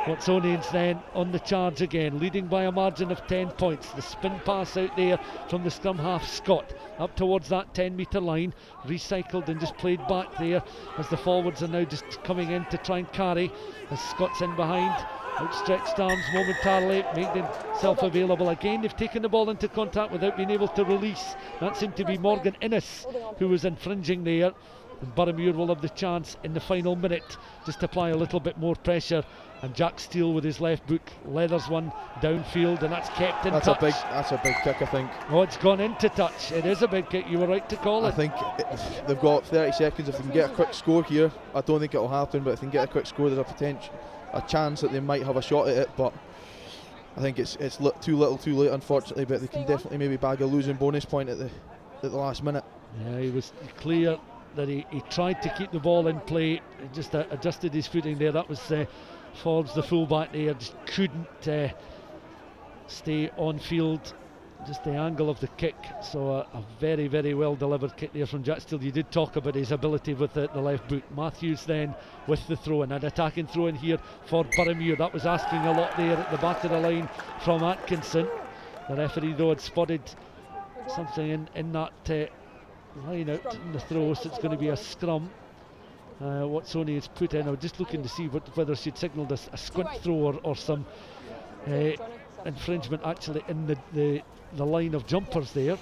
Watsonians then on the charge again, leading by a margin of 10 points. The spin pass out there from the scrum half Scott up towards that 10-metre line, recycled and just played back there as the forwards are now just coming in to try and carry, as Scott's in behind, outstretched arms momentarily, made himself available again. They've taken the ball into contact without being able to release. That seemed to be Morgan Innes who was infringing there, and Boroughmuir will have the chance in the final minute just to apply a little bit more pressure. And Jack Steele with his left boot leathers one downfield, and that's kept in touch. That's a big kick, I think. Oh, it's gone into touch. It is a big kick. You were right to call it. I think they've got 30 seconds. If they can get a quick score here, I don't think it'll happen, but if they can get a quick score, there's a chance that they might have a shot at it. But I think it's too little, too late, unfortunately. But they can definitely maybe bag a losing bonus point at the last minute. Yeah, he was clear that he tried to keep the ball in play. He just adjusted his footing there. That was Forbes, the fullback there, just couldn't stay on field, just the angle of the kick. So a very, very well delivered kick there from Jack Steele. You did talk about his ability with the left boot. Matthews then with the throw in, an attacking throw in here for Boroughmuir. That was asking a lot there at the back of the line from Atkinson. The referee though had spotted something in that line out in the throw, so it's going to be a scrum. Watsonians put in. I was just looking to see whether she'd signalled a squint throw or some infringement actually in the line of jumpers there.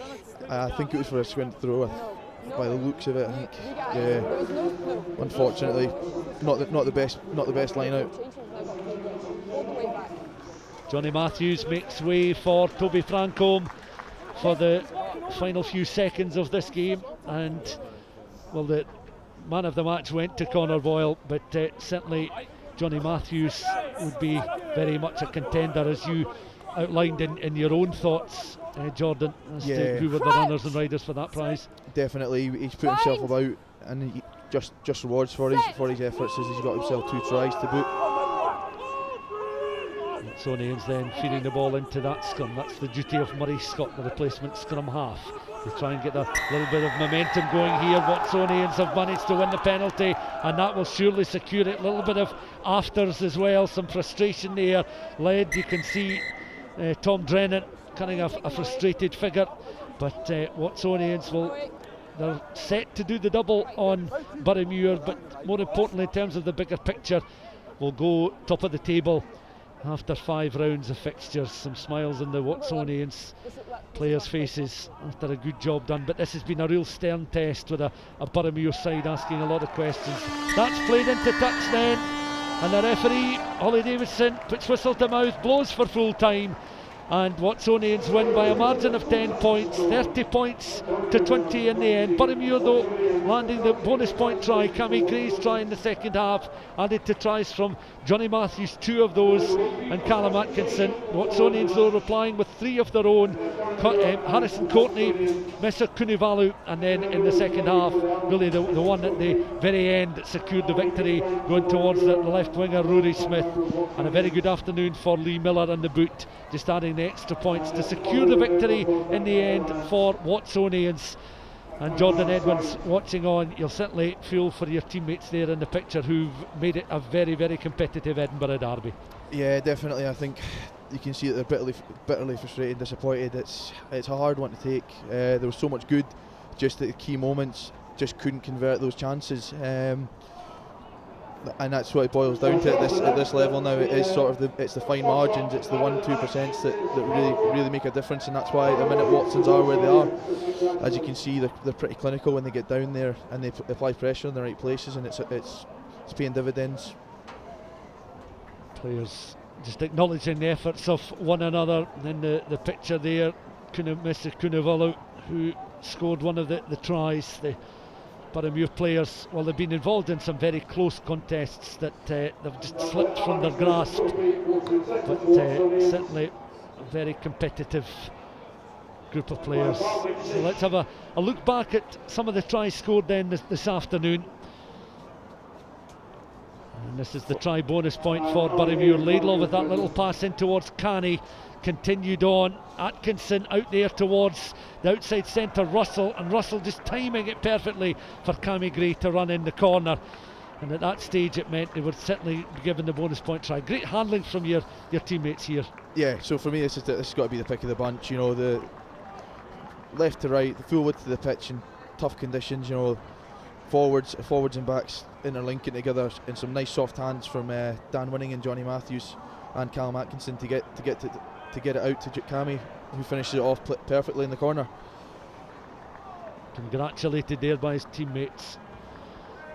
I think it was for a squint throw by the looks of it. I think, yeah, unfortunately, not the best line out. Johnny Matthews makes way for Toby Francombe for the final few seconds of this game, and well, the man of the match went to Connor Boyle, but certainly Johnny Matthews would be very much a contender, as you outlined in your own thoughts, Jordan, as to who were the runners and riders for that prize. Definitely, he's put himself about, and he just rewards for his efforts, as he's got himself 2 tries to boot. Watsonians then feeding the ball into that scrum. That's the duty of Murray Scott, the replacement scrum half. They try and get a little bit of momentum going here. Watsonians have managed to win the penalty, and that will surely secure it. A little bit of afters as well, some frustration there. Led, you can see Tom Drennan kind of a frustrated figure, but Watsonians they're set to do the double on Boroughmuir, but more importantly in terms of the bigger picture, will go top of the table after 5 rounds of fixtures. Some smiles on the Watsonians players' faces after a good job done, but this has been a real stern test with a Boroughmuir side asking a lot of questions. That's played into touch then, and the referee, Holly Davidson, puts whistle to mouth, blows for full time, and Watsonians win by a margin of 10 points, 30 points to 20 in the end. Boroughmuir though landing the bonus point try, Cammy Gray's try in the second half, added to tries from Johnny Matthews, 2 of those, and Callum Atkinson. Watsonians though replying with 3 of their own, Harrison Courtney, Messer Kunivalu, and then in the second half, really the one at the very end that secured the victory, going towards the left winger Rory Smith. And a very good afternoon for Lee Miller and the boot, just adding the extra points to secure the victory in the end for Watsonians. And Jordan Edwards watching on, you'll certainly feel for your teammates there in the picture who've made it a very, very competitive Edinburgh derby. Yeah, definitely. I think you can see that they're bitterly frustrated, disappointed. It's a hard one to take. There was so much good, just at the key moments, just couldn't convert those chances. And that's what it boils down to at this level now. It is sort of it's the fine margins, it's the 1-2% that really make a difference, and that's why at the minute Watsons are where they are. As you can see, they're pretty clinical when they get down there and they apply pressure in the right places, and it's paying dividends. Players just acknowledging the efforts of one another. And then the picture there, Mr. Kunivalu, who scored one of the tries. The Boroughmuir players, well, they've been involved in some very close contests that they've just slipped from their grasp, but certainly a very competitive group of players. So let's have a look back at some of the tries scored then this afternoon. And this is the try bonus point for Boroughmuir. Laidlaw with that little pass in towards Canny, continued on. Atkinson out there towards the outside centre, Russell, and Russell just timing it perfectly for Cammy Gray to run in the corner. And at that stage it meant they were certainly be given the bonus point try. Great handling from your teammates here. Yeah, so for me this has got to be the pick of the bunch. You know, the left to right, the full width of the pitch in tough conditions, you know, forwards and backs interlinking together, and some nice soft hands from Dan Winning and Johnny Matthews and Callum Atkinson to get it out to Cammy, who finishes it off perfectly in the corner. Congratulated there by his teammates.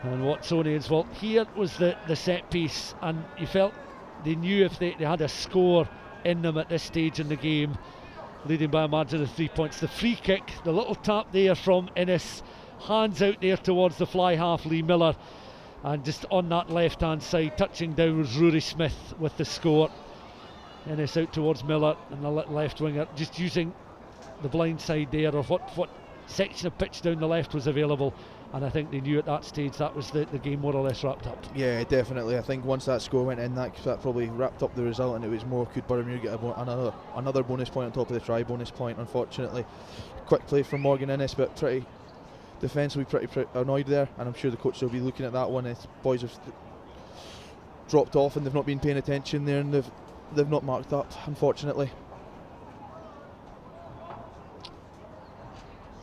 And Watsonians, well, here was the set piece, and you felt they knew if they had a score in them at this stage in the game, leading by a margin of 3 points. The free kick, the little tap there from Innes, hands out there towards the fly half, Lee Miller, and just on that left hand side, touching down was Rory Smith with the score. Innes out towards Miller, and the left winger just using the blind side there of what section of pitch down the left was available, and I think they knew at that stage that was the game more or less wrapped up. Yeah, definitely. I think once that score went in, that probably wrapped up the result, and it was more, could Boroughmuir get another bonus point on top of the try bonus point. Unfortunately, quick play from Morgan Innes, but pretty defensively pretty annoyed there, and I'm sure the coach will be looking at that one. If boys have dropped off and they've not been paying attention there, and they've not marked up, unfortunately.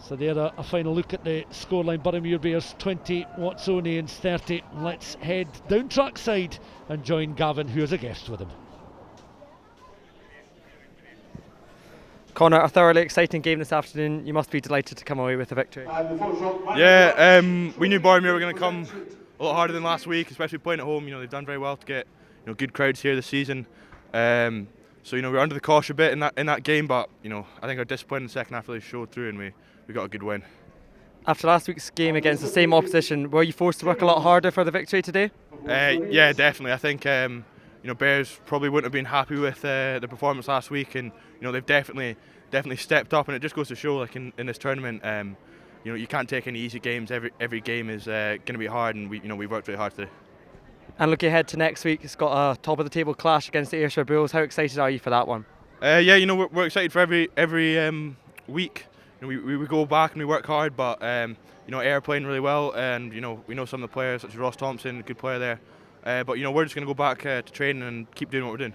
So there a final look at the scoreline. Boroughmuir Bears 20, Watsonians 30. Let's head down trackside and join Gavin, who is a guest with him. Connor, a thoroughly exciting game this afternoon. You must be delighted to come away with a victory. Yeah, we knew Boroughmuir were going to come a lot harder than last week, especially playing at home. You know, they've done very well to get good crowds here this season. So we were under the cosh a bit in that game, but I think our discipline in the second half really showed through, and we got a good win. After last week's game against the same opposition, were you forced to work a lot harder for the victory today? Yeah, definitely. I think Bears probably wouldn't have been happy with the performance last week, and they've definitely stepped up, and it just goes to show, like in this tournament, you can't take any easy games. Every game is going to be hard, and we worked really hard today. And looking ahead to next week, it's got a top of the table clash against the Ayrshire Bulls. How excited are you for that one? Yeah, we're excited for every week. We go back and we work hard, but Ayr playing really well, and we know some of the players such as Ross Thompson, good player there. But we're just going to go back to training and keep doing what we're doing.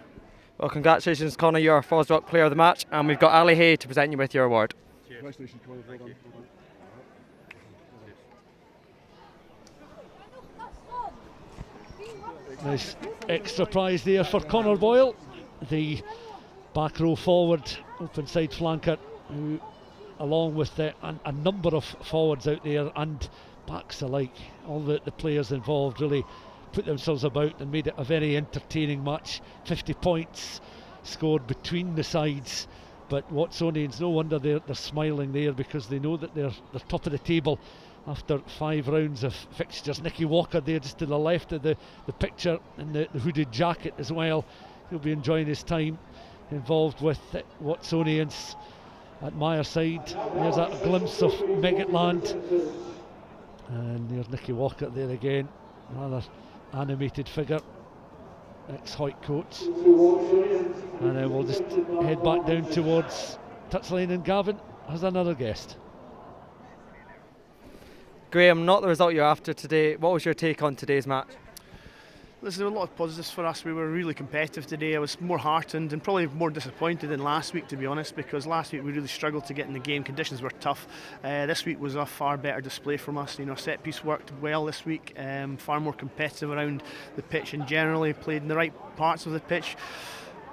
Well, congratulations, Connor. You're our FOSROC Player of the Match, and we've got Ali Hay to present you with your award. Cheers. Congratulations, Connor. Thank you. Nice extra prize there for Connor Boyle, the back row forward, open side flanker, who, along with a number of forwards out there and backs alike, all the players involved really put themselves about and made it a very entertaining match. 50 points scored between the sides. But Watsonians, no wonder they're smiling there, because they know that they're top of the table after 5 rounds of fixtures. Nicky Walker there just to the left of the picture in the hooded jacket as well. He'll be enjoying his time involved with Watsonians at Myerside. There's a glimpse of Meggetland, and there's Nicky Walker there again, another animated figure, ex-Hoyt coach. And then we'll just head back down towards touchline, and Gavin has another guest. Graham, not the result you're after today. What was your take on today's match? Listen, there were a lot of positives for us. We were really competitive today. I was more heartened and probably more disappointed than last week, to be honest, because last week we really struggled to get in the game. Conditions were tough. This week was a far better display from us. You know, set piece worked well this week. Far more competitive around the pitch, and generally played in the right parts of the pitch.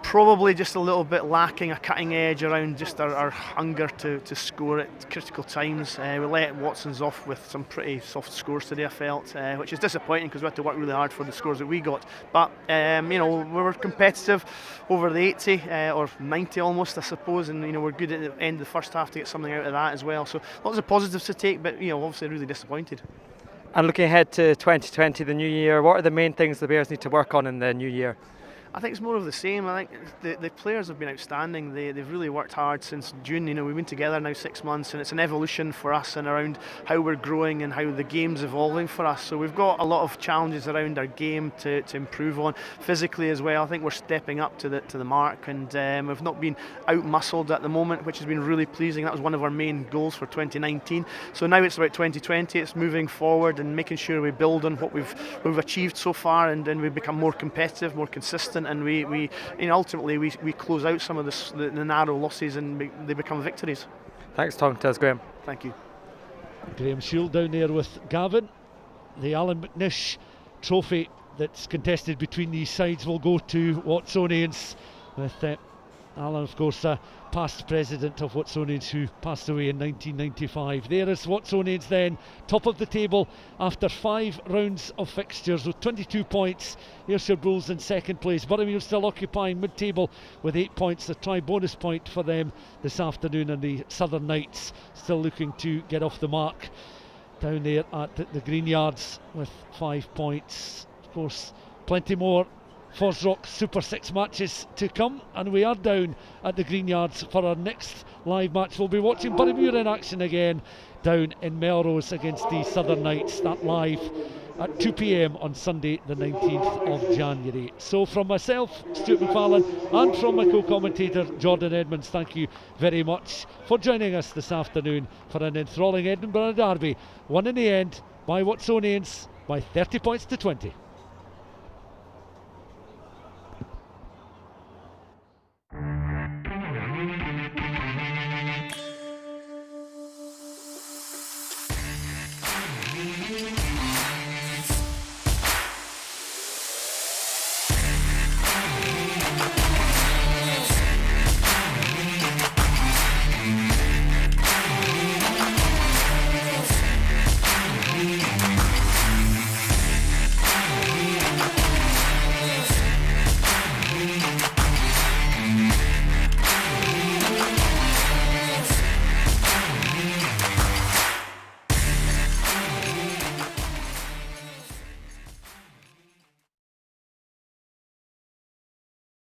Probably just a little bit lacking a cutting edge around just our hunger to score at critical times. We let Watsons off with some pretty soft scores today, I felt, which is disappointing because we had to work really hard for the scores that we got. But you know, we were competitive over the 80 or 90 almost, I suppose, and you know, we're good at the end of the first half to get something out of that as well. So lots of positives to take, but you know, obviously really disappointed. And looking ahead to 2020, the new year, what are the main things the Bears need to work on in the new year? I think it's more of the same. I think the players have been outstanding. They've really worked hard since June. You know, we've been together now 6 months, and it's an evolution for us and around how we're growing and how the game's evolving for us. So we've got a lot of challenges around our game to improve on. Physically as well, I think we're stepping up to the mark, and we've not been out-muscled at the moment, which has been really pleasing. That was one of our main goals for 2019. So now it's about 2020. It's moving forward and making sure we build on what we've achieved so far, and then we become more competitive, more consistent, and we you know, ultimately we close out some of the narrow losses, and they become victories. Thanks for talking to us, Graham. Thank you. Graham Shield down there with Gavin. The Alan McNish trophy that's contested between these sides will go to Watsonians, with Alan, of course, past president of Watsonians, who passed away in 1995. There is Watsonians then, top of the table after 5 rounds of fixtures with 22 points. Ayrshire Bulls in second place. Boroughmuir still occupying mid-table with 8 points. A try-bonus point for them this afternoon, and the Southern Knights still looking to get off the mark down there at the Green Yards with 5 points. Of course, plenty more FOSROC Super6 matches to come, and we are down at the Green Yards for our next live match. We'll be watching Boroughmuir in action again down in Melrose against the Southern Knights. That live at 2 p.m. on Sunday the 19th of January. So from myself, Stuart McFarlane, and from my co-commentator Jordan Edmonds, thank you very much for joining us this afternoon for an enthralling Edinburgh derby, won in the end by Watsonians by 30 points to 20.